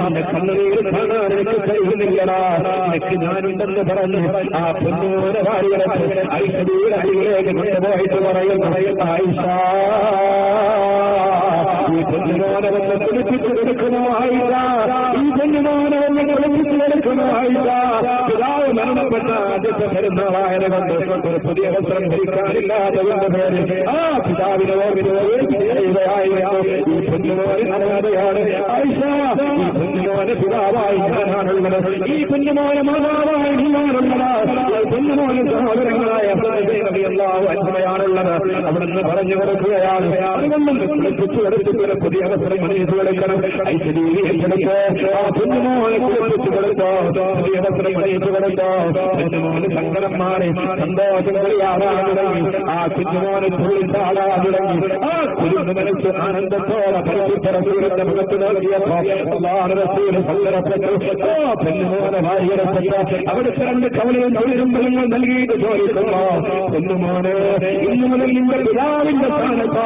എന്റെ കണ്ണുനീര് കാണാൻ എനിക്ക് കഴിയുന്നില്ലടാ, എനിക്ക് ഞാനുണ്ടെന്ന് പറഞ്ഞു ആ പൊന്നൂരെ വാരിയെടുത്ത് ഐഷയുടെ അടിയിലേക്ക് കൊണ്ടുപോയിട്ട് പറയുന്നു, ആയിഷ ഈ പൊന്നുമോനെ വന്ന് കുളിപ്പിച്ചു കൊടുക്കണോ ആയിഷ, ഈ പൊന്നുമോനെ വന്ന് കുളിപ്പിച്ചു കൊടുക്കണോ ആയിഷ. പിതാവ് മരണപ്പെട്ട ആദ്യത്തെ പെരുന്നാളായത് കൊണ്ട് ഒരു പുതിയ വസ്ത്രം ധരിക്കാനില്ലാത്തതിന്റെ പേര് ആ പിതാവിനെ ഓർമ്മിക്കുകയായിരുന്നു. ഈ പൊന്നുമോനെ അനാഥയാണ് ആയിഷ, ഈ പൊന്നുമോനെ പിതാവായി ഞാനാണുള്ളത്, ഈ പൊന്നുമോനെ മാതാവായി നീയാണുള്ളത്, ഈ പൊന്നുമോനെ സഹോദരങ്ങളായ അന്മയാണുള്ളത്. അവിടുന്ന് പറഞ്ഞു കൊടുക്കുകയാണ്. അതുകൊണ്ട് കുളിപ്പിച്ചു കൊടുത്തിട്ട് പുതിയ അവസരം അണിയിച്ചു കൊടുക്കണം. ഐശ്വര്യ ഏറ്റെടുത്തോ, ആ പൊന്നുമോനെ കുളിപ്പിച്ചു കൊടുത്തോ, പുതിയ അവസരം അണിയിച്ചു കൊടുത്തോ. പൊന്നുമോന് സങ്കടം മാറി സന്തോഷം കളിയാടാൻ തുടങ്ങി. ആ കുഞ്ഞുമോനെ തുള്ളിച്ചാടാൻ തുടങ്ങി. ആ കുഞ്ഞു മനസ്സ് ആനന്ദത്തോടെ പരിശുദ്ധ റസൂലിന്റെ മുഖത്ത് നൽകിയപ്പോ അല്ലാഹുവിന്റെ റസൂൽ സങ്കടപ്പെട്ടു. പെണ്ണുമോനെ ഭാര്യയെടുത്തിട്ട് അവിടുത്തെ 2 കവലയും തൊഴിലുമ്പലങ്ങൾ നൽകിയിട്ട് ചോദിക്കുന്നു, പെണ്ണുമോനെ ഇന്നു മുതൽ നിന്റെ പിതാവിന്റെ സ്ഥാനത്ത്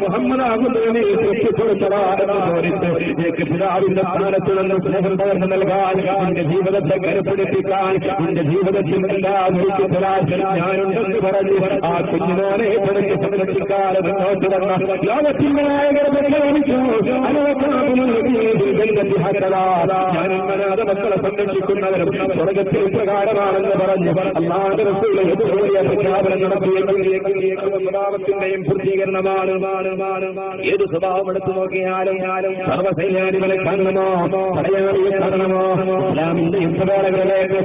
മുഹമ്മദാകുന്നതിനെ സൃഷ്ടിക്കൊടുത്തതാ എന്ന് ചോദിച്ച് എനിക്ക് പിതാവിന്റെ സ്ഥാനത്ത് നിന്ന് സ്നേഹം പകർന്നു നൽകാൻ, നിന്റെ ജീവിതത്തെ കരുപ്പിടിപ്പിക്കാൻ, നിന്റെ ജീവിതത്തിൽ എല്ലാം ഒരുക്കി തരാൻ ഞാനുണ്ടെന്ന് പറഞ്ഞു ആ കുഞ്ഞുമോനെ പഠിച്ച് സംരക്ഷിക്കാതെ മുന്നോട്ട് വന്ന ലോകത്തിന്റെ നായകരെ പ്രഖ്യാപിച്ചു. ഞാനിന്മനാഥ മക്കളെ സംരക്ഷിക്കുന്നവരും സ്വർഗത്തിൽ പ്രകാരമാണെന്ന് പറഞ്ഞു അല്ലാഹുവിന്റെ റസൂൽ വലിയ പ്രഖ്യാപനം നടത്തിയെങ്കിലും പൂർത്തീകരണമാണ്. ഏത് സ്വഭാവം എടുത്തു നോക്കിയാലും സർവ്വസൈന്യാധികളെ കാണണമോ, പടയാളിയെ കാണണമോ, ഇസ്ലാമിന്റെ യുദ്ധകാലങ്ങളിലേക്ക്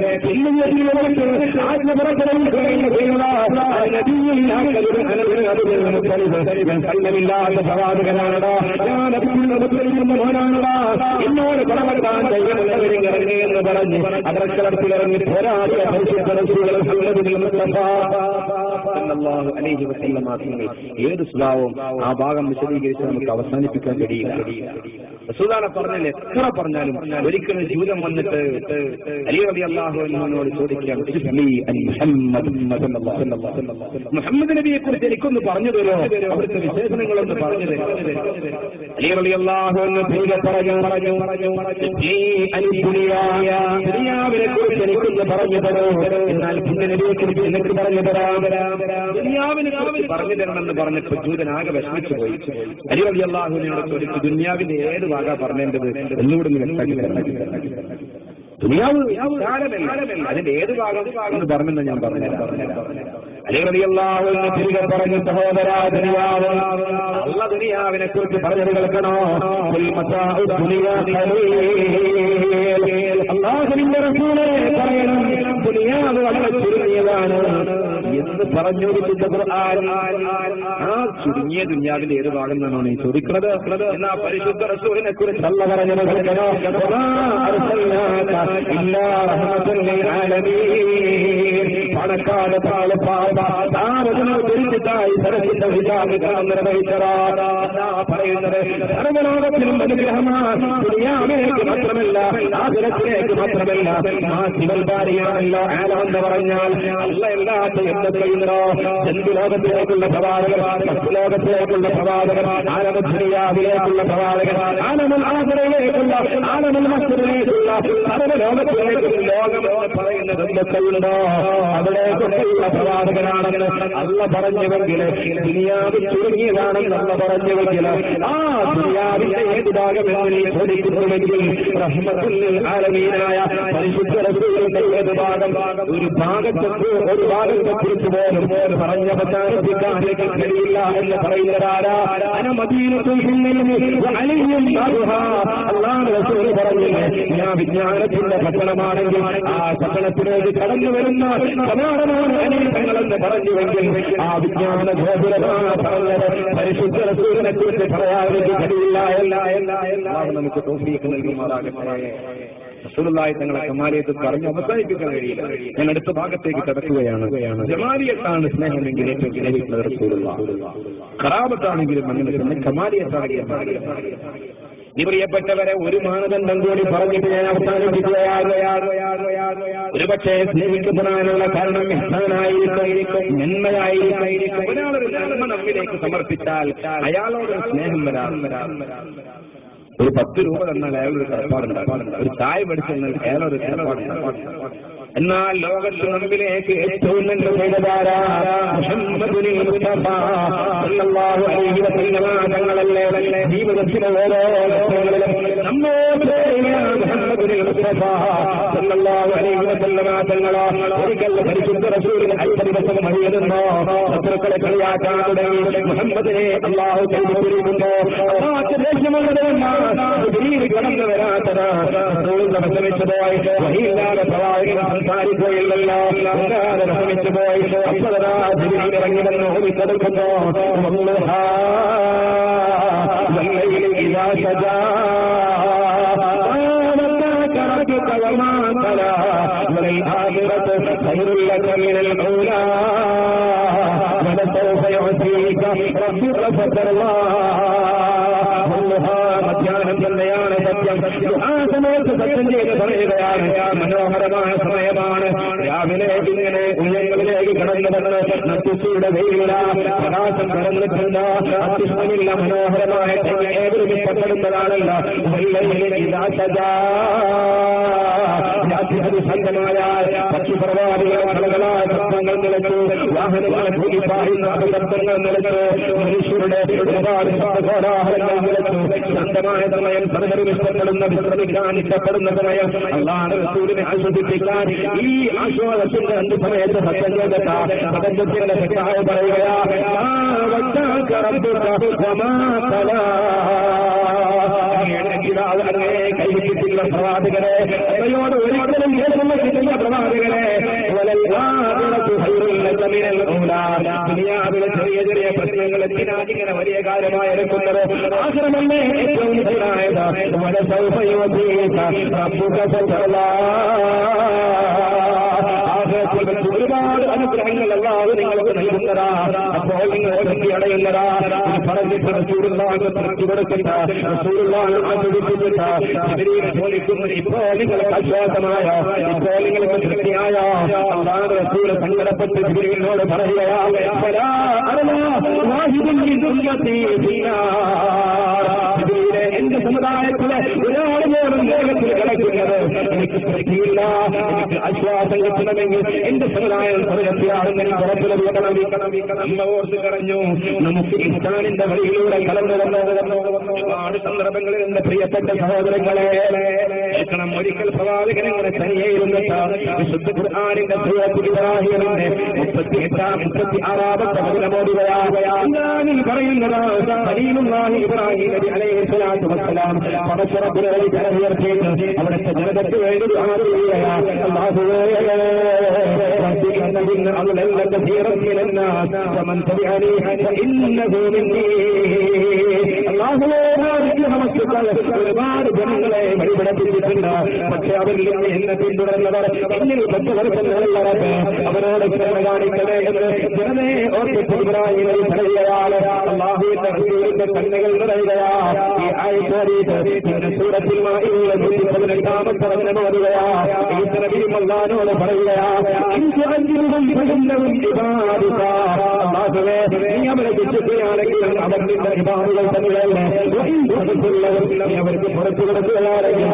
കല്ലമില്ലാത്ത പ്രവാചകനാണോ, ഞാൻ അഭിമുഖിക്കുന്ന മോനാണോ, എന്നോട് പടവെടുക്കാൻ ധൈര്യമുള്ളവരിറങ്ങി എന്ന് പറഞ്ഞ് അടക്കളത്തിലിറങ്ങി പോരാടിയ ഏത് സ്വഭാവവും ആ ഭാഗം വിശദീകരിച്ച് നമുക്ക് അവസാനിപ്പിക്കാൻ കഴിയില്ല. റസൂലുള്ളാഹി പറഞ്ഞില്ലേ, എത്ര പറഞ്ഞാലും ഒരിക്കലും ജൂതം വന്നിട്ട് അലി റളിയല്ലാഹു അൻഹുവിനോട് ചോദിക്കുകയാണ്, മുഹമ്മദ് നബിയെ കുറിച്ച് എനിക്കൊന്ന് പറഞ്ഞു തരോ, അവിടുത്തെ വിശേഷണങ്ങളൊന്ന് പറഞ്ഞു തരോ. അലി റളിയല്ലാഹു അൻഹു തിരികെ പറഞ്ഞു, ദുനിയാവിനെ കുറിച്ച് എനിക്കൊന്ന് പറഞ്ഞു തരോ, എന്നാൽ പിന്നെ നബിയെ കുറിച്ച് എനിക്ക് പറഞ്ഞു തരാം. ദുനിയാവിനെ കുറിച്ച് പറഞ്ഞു തരണമെന്ന് പറഞ്ഞപ്പോൾ ജൂതനാകെ വിഷമിച്ചു പോയി. അലി റളിയല്ലാഹു അൻഹുവിനോട് ചോദിച്ചു, ദുനിയാവിന്റെ ഏത് ഭാഗം പറഞ്ഞേണ്ടത് എന്നോട് വ്യക്തമാക്കി. ദുനിയാവ് അതിന്റെ ഏത് ഭാഗം എന്ന് പറഞ്ഞെന്ന് ഞാൻ പറഞ്ഞുതരാം. അലി റളിയല്ലാഹു അൻഹു തിരികെ പറഞ്ഞു, സഹോദരാ, ദുനിയാവ് അല്ലാഹ് ദുനിയാവിനെ കുറിച്ച് പറഞ്ഞു കേൾക്കണോ. അല്ലാഹുവിന്റെ റസൂലേ പറയണം, ദുനിയാവ് വളരെ ചുരുങ്ങിയതാണ് എന്ന് പറഞ്ഞുകൊടുക്കുന്ന ഖുർആൻ ആ ചുരുങ്ങിയ ദുനിയാവിന്റെ ഏത് ഭാഗം എന്നാണ് ഈ ചോദിക്കുന്നത്. എന്നാ പരിശുദ്ധ റസൂലിനെ കുറിച്ച് അല്ലാഹ് പറഞ്ഞത് കേൾക്കണോ, പണക്കാട് താമസമായി സരസിന്റെ വിചാരം നിർവഹിച്ചതാ പറയുന്നത് സർവലോകത്തിലും അനുഗ്രഹമാണ്. ദുനിയാവിലേക്ക് മാത്രമല്ല, ആഖിറത്തിലേക്ക് മാത്രമല്ല, മാസിവൽബാരിയാണല്ലോ ആലമെന്ന് പറഞ്ഞാൽ അല്ല എല്ലാത്ത എന്ത് ചെയ്യുന്നോ. ജന്തുലോകത്തിലേക്കുള്ള പ്രവാചകർ, ലോകത്തിലേക്കുള്ള പ്രവാചകർ, ആലമദുനിയാവിലേക്കുള്ള പ്രവാചകർ, ആലമുൽ ആഖിറയിലേക്കുള്ള, ആലമുൽ മസ്ജിദിലേക്കുള്ള, സർവലോകത്തിലേക്കുള്ള ലോകം എന്ന് പറയുന്നത് എന്തൊക്കെയുണ്ടോ അവിടേക്കൊക്കെയുള്ള പ്രവാചകനാണെന്ന് അല്ല പറഞ്ഞുവെങ്കിൽ, ദുനിയാവ് ചുരുങ്ങിയതാണെന്ന് അല്ല പറഞ്ഞുവെങ്കിൽ, ആ ദുനിയാവിന്റെ ഏത് ഭാഗമെന്ന് നീ ചോദിക്കുന്നുവെങ്കിൽ റഹ്മത്തുൽ ആലമീനായ പരിശുദ്ധ റസൂലിന്റെ ഏത് ഭാഗം, ഒരു ഭാഗത്തെ കുറിച്ച് പോലും പറഞ്ഞ അവസാനിപ്പിക്കാൻ കഴിയില്ല എന്ന് പറയുന്നതാരാ? അല്ലാഹു റസൂൽ പറഞ്ഞില്ലേ, ഞാൻ വിജ്ഞാനത്തിന്റെ പട്ടണമാണെങ്കിൽ ആ പട്ടണത്തിലേക്ക് കടന്നു വരുന്ന സമാധാനമാണ് അനേകങ്ങളെന്ന് പറഞ്ഞുവെങ്കിൽ ആ വിജ്ഞാന ഗോപുരമാണ് പറഞ്ഞത്. പരിശുദ്ധ റസൂലിനെ കുറിച്ച് പറയാൻ കഴിയില്ല. എല്ലാം നമുക്ക് തൗഫീഖ് നൽകുമാറാകട്ടെ. റസൂലുള്ളാഹി തങ്ങളെ കമാലിയത്ത് പറഞ്ഞ് അവസാനിപ്പിക്കാൻ കഴിയില്ല. ഞാൻ അടുത്ത ഭാഗത്തേക്ക് കടക്കുകയാണ്. ജമാലിയത്താണ് സ്നേഹമെങ്കിൽ ഏറ്റവും സ്നേഹിക്കുന്നത് റസൂലുള്ളാഹി, ഖറാബത്താണെങ്കിലും അങ്ങനെ തന്നെ കമാലിയത്താണെങ്കിലും. പ്രിയപ്പെട്ടവരെ, ഒരു മാനദണ്ഡം കൂടി പറഞ്ഞിട്ട് ഞാൻ അവസാനിപ്പിക്കുകയാണ്. ഒരുപക്ഷെ സ്നേഹിക്കപ്പെടാനുള്ള കാരണം ഇഹ്സാനായിരിക്കും, നന്മയായിരിക്കും. ഒരാളൊരു നന്മ നമ്മിലേക്ക് സമർപ്പിച്ചാൽ അയാളോട് സ്നേഹം വരാം. ഒരു 10 രൂപ തന്നാൽ അയാളൊരു കടപ്പാടുണ്ടാകും, ഒരു ചായ പഠിച്ചെന്നാൽ അയാളൊരു കടപ്പാടുണ്ടാകും. എന്നാൽ ലോകത്ത് നമ്മിലേക്ക് ഏറ്റവും നല്ല ചെയ്തതാരാ? മുഹമ്മദുൽ മുസ്തഫ സല്ലല്ലാഹു അലൈഹി വസല്ലം തങ്ങളല്ലേ. ജീവിതത്തിലെ ഓരോ ഘട്ടങ്ങളിലും നമ്മോട് മുഹമ്മദുൽ മുസ്തഫ സല്ലല്ലാഹു അലൈഹി വസല്ലം തങ്ങളോ ഒരിക്കൽ പരിശുദ്ധ റസൂലിനെ 5 ദിവസം മറിയതെന്നോ ശത്രുക്കളെ കളിയാക്കാൻ തുടങ്ങി. മുഹമ്മദിനെ അല്ലാഹു കൈകൊണ്ടിരിക്കുമ്പോ കടന്നു വരാത്തത് വിഷമിച്ചു പോയി. വഹിയില്ലാതെ പ്രവാചകൻ സംസാരിക്കുകയില്ലല്ലോ, വിഷമിച്ചു പോയി. അപ്പതാ ജിബ്രീൽ ഇറങ്ങി വന്ന് ഓടിക്കൊടുക്കുന്നു. മധ്യാഹ്നം തന്നെയാണ് സത്യം. ആ സമയത്ത് സത്യം ചെയ്ത് പറയുകയാണ്, മനോഹരമായ സമയമാണ്. രാവിലെ ഇങ്ങനെ ഉയരങ്ങളിലേക്ക് കടന്നു വന്ന് നട്ടുച്ചയുടെ വെയിലില്ല, പ്രകാശം കടന്നിട്ടുണ്ട്, അത്യുഷ്ണമില്ല, മനോഹരമായ ഏവരും ഇഷ്ടപ്പെടുന്നതാണല്ലോ. ശാന്തമായ പക്ഷിപ്രവാദികളെ കളകളായ ശബ്ദങ്ങൾ നിലച്ചു, വാഹനങ്ങളെ ഭൂമിപ്പായുന്ന അപശബ്ദങ്ങൾ നിലച്ചു, മനുഷ്യരുടെ ഒരുപാട് ശബ്ദകോലാഹലങ്ങൾ നിലച്ചു. ശാന്തമായ സമയം, പലരും ഇഷ്ടപ്പെടുന്ന, വിശ്രമിക്കാൻ ഇഷ്ടപ്പെടുന്ന സമയം, അല്ലാഹുവിന്റെ റസൂലിനെ ആശ്വസിപ്പിക്കാൻ ഈ ആശ്വാസത്തിന്റെ രണ്ട് സമയത്ത് സത്യം ചെയ്തിട്ട് പ്രപഞ്ചത്തിന്റെ ശക്തായ പറയുകയാ, കൈവിട്ടിട്ടുള്ള പ്രവാചകരെ, അവയോട് ഒരിക്കലും കിട്ടുന്ന പ്രവാചകരെ, ദുനിയാവിലെ ചെറിയ ചെറിയ പ്രശ്നങ്ങൾ എന്തിനാകിങ്ങനെ വലിയ കാര്യമായി എടുക്കുന്നത്? ആശ്രമല്ലേ ഏറ്റവും ഇതിനായത്? ഒരുപാട് അനുഗ്രഹങ്ങൾ അല്ലാഹു നിങ്ങൾക്ക് നൽകുന്നതാ. അപ്പോൾ നിങ്ങൾ തൃപ്തി അടയുന്നതാ. പറഞ്ഞിട്ട് റസൂലുള്ളാഹിനെ തൃപ്തി കൊടുത്തിട്ട് റസൂലുള്ളാഹിനെ ആസ്വദിപ്പിച്ചിട്ട് ജിബ്രീലിനെ ചോദിക്കുന്നു, ഇപ്പോൾ നിങ്ങൾക്ക് ആശ്വാസമായോ? ഇപ്പോൾ നിങ്ങൾക്ക് തൃപ്തിയായോ? അല്ലാഹുവിന്റെ റസൂൽ സങ്കടപ്പെട്ട് ജിബ്രീലിനോട് പറയുകയാ, എന്റെ സമുദായത്തിലെ ഒരാൾ പോലും ലോകത്തിൽ കിടക്കുന്നത് എനിക്ക് തൃപ്തിയില്ല. എനിക്ക് ആശ്വാസം കിട്ടണമെങ്കിൽ എന്റെ സമുദായം സ്വർഗ്ഗത്തിലാണെന്ന് എനിക്ക് ഉറപ്പ് ലഭിക്കണം. അമ്മ ഓർത്ത് കരഞ്ഞു. നമുക്ക് ഇസ്ലാമിന്റെ വഴിയിലൂടെ കടന്നു വന്നു ഒരുപാട് സന്ദർഭങ്ങളിൽ എന്റെ പ്രിയപ്പെട്ട സഹോദരങ്ങളെ കേൾക്കണം. ഒരിക്കൽ പ്രവാചകനെ തനിയെ ഇരുന്നിട്ട് വിശുദ്ധ ഖുർആനിന്റെ സൂറത്തുൽ ഇബ്രാഹിമിന്റെ 36-ാമത്തെ വചനം ഓതുകയാണ്. പറയുന്നത് ഖലീലുല്ലാഹി ഇബ്രാഹിം നബി അലൈഹി സ്വലാത്തു വസ്സലാം പടച്ചറബിനെ ഉയർത്തിയിട്ട് അവിടുത്തെ ജനതയ്ക്ക് വേണ്ടി ദുആ ചെയ്യുകയാണ്. അല്ലാഹുവേ, ഒരുപാട് ജനങ്ങളെ വഴിപടപ്പിച്ചിട്ടുണ്ട്. പക്ഷെ അവരിൽ നിന്ന് എന്നെ പിന്തുടർന്നവർ എന്നിൽ പറ്റുവർക്കുന്നവർ അവരോട് ക്ഷമ കാണിക്കണേ എന്ന് ജനതയെ ഓർത്തിട്ട് ഇബ്രാഹിം നബി പറയുകയാണ്. അല്ലാഹുവിന്റെ റസൂലിന്റെ കണ്ണുകൾ നിറയുകയാണ്. ഈ ആയത്തോടിയിട്ട് പിന്നെ സൂറത്തുൽ മാഇദയുടെ 118-ാമത്തെ വചനം ഓതുകയാണ്. ഈസ നബിയും അല്ലാഹുവോട് പറയുകയാണ്, അല്ലാഹുവേ, നീ അവരെ ശിക്ഷിക്കുകയാണെങ്കിൽ അവർ നിന്റെ ഇബാദുകൾ തന്നെയല്ലേ, നീ അവർക്ക് പുറത്തു കൊടുക്കുകയാണെങ്കിൽ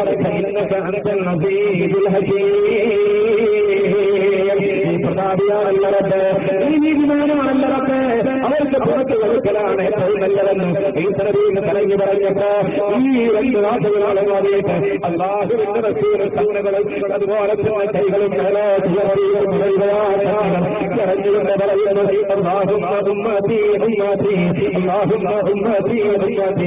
പ്രതാപിയാണല്ലറട്ടെ, ഈ നീതിമാനാണല്ലറട്ടെ, അവർക്ക് പുറത്തു കൊടുക്കലാണ് ഏറ്റവും നല്ലതെന്ന് ഈസ നബിയെ പറഞ്ഞു പറഞ്ഞപ്പോ ഈ രണ്ട് വാക്കുകളാണ് വാദിയിട്ട് അല്ലാഹുവിന്റെ റസൂൽ കണ്ണുകളും അതുപോലെ തന്നെ കൈകളും കരഞ്ഞുകൊണ്ട് പറയുന്നത്, അല്ലാഹുമ്മ ഉമ്മത്തി ഉമ്മത്തി അല്ലാഹുമ്മ ഉമ്മത്തി ഉമ്മത്തി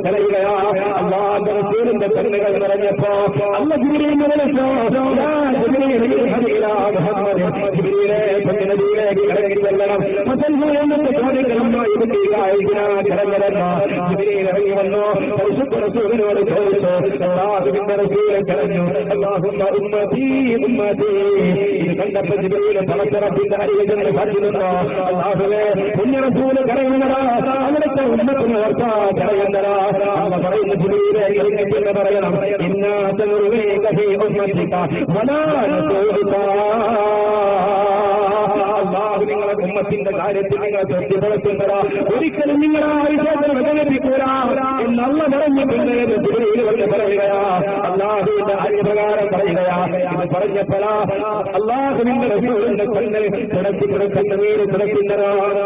കരയുകയാണ്. അല്ലാഹുവിന്റെ റസൂലിന്റെ കണ്ണുകൾ നിറഞ്ഞപ്പോ അല്ല ജിബ്രീലിനെ വിളിച്ചോ, ജിബ്രീലിലേക്ക് ഇറങ്ങി ചെല്ലണം. ചോദ്യങ്ങളുമായി ഇറങ്ങി വന്നു. പരിശുദ്ധ റസൂലിനോട് ചോദിച്ചു. അല്ലാഹുവിന്റെ റസൂൽ കരഞ്ഞു, അല്ലാഹുമ്മ ഉമ്മത്തി ഉമ്മത്തി. ഇത് കണ്ടപ്പോൾ ജിബ്രീൽ പടച്ചറപ്പിന്റെ അരികെന്ന് പറഞ്ഞിരുന്നു, അല്ലാഹുവേ, പുണ്യ റസൂൽ കരയുന്നതാ, അവിടുത്തെ ഉമ്മത്തിന് ഓർത്താ കരയുന്നതാ. അല്ല പറയുന്ന ജിബ്രീലെ എന്ന് പറയണം, ഇന്നാ തനുർവീക ഫീ ഉമ്മത്തിക വലാ നസൂലുക. അല്ലാഹു നിങ്ങളുടെ ഉമ്മത്തിന്റെ കാര്യത്തിൽ നിങ്ങളെ തൃപ്തിപ്പെടുത്തുന്നതാ, ഒരിക്കലും നിങ്ങളെ ആവശ്യത്തിന് വേദനിപ്പിക്കൂല എന്നല്ല പറഞ്ഞു. പിന്നെ ജിബ്രീൽ വന്ന് പറയുകയാ, അല്ലാഹുവിന്റെ ആജ്ഞപ്രകാരം പറയുകയാ. ഇത് പറഞ്ഞപ്പോഴാ അല്ലാഹുവിന്റെ റസൂലിന്റെ കണ്ണിൽ തുടക്കുന്ന നീര് തുടക്കുന്നതാണ്.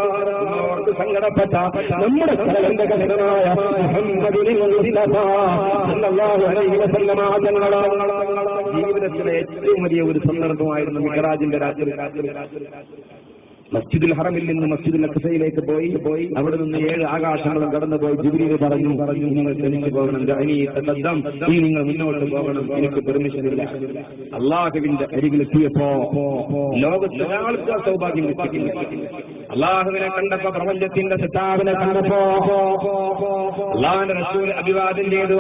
സങ്കടപ്പെട്ട നമ്മുടെ സ്ഥലന്റെ കഥനായ ജീവിതത്തിലെ ഏറ്റവും വലിയ ഒരു സന്ദർഭമായിരുന്നു മിഅ്റാജിന്റെ രാത്രി. മസ്ജിദുൽ ഹറമിൽ നിന്ന് മസ്ജിദുൽ അഖ്സയിലേക്ക് പോയി അവിടെ നിന്ന് 7 ആകാശങ്ങളും കടന്നുപോയി. ജിബ്രീൽ പറഞ്ഞു, നിങ്ങൾ എനിക്ക് പോകണം, ഇനി നിങ്ങൾ മുന്നോട്ട് പോകണം, എനിക്ക് പെർമിഷൻ ഇല്ല. അള്ളാഹുവിന്റെ അരികിലെത്തിയപ്പോ ലോകത്ത് ഒരാൾക്ക് ആ സൗഭാഗ്യം കിട്ടിയില്ല. അള്ളാഹുവിനെ കണ്ടപ്പോ, പ്രപഞ്ചത്തിന്റെ സിതാവിനെ കണ്ടപ്പോ അള്ളാഹുവിന്റെ റസൂൽ അഭിവാദ്യം ചെയ്തു,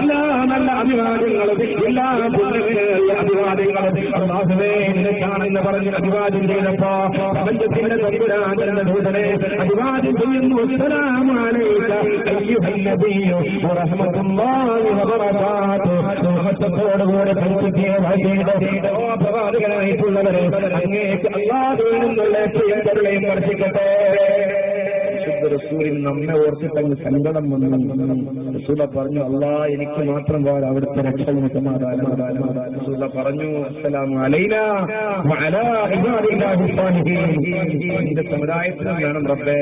എല്ലാ നല്ല അഭിവാദ്യങ്ങളും എല്ലാ അഭിവാദ്യങ്ങളും അഭിവാദ്യങ്ങൾ അല്ലാഹുവേ നിനക്കാണെന്ന് പറഞ്ഞ് അഭിവാദ്യം ചെയ്തപ്പോ പ്രപഞ്ചത്തിന്റെ തമ്പുരാന്റെ ദൂതനെ അഭിവാദ്യം ചെയ്യുന്നു. അസ്സലാമു അലൈക അയ്യുഹൻ നബിയ്യു വറഹ്മത്തുള്ളാഹി വബറകാതുഹു. റഹ്മത്തോടുകൂടെ പരിശുദ്ധിയെ വഹിച്ചത് ഓ പ്രവാചകനായിട്ടുള്ളവരെ അങ്ങേക്ക് അല്ലാഹുവിൽ നിന്നുള്ള കരുണയും വർഷിക്കട്ടെ. റസൂലിൽ നമ്മെ ഓർത്തിട്ടങ്ങ് സങ്കടം വന്നു. റസൂല പറഞ്ഞു അല്ലാ എനിക്ക് മാത്രം പോലെ അവിടുത്തെ രക്ഷയും സമാധാനം. റസൂല പറഞ്ഞു അസ്സലാമു അലൈനാ വഅലാ ഇബാദില്ലാഹി സ്വാലിഹീൻ. എന്റെ സമുദായത്തിന് വേണം റബ്ബേ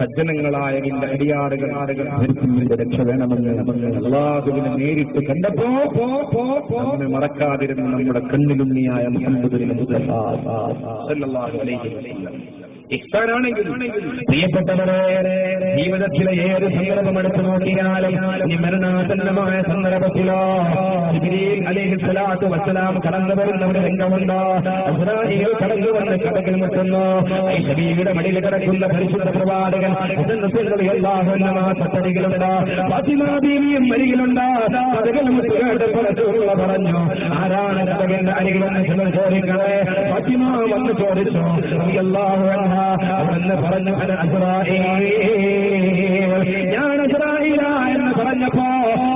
സജ്ജനങ്ങളായ നിന്റെ അടിയാറുകൾ നിന്റെ രക്ഷ വേണമെന്ന് അല്ലാഹുവിനെ നേരിട്ട് കണ്ടപ്പോ നമ്മെ മറക്കാതിരുന്ന നമ്മുടെ കണ്ണിലുണ്ണിയായ മുഹമ്മദ് മുസ്തഫ സല്ലല്ലാഹു അലൈഹി വസല്ലം. ഇഹ്സാനാണെങ്കിൽ പ്രിയപ്പെട്ടവരെ ജീവിതത്തിലെ ഏത് സന്ദർഭം എടുത്തു നോക്കിയാലും മരണാസന്നമായ സന്ദർഭത്തിലോ ജിബ്രീൽ അലൈഹിസ്സലാത്തു വസ്സലാം കടന്നു വരുന്ന ഒരു രംഗമുണ്ടോ. അസ്രാഈൽ കടന്നു വന്ന് കടകിൽ മുട്ടുന്നു. ഐഷബീയുടെ മടിയിൽ കിടക്കുന്ന പരിശുദ്ധ പ്രവാചകൻ തട്ടടികളുണ്ട്. ഫാത്തിമ ബീവിയും അരികിലുണ്ട്. കടകൾ മുട്ടുകേട്ടപ്പോൾ പറഞ്ഞു ആരാണ് കടകന്റെ അരികിലെന്ന് ചിലർ ചോദിക്കണേ. ഫാത്തിമ വന്ന് ചോദിച്ചു റളിയല്ലാഹു അൻഹ. അവിടെന്ന് പറഞ്ഞു ഞാൻ അസ്രാഈല എന്ന് പറഞ്ഞപ്പോ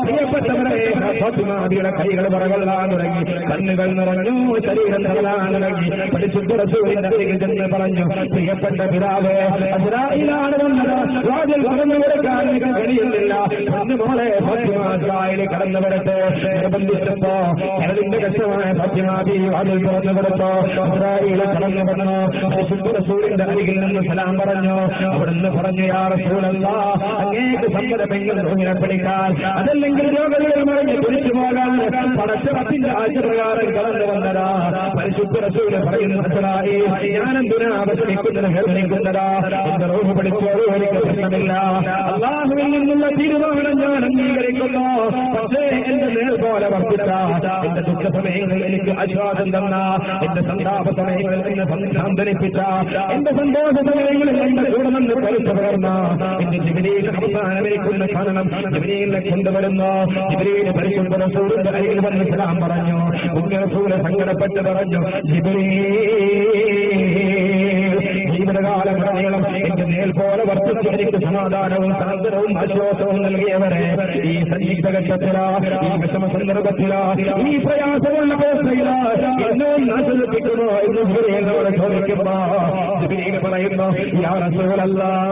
പ്രിയപ്പെട്ടവരെ ഫാത്തിമയുടെ കൈകൾ പറകൊള്ളാൻ തുടങ്ങി, കണ്ണുകൾ നിറഞ്ഞു, ശരീരം തളരാൻ തുടങ്ങി. പരിശുദ്ധ റസൂലിന്റെ അരികിൽ ചെന്ന് പറഞ്ഞു പ്രിയപ്പെട്ട പിതാവേ അസ്രാഈലാണ് വന്നത്. വാതിൽ തുറന്നു കൊടുക്കാൻ കഴിയുന്നില്ല. മോളെ ഫാത്തിമ അസ്രാഈൽ കടന്നു വരട്ടെ നിർബന്ധിച്ചപ്പോ അതിന്റെ കഷ്ടമായ ഫാത്തിമ വാതിൽ തുറന്നു കൊടുത്തോ. അസ്രാഈൽ കടന്നു വന്നു. പരിശുദ്ധ റസൂലിന്റെ അരികിൽ നിന്ന് സലാം പറഞ്ഞു. അവിടുന്ന് പറഞ്ഞു യാ റസൂലല്ലാഹ് അങ്ങേക്ക് സമ്മതമെങ്കിൽ റൂഹിനെ പിടിക്കാൻ, അതല്ലെങ്കിൽ രോഗങ്ങളിൽ മറിഞ്ഞ് കുടിച്ചു പോകാൻ പടച്ചറപ്പിന്റെ ആഴ്ചപ്രകാരം കടന്നു വന്നതാ. പരിശുദ്ധ റസൂല് പറയുന്നു ഞാനെന്തിനാ അവസരിക്കുന്നത് ഹേളിക്കുന്നതാ. എന്റെ റൂഹ് പിടിച്ചോളൂ, എനിക്ക് പ്രശ്നമില്ല. അല്ലാഹുവിൽ നിന്നുള്ള തീരുമാനം ഞാൻ അംഗീകരിക്കുന്നു. പക്ഷേ എന്റെ നേർ പോലെ വർദ്ധിച്ച എന്റെ ദുഃഖ സമയങ്ങളിൽ എനിക്ക് ആശ്വാസം തന്ന, എന്റെ സന്താപ സമയങ്ങളിൽ എന്നെ സാന്ത്വനിപ്പിച്ച, എന്റെ സന്തോഷ സമയങ്ങളിൽ എന്റെ കൂടെ നിന്ന് കരുത്ത് പകർന്ന എന്റെ ജിബ്രീൽ അവസാനമേക്കുന്ന കാണണം. ജിബ്രീലിനെ കൊണ്ടുവരുന്നു. ജിബ്രീൽ പരിശുദ്ധ റസൂലിന്റെ അരികിൽ വന്ന് സലാം പറഞ്ഞു. റസൂല് സങ്കടപ്പെട്ട് പറഞ്ഞു ജിബ്രീൽ ജീവിതകാലം നീളം എന്റെ മേൽ പോലെ വർദ്ധിച്ച് എനിക്ക് സമാധാനവും സാന്ത്വനവും ആശ്വാസവും നൽകിയവരെ ഈ സന്നിഗ്ധഘട്ടത്തിലാ, ഈ വിഷമ സന്ദർഭത്തിലാ, ഈ പ്രയാസമുള്ള അവസ്ഥയിലാ എന്നോ ആശ്വസിപ്പിക്കുമോ എന്ന് ജിബ്രീലിനോട് ചോദിക്കുമ്പോ ജിബ്രീൽ പറയുന്നു യാ റസൂലല്ലാഹ്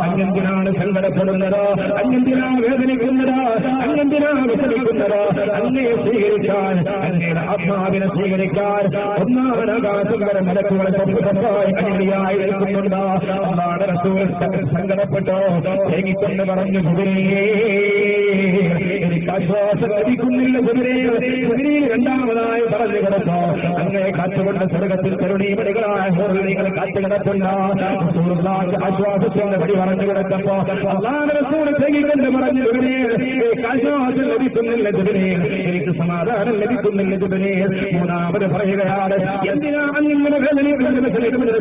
അങ്ങെന്തിനാണ് സങ്കടപ്പെടുന്നത്, അങ്ങെന്തിനാ വേദനിക്കുന്നത്, അങ്ങെന്തിനാ വിഷമിക്കുന്നത്. അങ്ങയെ സ്വീകരിക്കാൻ, അങ്ങയുടെ ആത്മാവിനെ സ്വീകരിക്കാൻ ഒന്നാകാശം വരെ മലക്കുകളെ തൊട്ടുതൊട്ടായി അനിയായി നിൽക്കുന്നുണ്ട്. അതാണ് റസൂൽ സങ്കടപ്പെട്ടോ തേങ്ങിക്കൊണ്ട് പറഞ്ഞു എനിക്ക് ആശ്വാസം ലഭിക്കുന്നില്ല. ജിബ്രീൽ രണ്ടാമതായി പറഞ്ഞു കിടപ്പോ അങ്ങയെ കാറ്റുകൊണ്ട് സ്വർഗത്തിൽ കരുണീമണികളായ ഹോറുകൾ കാറ്റുകിടക്കുന്ന ആശ്വാസത്തിന്റെ വഴി പറഞ്ഞു കിടക്കപ്പോ അല്ലാഹു റസൂൽ തേങ്ങിക്കൊണ്ട് പറഞ്ഞു ആശ്വാസം ലഭിക്കുന്നില്ല ജിബ്രീൽ, എനിക്ക് സമാധാനം ലഭിക്കുന്നില്ല ജിബ്രീൽ. മൂന്നാമത് പറയുകയാണ് എന്തിനാ അങ്ങനെ വേദനയുടെ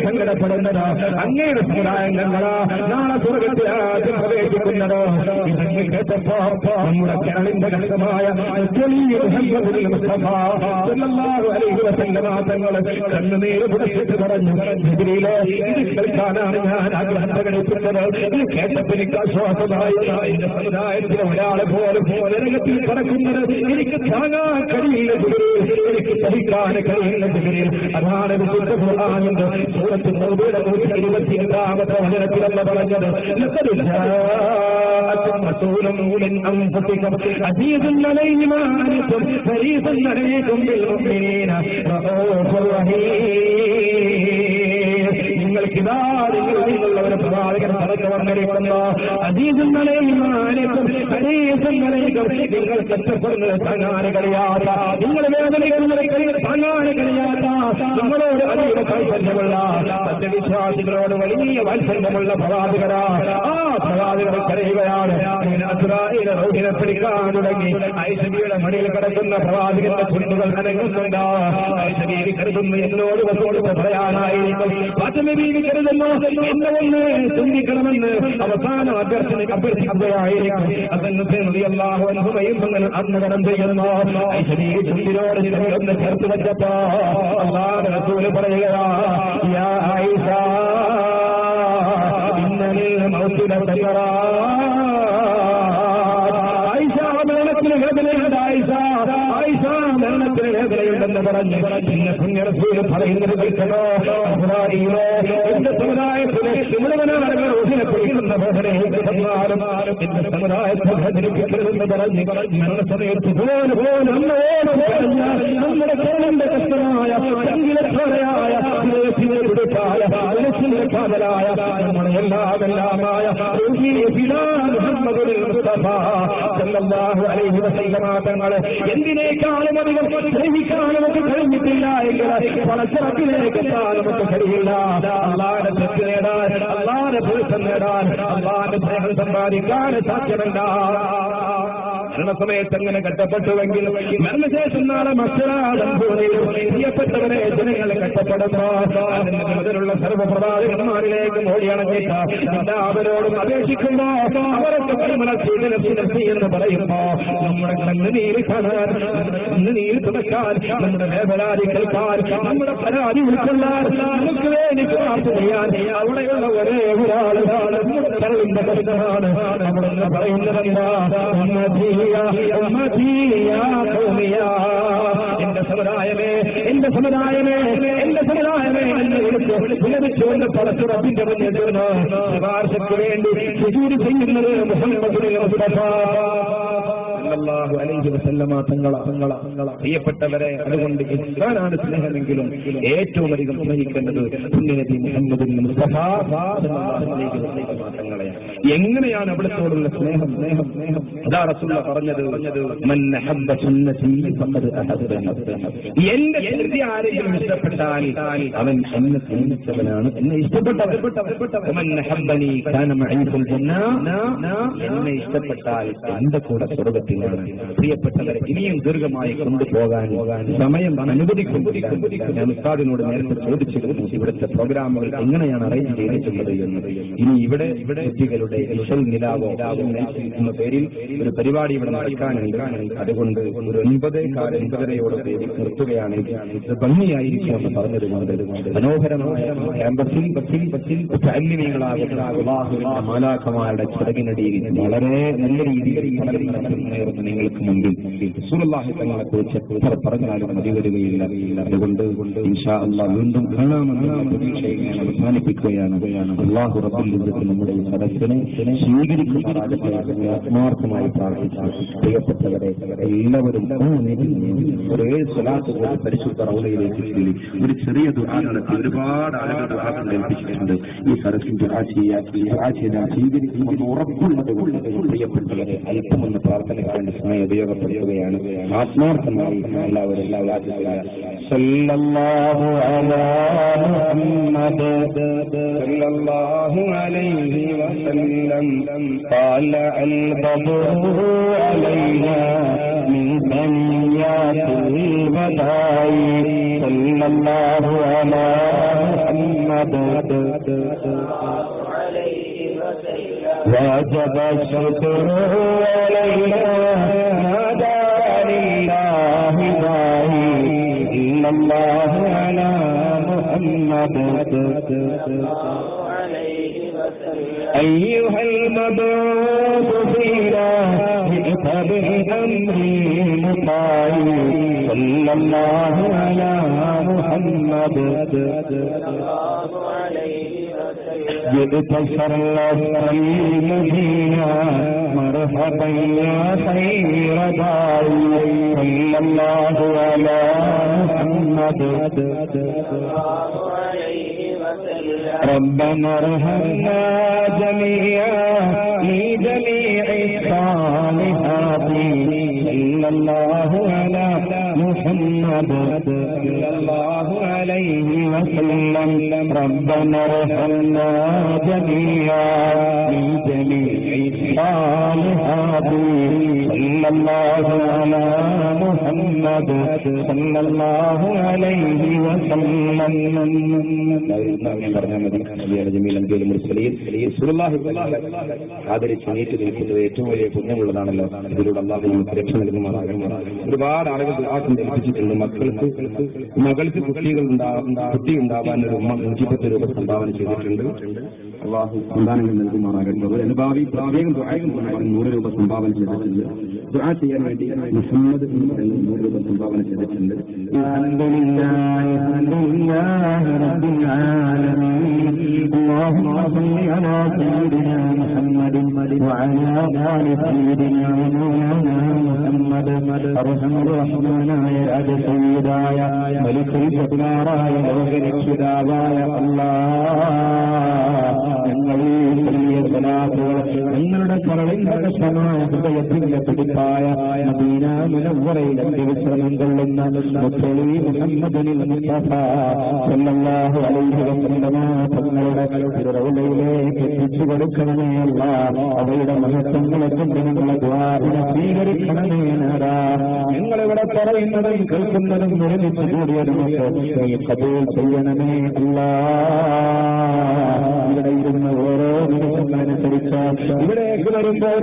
സങ്കടപ്പെടുന്നത്, അങ്ങയുടെ സമുദായങ്ങളാ നാളെ സ്വർഗത്തിൽ ആദ്യം പ്രവേശിക്കുന്നതോ. ഇതങ്ങ് കേട്ടപ്പോ നമ്മുടെ കേരളിന്റെ ഘടകമായ കണ്ണുനീര് പുറത്തിട്ട് പറഞ്ഞു ജിബ്രീലേ ഇത് കേൾക്കാനാണ് ഞാൻ ആഗ്രഹം പ്രകടിപ്പിച്ചത്. ഇത് കേട്ടപ്പോൾ എനിക്ക് ആശ്വാസമായി. എന്റെ സമുദായത്തിലെ ഒരാളെ പോലും നരകത്തിൽ പറക്കുന്നത് എനിക്ക് താങ്ങാൻ കഴിയില്ല ജിബ്രീൽ, എനിക്ക് സഹിക്കാൻ കഴിയില്ല ജിബ്രീൽ. അതാണ് വിശുദ്ധ ഖുർആനിന്റെ സൂറത്ത് തൗബയുടെ 122-ാമത്തെ വചനത്തിലല്ല പറഞ്ഞത് റസൂലും മിൻ അൻഫുസികും അസീസുൻ അലൈഹി മാ അനിതും ഹരീസുൻ അലൈക്കും ബിൽ മുഅ്മിനീന റഊഫുർ റഹീം. നിങ്ങൾക്കിതാ നിങ്ങളുള്ള ഒരു പ്രവാചകൻ കടന്നു വന്നിരിക്കുന്നു. അസീസുൻ അലൈഹി മാ അനിതും ഹരീസുൻ അലൈക്കും നിങ്ങൾ കഷ്ടപ്പെടുന്നത് താങ്ങാൻ കഴിയാത്ത, നിങ്ങൾ വേദനിക്കുന്നത് താങ്ങാൻ കഴിയാത്ത, നമ്മളോട് അതിയുടെ കൈവല്യമുള്ള സത്യവിശ്വാസികളോട് വലിയ വാത്സല്യമുള്ള പ്രവാചകരാ. ആ പ്രവാചകർ കരയുകയാണ്. റൗഹിനെ പിടിക്കാൻ തുടങ്ങി. ഐഷബിയുടെ മടിയിൽ കിടക്കുന്ന പ്രവാചകന്റെ ചുണ്ടുകൾ അനങ്ങുന്നുണ്ട്. ഐഷബി കരുതുന്നു എന്നോട് വസോട് പറയാനായിരിക്കും. ഫാത്തിമ കരുതുന്നു എന്നെ ഒന്ന് ചിന്തിക്കണമെന്ന് അവസാനം അഭ്യർത്ഥിക്കുകയായിരിക്കും. അതന്നത്തെ റളിയല്ലാഹു അൻഹുമയും അന്ന് കടം ചെയ്യുന്നു. ചുണ്ടിനോട് ഒന്ന് ചേർത്ത് വെച്ചപ്പോ അല്ലാഹുവിന്റെ റസൂൽ പറയുകയാ, യാ ആയിഷ ഇന്നലിൽ മൗത്തില തയ്യാറാ. ആയിഷ മരണത്തിന് വേദനയുണ്ട്, ആയിഷ മരണത്തിന് വേദനയുണ്ടെന്ന് പറഞ്ഞു. പിന്നെ പുണ്യറസൂൽ പറയുന്നത് കേൾക്കണോ, എന്റെ സമുദായത്തിലെ മുഴുവനാളുകൾ ഒന്നിനെപ്പെടുന്ന വേദനയ്ക്ക് തന്നാലും എന്റെ സമുദായത്തെ വേദനിപ്പിക്കരുതെന്ന് പറഞ്ഞു. മരണസമയത്ത് നമ്മുടെ കേരളന്റെ കഷ്ടമായ സംഗീതക്കാരയായ കാതലായ നമ്മുടെ എല്ലാമെല്ലാമായ മുഹമ്മദുൽ മുസ്തഫ സല്ലല്ലാഹു അലൈഹി വസല്ലമ തങ്ങളെ എന്തിനേക്കാളും അധികം സ്നേഹിക്കാൻ നമുക്ക് കഴിഞ്ഞിട്ടില്ല എങ്കിൽ പലചരക്കിലേക്ക് എത്താൻ നമുക്ക് കഴിയില്ല. അല്ലാഹുവിന്റെ തെറ്റ് നേടാൻ, അല്ലാഹുവിന്റെ പൊരുത്തം നേടാൻ, അല്ലാഹുവിന്റെ സ്നേഹം സമ്പാദിക്കാൻ സാധ്യമല്ല. മരണസമയത്ത് അങ്ങനെ കഷ്ടപ്പെട്ടുവെങ്കിൽ മരണശേഷം നാളെ മറ്റൊരാളും പ്രിയപ്പെട്ടവരെ ജനങ്ങളെ കഷ്ടപ്പെടുമ്പോ അതിന്റെ മുതലുള്ള സർവ്വപ്രവാചകന്മാരിലേക്ക് ഓടിയണഞ്ഞിട്ട് എല്ലാവരോടും അപേക്ഷിക്കുമ്പോ അവരൊക്കെ പരിമളത്തി എന്ന് പറയുമ്പോ നമ്മുടെ കണ്ണുനീര് കാണാൻ, കണ്ണുനീര് തുടക്കാൻ, നമ്മുടെ വേദനാദി കേൾക്കാൻ, നമ്മുടെ പരാതി ഉൾക്കൊള്ളാൻ, നമുക്ക് വേണ്ടി പ്രാർത്ഥന ചെയ്യാൻ അവിടെയുള്ള ഒരേ ഒരാളാണ് നമ്മുടെ കരളിന്റെ കരുതലാണ്. അവിടെ പറയുന്നതെന്താ, എന്റെ സമുദായമേ, എന്റെ സമുദായമേ, എന്റെ സമുദായമേ എന്ന് വിളിച്ചുകൊണ്ട് പടച്ചുറപ്പിന്റെ മുന്നിൽ ചേർന്ന് ശുപാർശയ്ക്ക് വേണ്ടി സുജൂദ് ചെയ്യുന്നത് മുഹമ്മദുൽ മുസ്തഫ സല്ലല്ലാഹു അലൈഹി വസല്ലമ തങ്ങളെ. പ്രിയപ്പെട്ടവരെ, അതുകൊണ്ട് ഇസ്ലാമാണ് സ്നേഹമെങ്കിലും ഏറ്റവും അധികം സ്നേഹിക്കേണ്ടത് പുണ്യനബി മുഹമ്മദുൽ മുസ്തഫ സല്ലല്ലാഹു അലൈഹി വസല്ലമ തങ്ങളെ. എങ്ങനെയാണ് അവിടത്തോടുള്ള സ്നേഹം? അതാ റസൂലുള്ളാഹി പറഞ്ഞത്, മൻ അഹബ്ബ സുന്നതി ഫഖദ് അഹബ്ബനി. എന്റെ സുന്നതി ആരെങ്കിലും ഇഷ്ടപ്പെട്ടാൽ അവൻ എന്നെ സ്നേഹിച്ചവനാണ്, എന്നെ ഇഷ്ടപ്പെട്ടവൻ. മൻ അഹബ്ബനി കാന മഈ ഫിൽ ജന്ന. എന്നെ ഇഷ്ടപ്പെട്ടാൽ എന്റെ കൂടെ സ്വർഗ്ഗത്തിൽ. പ്രിയപ്പെട്ടവരെ, ഇനിയും ദീർഘമായി കൊണ്ടുപോകാൻ സമയം അനുവദിക്കുന്നില്ല. ഞാൻ ഉസ്താദിനോട് നേരത്തെ ചോദിച്ചിരുന്നു ഇവിടുത്തെ പ്രോഗ്രാമുകൾ എങ്ങനെയാണ് അറേഞ്ച് ചെയ്തിട്ടുള്ളത് എന്ന്. ഇനി ഇവിടെ കുട്ടികളുടെ വിഷൽ നിലാവോ എന്ന പേരിൽ ഒരു പരിപാടി ഇവിടെ നടക്കാനുണ്ട്. അതുകൊണ്ട് ഒരു 9:15 നിർത്തുകയാണെങ്കിൽ ഇത് ഭംഗിയായിരിക്കുമെന്ന് പറഞ്ഞതുകൊണ്ട് മനോഹരമായ ക്യാമ്പസിൽ മാലാഖമാരുടെ ചടങ്ങിനടിയിൽ വളരെ നല്ല രീതിയിൽ നിങ്ങൾക്ക് മുമ്പിൽ റസൂലുള്ളാഹി തങ്ങളെ കുറിച്ച് പറഞ്ഞാലും മതി വരികയില്ല. അതുകൊണ്ട് ഇൻഷാ അല്ലാഹ് വീണ്ടും കാണാമെന്നുള്ള പ്രതീക്ഷയിൽ ഞാൻ അവസാനിപ്പിക്കുകയാണ്. അല്ലാഹു റബ്ബുൽ ഇസ്സത്ത് നമ്മുടെ ഈ സദസ്സിനെ സ്വീകരിക്കുമാറാകട്ടെ ആത്മാർത്ഥമായി പ്രാർത്ഥിച്ചു. പ്രിയപ്പെട്ടവരെ, എല്ലാവരും ഒരു 7 സ്വലാത്ത് പോലെ പരിശുദ്ധ റൗളയിലേക്ക് ചൊല്ലി ഒരു ചെറിയ ദുആ നടത്തി ഒരുപാട് ആളുകൾ ദുആ ഏൽപ്പിച്ചിട്ടുണ്ട്. ഈ സദസ്സിൽ ദുആ ചെയ്യാൻ സ്വീകരിക്കുമെന്ന് ഉറപ്പുള്ളത് കൊണ്ട് പ്രിയപ്പെട്ടവരെ അല്പമെന്ന് പ്രാർത്ഥനയ്ക്ക് വേണ്ടി സമയം ഉപയോഗപ്പെടുത്തുകയാണ്. ആത്മാർത്ഥമായി എല്ലാവരും സല്ലല്ലാഹു അലാ മുഹമ്മദ് സല്ലല്ലാഹു അലൈഹി വസല്ലം ഖാല അൽ ബദറു അലൈനാ മിൻ സനിയാത്തിൽ വദാഇ സല്ലല്ലാഹു അലാ മുഹമ്മദ് وجب الشكر علينا نادى لله داعي إلا الله على محمد أيها المبعوث فينا جئت بالأمر مطاع صلى الله على محمد جئت شرفت المدينة مرحبا يا خير داعي صلى الله على محمد ربنا ارحمنا جميعا لجميع الصالحات صلى الله على محمد صلى الله عليه وسلم ربنا ارحمنا جميعا لجميع الصالحات صلى الله على محمد صلى الله عليه وسلم. ആദരിച്ച് നീട്ടി നിൽക്കുന്നത് ഏറ്റവും വലിയ പുണ്യമുള്ളതാണല്ലോ. ഇതിലൂടെ അല്ലാഹു നമുക്ക് രക്ഷ നൽകുമാറാകണം. ഒരുപാട് ആളുകൾ ഏൽപ്പിച്ചിട്ടുണ്ട്. മകൾക്ക് കുട്ടി ഉണ്ടാവാൻ ഒരു 110 രൂപ സംഭാവന ചെയ്തിട്ടുണ്ട്. അല്ലാഹു സന്താനങ്ങൾ നൽകുമാറാകട്ടെ. ഒരു അനുഭാവി പ്രത്യേകം 100 രൂപ സംഭാവന ചെയ്തിട്ടുണ്ട്. ദുആ ചെയ്യാൻ വേണ്ടി മുഹമ്മദ് എന്ന് പറയുന്ന 100 രൂപ സംഭാവന ചെയ്തിട്ടുണ്ട്. അൽഹംദുലില്ലാഹി റബ്ബിൽ ആലമീൻ. اللهم صل على سيدنا محمد وعلى آل سيدنا مولانا محمد. أرحم الرحمن يا سيداയ മലിക്കുൽ ജബ്ബാറായ ലോകരക്ഷിതാവായ അല്ലാഹ്, ഞങ്ങളീ വലിയ സ്വലാത്തുകൾ ഞങ്ങളുടെ കരളിന്റെ കഷ്ടമായ ഹൃദയത്തിന്റെ പിടിപ്പായ മദീന മുനവ്വറയിൽ വിശ്രമം കൊള്ളുന്ന മുത്തലി മുഹമ്മദിനിൽ മുസ്തഫ സല്ലല്ലാഹു അലൈഹി വസല്ലം തങ്ങളുടെ റൗളയിലേക്ക് എത്തിച്ചു കൊടുക്കണമേ അല്ലാഹ്. അവയുടെ മഹത്വങ്ങളെ കൊണ്ട് ഞങ്ങളെ ദുആഇനെ സ്വീകരിക്കണമേ നാഥാ. ഞങ്ങളിവിടെ പറയുന്നതും കേൾക്കുന്നതും ഒരുമിച്ച് കൂടിയതും കബൂൽ ചെയ്യണമേ അല്ലാഹ്. ഇവിടെ ഇരുന്ന് ഓരോ നിമിഷങ്ങളനുസരിച്ച് ഇവിടേക്ക് വരുമ്പോൾ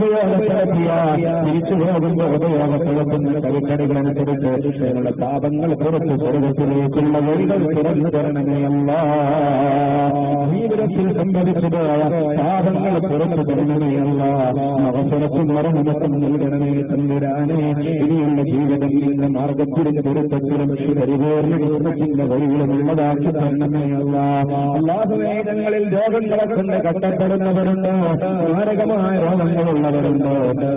തിരിച്ചു പോകുമ്പോൾ ഉപയോഗപ്പെടുത്തുന്ന കരിക്കടികളനുസരിച്ച് ഞങ്ങളുടെ പാപങ്ങൾ പുറത്ത് സ്വർഗത്തിലേക്കുള്ള വഴികൾ തുറന്നു തരണമേ അല്ലാഹ്. ജീവിതത്തിൽ സംഭവിച്ചതായ പാപങ്ങൾ പുറത്തു തരണമേ അല്ലാഹ്. അവസരത്തും മരണമൊക്കെ നൽകണമേ തമ്പുരാനെ. ഇനിയുള്ള ജീവിതം നിന്റെ മാർഗത്തിലും പൊരുത്തത്തിലും പരിപൂർണ്ണ ജീവിതത്തിന്റെ വഴികളുമുള്ളതാക്കി തരണമേ അല്ലാഹ്. അല്ലാഹുവേ, ഞങ്ങളിൽ രോഗങ്ങളെ കൊണ്ട് കഷ്ടപ്പെടുന്നവരുണ്ട്, മാരകമായ രോഗങ്ങളുള്ളവരുണ്ട്.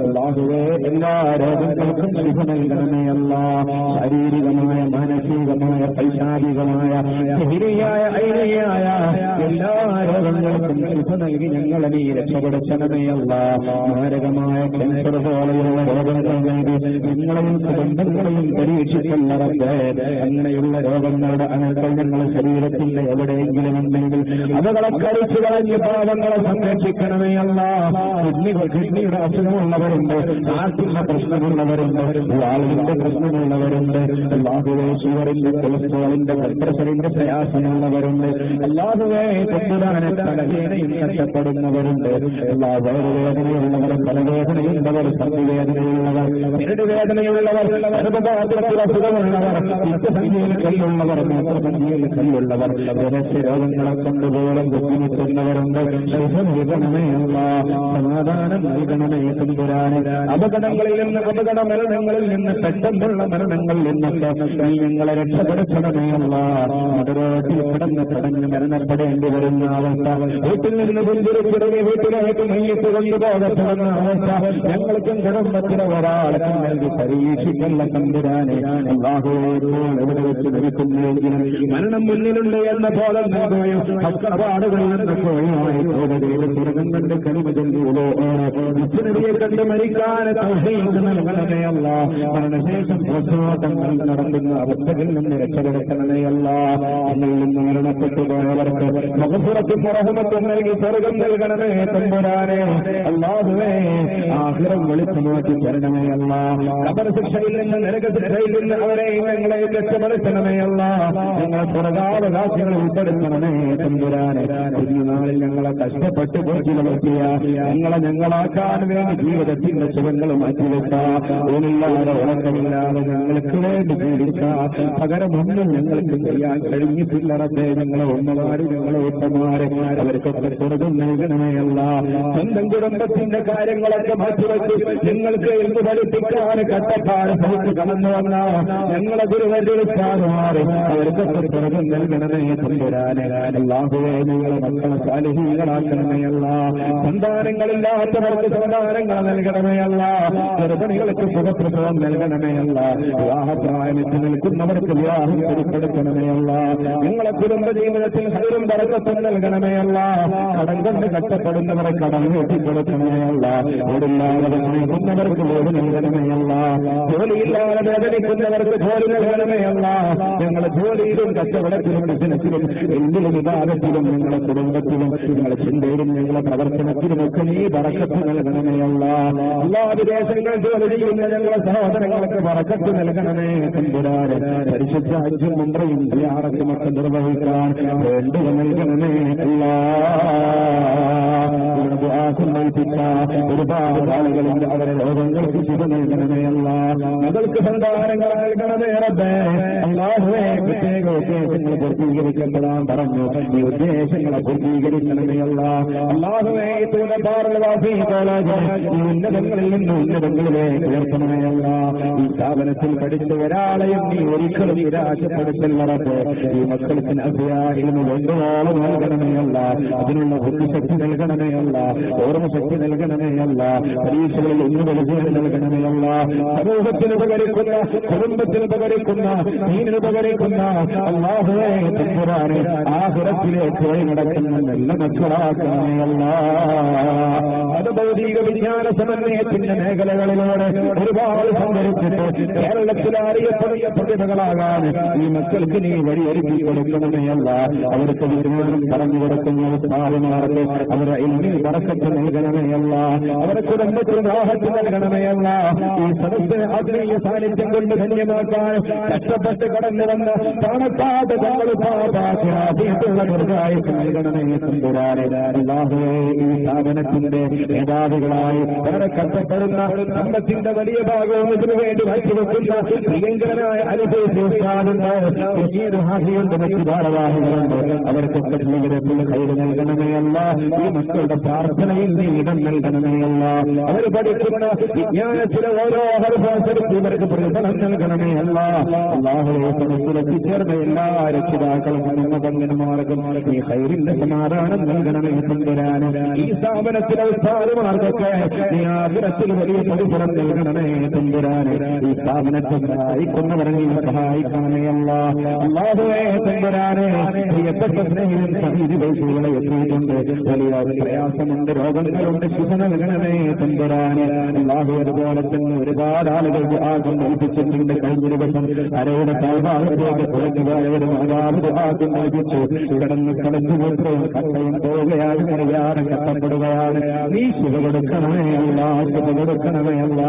അല്ലാഹുവേ, എല്ലാ രോഗങ്ങൾക്കും ശിഫ നൽകണമേ അല്ലാഹ്. ശാരീരികമായ, മാനസികമായ, പൈശാചികമായ, സിഹിരിയായ, ഐനിയായ എല്ലാ രോഗങ്ങൾക്കും ശിഫ നൽകി ഞങ്ങളെ നീ രക്ഷപ്പെടുത്തണമേ അല്ലാഹ്. മാരകമായ ക്യാൻസർ പോലെയുള്ള രോഗങ്ങൾ നൽകി ഞങ്ങളെയും കുടുംബങ്ങളെയും പരീക്ഷിക്കുന്നവർക്ക് അങ്ങനെയുള്ള രോഗങ്ങളുടെ അനക്കൾ ഞങ്ങളുടെ ശരീരത്തിന്റെ എവിടെയെങ്കിലും ഉണ്ടെങ്കിൽ അവകളെ കളിച്ചു കളഞ്ഞ് പാവങ്ങളെ സംരക്ഷിക്കണമേ അല്ലാഹ്. കിഡ്നിയുടെ അസുഖമുള്ളവരുണ്ട്, ഹാർട്ടിന്റെ പ്രശ്നമുള്ളവരുണ്ട്, വാളിന്റെ പ്രശ്നമുള്ളവരുണ്ട്, അല്ലാഹുവേ ഷുഗറിന്റെ, കൊളസ്ട്രോളിന്റെ, ബ്ലഡ് പ്രഷറിന്റെ പ്രയാസമുള്ളവരുണ്ട്. അല്ലാഹുവേ, തമ്പുരാനെ തലവേദനയും കഷ്ടപ്പെടുന്നവരുണ്ട്. എല്ലാ വയറുവേദനയുള്ളവർ, തലവേദനയുള്ളവർ, സന്ധിവേദനയുള്ളവർ, വേദനയുള്ളവർ, ഗർഭപാത്രത്തിൽ അസുഖമുള്ളവർ, സംഖ്യയിൽ കല്ലുള്ളവർ, മൂത്രസംഖ്യയിൽ കല്ലുള്ളവർ, രഹസ്യ രോഗങ്ങളെ കൊണ്ടുപോലും ബുദ്ധിമുട്ടുന്നവരുണ്ട്. നൽകണമേ അല്ലാഹ്. സമാധാനം നൽകണമേ തമ്പുരാനെ. അപകടങ്ങളിൽ നിന്ന്, അപകട മരണങ്ങളിൽ നിന്ന്, പെട്ടെന്നുള്ള മരണങ്ങളിൽ നിന്നൊക്കെ നീ ഞങ്ങളെ രക്ഷപ്പെടുത്തണമേ അല്ലാഹ്. മറുരോട്ടിൽ കിടന്ന് മരണപ്പെടേണ്ടി വരുന്ന അവസ്ഥ, വീട്ടിൽ നിന്ന് പുഞ്ചിരിച്ചിറങ്ങി വീട്ടിലേക്ക് മയ്യത്ത് കൊണ്ടുപോകപ്പെടുന്ന അവസ്ഥ ഞങ്ങൾക്കും കുടുംബത്തിലെ ഒരാളെ നൽകി പരീക്ഷിക്കല്ല തമ്പുരാനെ. അല്ലാഹുവേ, എവിടെ വെച്ച് ലഭിക്കുന്നെങ്കിലും മരണം മുന്നിലുണ്ട് എന്ന പോലെ നൽകുകയും കഷ്ടപ്പാടുകളിൽ നിന്നൊക്കെ ഒഴിവായി തോന്നുകയും സ്വർഗം കണ്ട് കനിമ ചൊല്ലിയോ മുസ്ലിമിയെ കണ്ട് മരിക്കാൻ തൗഫീഖ് നൽകണമേ അല്ലാഹ്. മരണശേഷം പോസ്റ്റ്മോർട്ടങ്ങൾ നടത്തുന്ന അവസ്ഥകളിൽ നിന്ന് രക്ഷപ്പെടുത്തണമേ അല്ലാഹ്. എന്നിൽ നിന്ന് മരണപ്പെട്ടു പോയവർക്ക് മഗ്ഫിറത്തും റഹ്മത്തും നൽകി സ്വർഗം നൽകണമേ തമ്പുരാനെ. അല്ലാഹുവേ, ആഖിറം വെളിച്ചമാക്കി തരണമേ അല്ലാഹ്. ഖബർ ശിക്ഷയിൽ നിന്ന്, നരക ശിക്ഷയിൽ നിന്ന് അവരെ ഞങ്ങളെ രക്ഷപ്പെടുത്തണമേ അല്ലാഹ്. ഞങ്ങളെ സ്വർഗാവകാശികളെ ഉൾപ്പെടുത്തണമേ തമ്പുരാനെ. ഈ നാളിൽ ഞങ്ങളെ കഷ്ടപ്പെട്ട് പോറ്റിയ ഞങ്ങളാക്കാൻ വേണ്ടി ജീവിതത്തിന്റെ സുഖങ്ങൾ മാറ്റിവെക്കാതെ ഉറക്കമില്ലാതെ ഞങ്ങൾക്ക് വേണ്ടി ജീവിക്കാം. പകരമൊന്നും ഞങ്ങൾക്ക് ചെയ്യാൻ കഴിഞ്ഞിട്ടില്ലറത്തെ. ഞങ്ങളെ ഉമ്മമാര്, ഞങ്ങളെ ഉപ്പമാര്, അവർക്കൊക്കെ സ്വർഗം നൽകണമേ അല്ലാഹ്. സ്വന്തം കുടുംബത്തിന്റെ കാര്യങ്ങളൊക്കെ മാറ്റിവെച്ച് ഞങ്ങൾക്ക് എന്ത് പഠിപ്പിക്കാൻ കട്ടപ്പാട് സഹിച്ച് കടന്നു വന്ന ഞങ്ങളെ ഗുരുവരിച്ചാറുമാറ് അവർക്കൊക്കെ സ്വർഗം നൽകണമേ തമ്പുരാനെ. അല്ലാഹുവേ, ഞങ്ങളെ മക്കളെ സാലിഹീകളാക്കണമേ അല്ലാഹ്. സന്താനങ്ങളില്ലാത്തവർക്ക് സന്താനങ്ങൾ നൽകണമേ അല്ലാഹ്. ഗർഭിണികൾക്ക് സുഖപ്രസവം നൽകണമേ അല്ലാഹ്. വിവാഹപ്രായമെത്തി നിൽക്കുന്നവർക്ക് വിവാഹം ഏർപ്പെടുത്തണമേ അല്ലാഹ്. ഞങ്ങളെ കുടുംബ ജീവിതത്തിൽ ഹൈറും ബറക്കത്തും നൽകണമേ അല്ലാഹ്. കടം കൊണ്ട് കഷ്ടപ്പെടുന്നവരെ കടം വീട്ടിക്കൊടുക്കണമേ അല്ലാഹ്. ഓടില്ലാതെ നിൽക്കുന്നവർക്ക് ഓട് നൽകണമേ അല്ലാഹ്. ജോലിയില്ല ജോലിയില്ലാതെ വേദനിക്കുന്നവർക്ക് ജോലി നൽകണമേ അല്ല. ഞങ്ങളെ ജോലിയിലും കച്ചവടത്തിലും ബിസിനസ്സിലും എന്തിലും വിവാദത്തിലും ഞങ്ങളുടെ കുടുംബത്തിലും ഞങ്ങളുടെ ചിന്തയിലും ഞങ്ങളുടെ പ്രവർത്തനത്തിലുമൊക്കെ നീ ബറക്കത്ത് നൽകണമേ അല്ല. എല്ലാ വിദേശങ്ങളിൽ ജോലി ചെയ്യുന്ന ഞങ്ങളുടെ സഹോദരങ്ങൾക്ക് ബറക്കത്ത് നൽകണമേ തമ്പുരാനെ. പരിശുദ്ധ ഹജ്ജും ഉംറയും സിയാറത്തുമൊക്കെ നിർവഹിക്കാൻ വേണ്ടുക നൽകണമേ അല്ല. ഒരുപാട് ആളുകളുണ്ട്, അവരെ രോഗങ്ങൾക്ക് ശുഭ നൽകണമേ അല്ല. മകൾക്ക് സന്താനങ്ങൾ നൽകണമേ റബ്ബേ. അല്ലാഹുവേ, പ്രത്യേക ഉദ്ദേശങ്ങൾ പൂർത്തീകരിക്കപ്പെടാൻ പറഞ്ഞു. ഈ ഉദ്ദേശങ്ങളെ പൂർത്തീകരിക്കണമേ അല്ല. അല്ലാഹുവേ, ഈ ഉന്നതങ്ങളിൽ നിന്ന് ഉന്നതങ്ങളിലേക്ക് ഉയർത്തണമേ അല്ല. ഈ സ്ഥാപനത്തിൽ പഠിച്ച ഒരാളെയും നീ ഒരിക്കലും നിരാശപ്പെടുത്തല്ല റബ്ബേ. ഈ മക്കൾക്ക് അഭ്യായിരുന്നു വേണ്ടുവോളം നൽകണമേ അല്ല. അതിനുള്ള ബുദ്ധിശക്തി നൽകണമേ അല്ല. ഓർമ്മശക്തി നൽകണമേ അല്ല. പരീക്ഷകളിൽ ഒന്നുകൾ നൽകണമേ അല്ല. സമൂഹത്തിന് ഉപകരിക്കുന്ന, കുടുംബത്തിന് ഉപകരിക്കുന്ന, ദീനിന് ഉപകരിക്കുന്ന അല്ലാഹുവേ തമ്പുരാനെ ആഖിറത്തിലേക്ക് വഴി നടക്കുന്ന നല്ല മക്കളാക്കണമേ അല്ല. അത് ഭൗതിക വിജ്ഞാന സമന്വയത്തിന്റെ മേഖലകളിലൂടെ ഒരുപാട് സംഭരിച്ചിട്ട് കേരളത്തിൽ അറിയപ്പെടുന്ന പ്രതിഭകളാകാൻ ഈ മക്കൾക്ക് നീ വഴിയൊരുക്കി കൊടുക്കണമേ അല്ല. അവർക്ക് വിജ്ഞാനം പറഞ്ഞു കൊടുക്കുന്ന സ്ഥാപനമാർക്ക് അവരെ ഇനി ബറക്കത്ത് നൽകണമേ അല്ല. അവരെ കുടുംബത്തിന് രാഹത്ത് നൽകണമേ അല്ല. ഈ സദസ്സിനെ ആത്മീയ സാന്നിധ്യം കൊണ്ട് ധന്യമാക്കാൻ കഷ്ടപ്പെട്ട് കടന്നു വന്ന കാണക്കാത്ത തങ്ങളുള്ള നിർദ്ദായത്ത് നൽകണമേ തമ്പുരാനെ. അല്ലാഹുവേ, ഈ സ്ഥാപനത്തിന്റെ മേധാവികളായി വളരെ കഷ്ടപ്പെടുന്ന സമ്പത്തിന്റെ വലിയ ഭാഗവും ഇതിനു വേണ്ടി മാറ്റിവെക്കുന്ന പ്രിയങ്കരനായ അനുഭവിച്ചുണ്ട്, മറ്റു ധാരാവാഹികളുണ്ട്. അവർക്കൊക്കെ ജീവിതത്തിൽ കൈകൾ നൽകണമേ അല്ല. ഈ മക്കളുടെ പ്രാർത്ഥനയിൽ നീ ഇടം നൽകണമേ അല്ല. അവർ പഠിക്കുന്ന വിജ്ഞാനത്തിലെ ഓരോ ഹർഭാസരത്തിൽ ഇവർക്ക് പ്രതിഫലം നൽകണമേ അല്ല. അല്ലാഹുവേ, ചേർന്ന എല്ലാ രക്ഷിതാക്കളും പങ്കന്മാർക്കും ഈ ഹൈറിന്റെ സമാധാനം നൽകണമേ തമ്പുരാനെ. ഈ സ്ഥാപനത്തിലെ ഉസ്താദുമാർക്കൊക്കെ നീ ആഖിറത്തിൽ വലിയ പ്രതിഫലം നൽകണമേ തമ്പുരാനെ. ഈ സ്ഥാപനത്തെ സഹായിക്കുന്നവരെ നീ സഹായിക്കണമേ അല്ല. അല്ലാഹുവേ തമ്പുരാനെ, പ്രിയപ്പെട്ട സ്നേഹിതൻ സമീതി വൈദ്യുകളെ എത്തിയിട്ടുണ്ട്. വലിയ പ്രയാസമുണ്ട്, രോഗങ്ങളുണ്ട്, ശുഭ നൽകണമേ തമ്പുരാനെ. അല്ലാഹു അതുപോലെ തന്നെ ഒരുപാട് ആളുകൾ ആകും നൽകിച്ചിട്ടുണ്ട്. കഴിഞ്ഞ ദിവസം അരയുടെ താഴ്ഭാഗത്തേക്ക് കുറഞ്ഞുപോയവരും അതാത് ആകും നൽകിച്ചു. കിടന്ന് കടന്നുപോത്രവും കട്ടയും പോവുകയാണ്, അറിയാതെ കഷ്ടപ്പെടുകയാണ്. നീ ശുഭ കൊടുക്കണമേ അല്ല, ശുഭ കൊടുക്കണമേ അല്ല.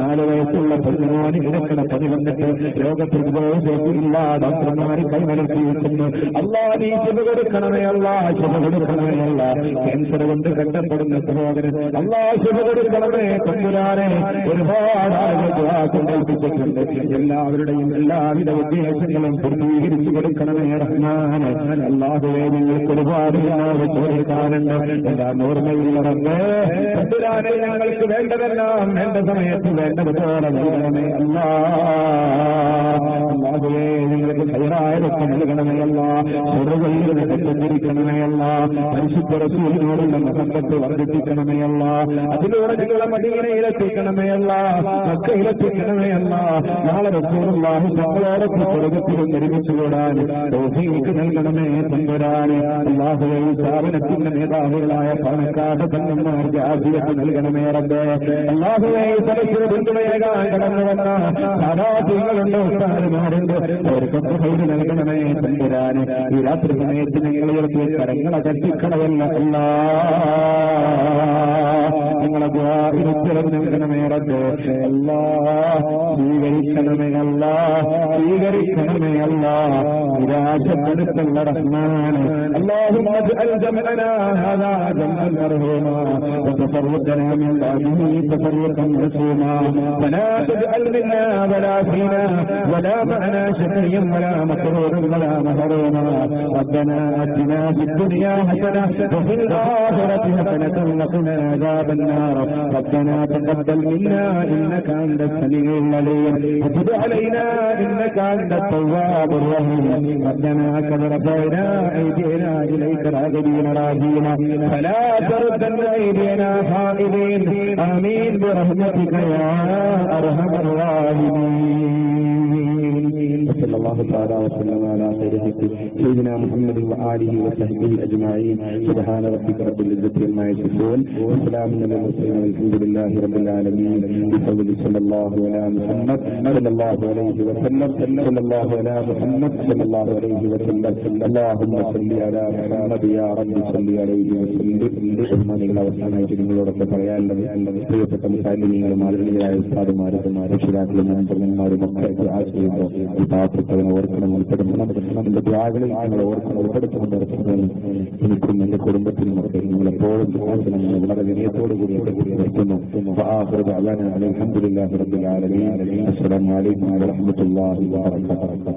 4 വയസ്സുള്ള പൊന്നുമോന് കിടക്കണ പനി വന്നിട്ട് രോഗപ്രതിരോധമില്ല, ഡോക്ടർമാർ കൈമലർത്തിയിരിക്കുന്നു. അല്ലാ, നീ ശുഭ കൊടുക്കണമേ അല്ല, ശുഭ കൊടുക്കണമേ അല്ല. ക്യാൻസർ കൊണ്ട് കഷ്ടപ്പെടുന്ന സഹോദരൻ അല്ലാ ശുഭ കൊടുക്കണമേ തമ്പുരാനെ. ഒരുപാട് ആളുകൾ ആഗ്രഹിച്ചിട്ടുണ്ട്. എല്ലാവരുടെയും എല്ലാവിധ ഉദ്ദേശങ്ങളും പൂർത്തീകരിച്ചു കൊടുക്കണമേ റഹ്മാനെ. അല്ലാഹുവേ, നിങ്ങൾക്ക് ഒരുപാട് ചോദിക്കാറുണ്ട്. എല്ലാം ഓർമ്മയിലുള്ളവേ തമ്പുരാനെ, ഞങ്ങൾക്ക് വേണ്ടതെല്ലാം വേണ്ട സമയത്ത് വേണ്ടതുപോലെ നൽകണമേ അല്ലാ. അല്ലാഹുവേ, നിങ്ങൾക്ക് ഹൈറായതൊക്കെ നൽകണമേ അല്ല. ചെറുകളിൽ തെറ്റിദ്ധരിക്കണമേ അല്ല. പരിശുദ്ധ റസൂലിനോടുള്ള മഹബത്ത് വർദ്ധിപ്പിക്കണമേ അല്ല. അതിലൂടെ നിങ്ങളെ മദീനയിലെത്തിക്കണമേ അല്ല, മക്കയിലെത്തിക്കണമേ അല്ല. നാളെ റസൂലുള്ളാഹി തങ്ങളോടൊപ്പം സ്വർഗ്ഗത്തിലും ഒരുമിച്ചുകൂടാൻ തൗഫീഖ് നൽകണമേ തമ്പുരാനെ. അല്ലാഹുവേ, ഈ സ്ഥാപനത്തിന്റെ മേധാവികളായ പണക്കാട് തങ്ങന്മാർക്ക് ആഫിയത്ത് നൽകണമേ റബ്ബേ. അല്ലാഹുവേ, ഈ സദസ്സിന് പിന്തുണയേകാൻ കടന്നു വന്ന സാധാർത്ഥികളുണ്ട്, ഉസ്താദുമാരുണ്ട്, അവർക്കൊക്കെ ഹൈർ നൽകണമേ തമ്പുരാനെ. ഈ രാത്രി സമയത്ത് നിങ്ങൾ ഉയർത്തിയ കരങ്ങളെ കത്തിക്കളയല്ല അല്ലാ. നിങ്ങളെ ദ്വാരം നൽകണമേ റബ്ബേ. അല്ലാ, സ്വീകരിക്കണമേ അല്ലാ, സ്വീകരിക്കണമേ അല്ലാ. നിരാശപ്പെടുത്തുള്ള റഹ്മാനെ. اللهم اجعل جمعنا هذا جمعا مرحوما وتفرقنا من بعده تفرقا معصوما فلا تجعل منا ولا فينا ولا معنا شقيا ولا مكروها ولا محروما. ربنا آتنا في الدنيا حسنة وفي الآخرة حسنة وقنا عذاب النار. ربنا تقبل منا إنك أنت السميع العليم وتب علينا إنك أنت التواب الرحيم. ربنا كما رفعنا أيدينا إليك راغبين راجين فلا تردن أيدينا خائبين. آمين برحمتك يا أرحم الراحمين. الله تعالى وسلم على خير سيدنا محمد وآله وصحبه أجمعين. سبحان ربك رب العزة عما يصفون وسلام على المرسلين والحمد لله رب العالمين. بفضل صلى الله على محمد صلى الله عليه وسلم صلى الله على محمد صلى الله عليه وسلم. اللهم صل على محمد يا رب صل عليه وسلم. നിങ്ങൾ അവസാനമായിട്ട് നിങ്ങളോടൊക്കെ പറയാനുള്ളത് പ്രിയപ്പെട്ട മുസാലിമീങ്ങളും ആദരണീയരായ ഉസ്താദുമാരും രക്ഷിതാക്കളും നന്ദന്മാരും ഒക്കെ ആശ്രയിക്കുമ്പോൾ പാവപ്പെട്ടവനെ ഓർക്കണം, ഉൾപ്പെടുത്തണം. എന്റെ ദ്വാകളിൽ നിങ്ങൾ ഓർക്കണം, ഉൾപ്പെടുത്തുകൊണ്ട് ഇറക്കുന്നത് എനിക്കും എന്റെ കുടുംബത്തിനും ഒക്കെ നിങ്ങളെപ്പോഴും ദുആ വളരെ വിനയത്തോടു കൂടി നിർത്തുന്നു. അൽഹംദുലില്ലാഹി റബ്ബിൽ ആലമീൻ. അസ്സലാമു അലൈക്കും വറഹ്മത്തുള്ളാഹി വബറകാതുഹു.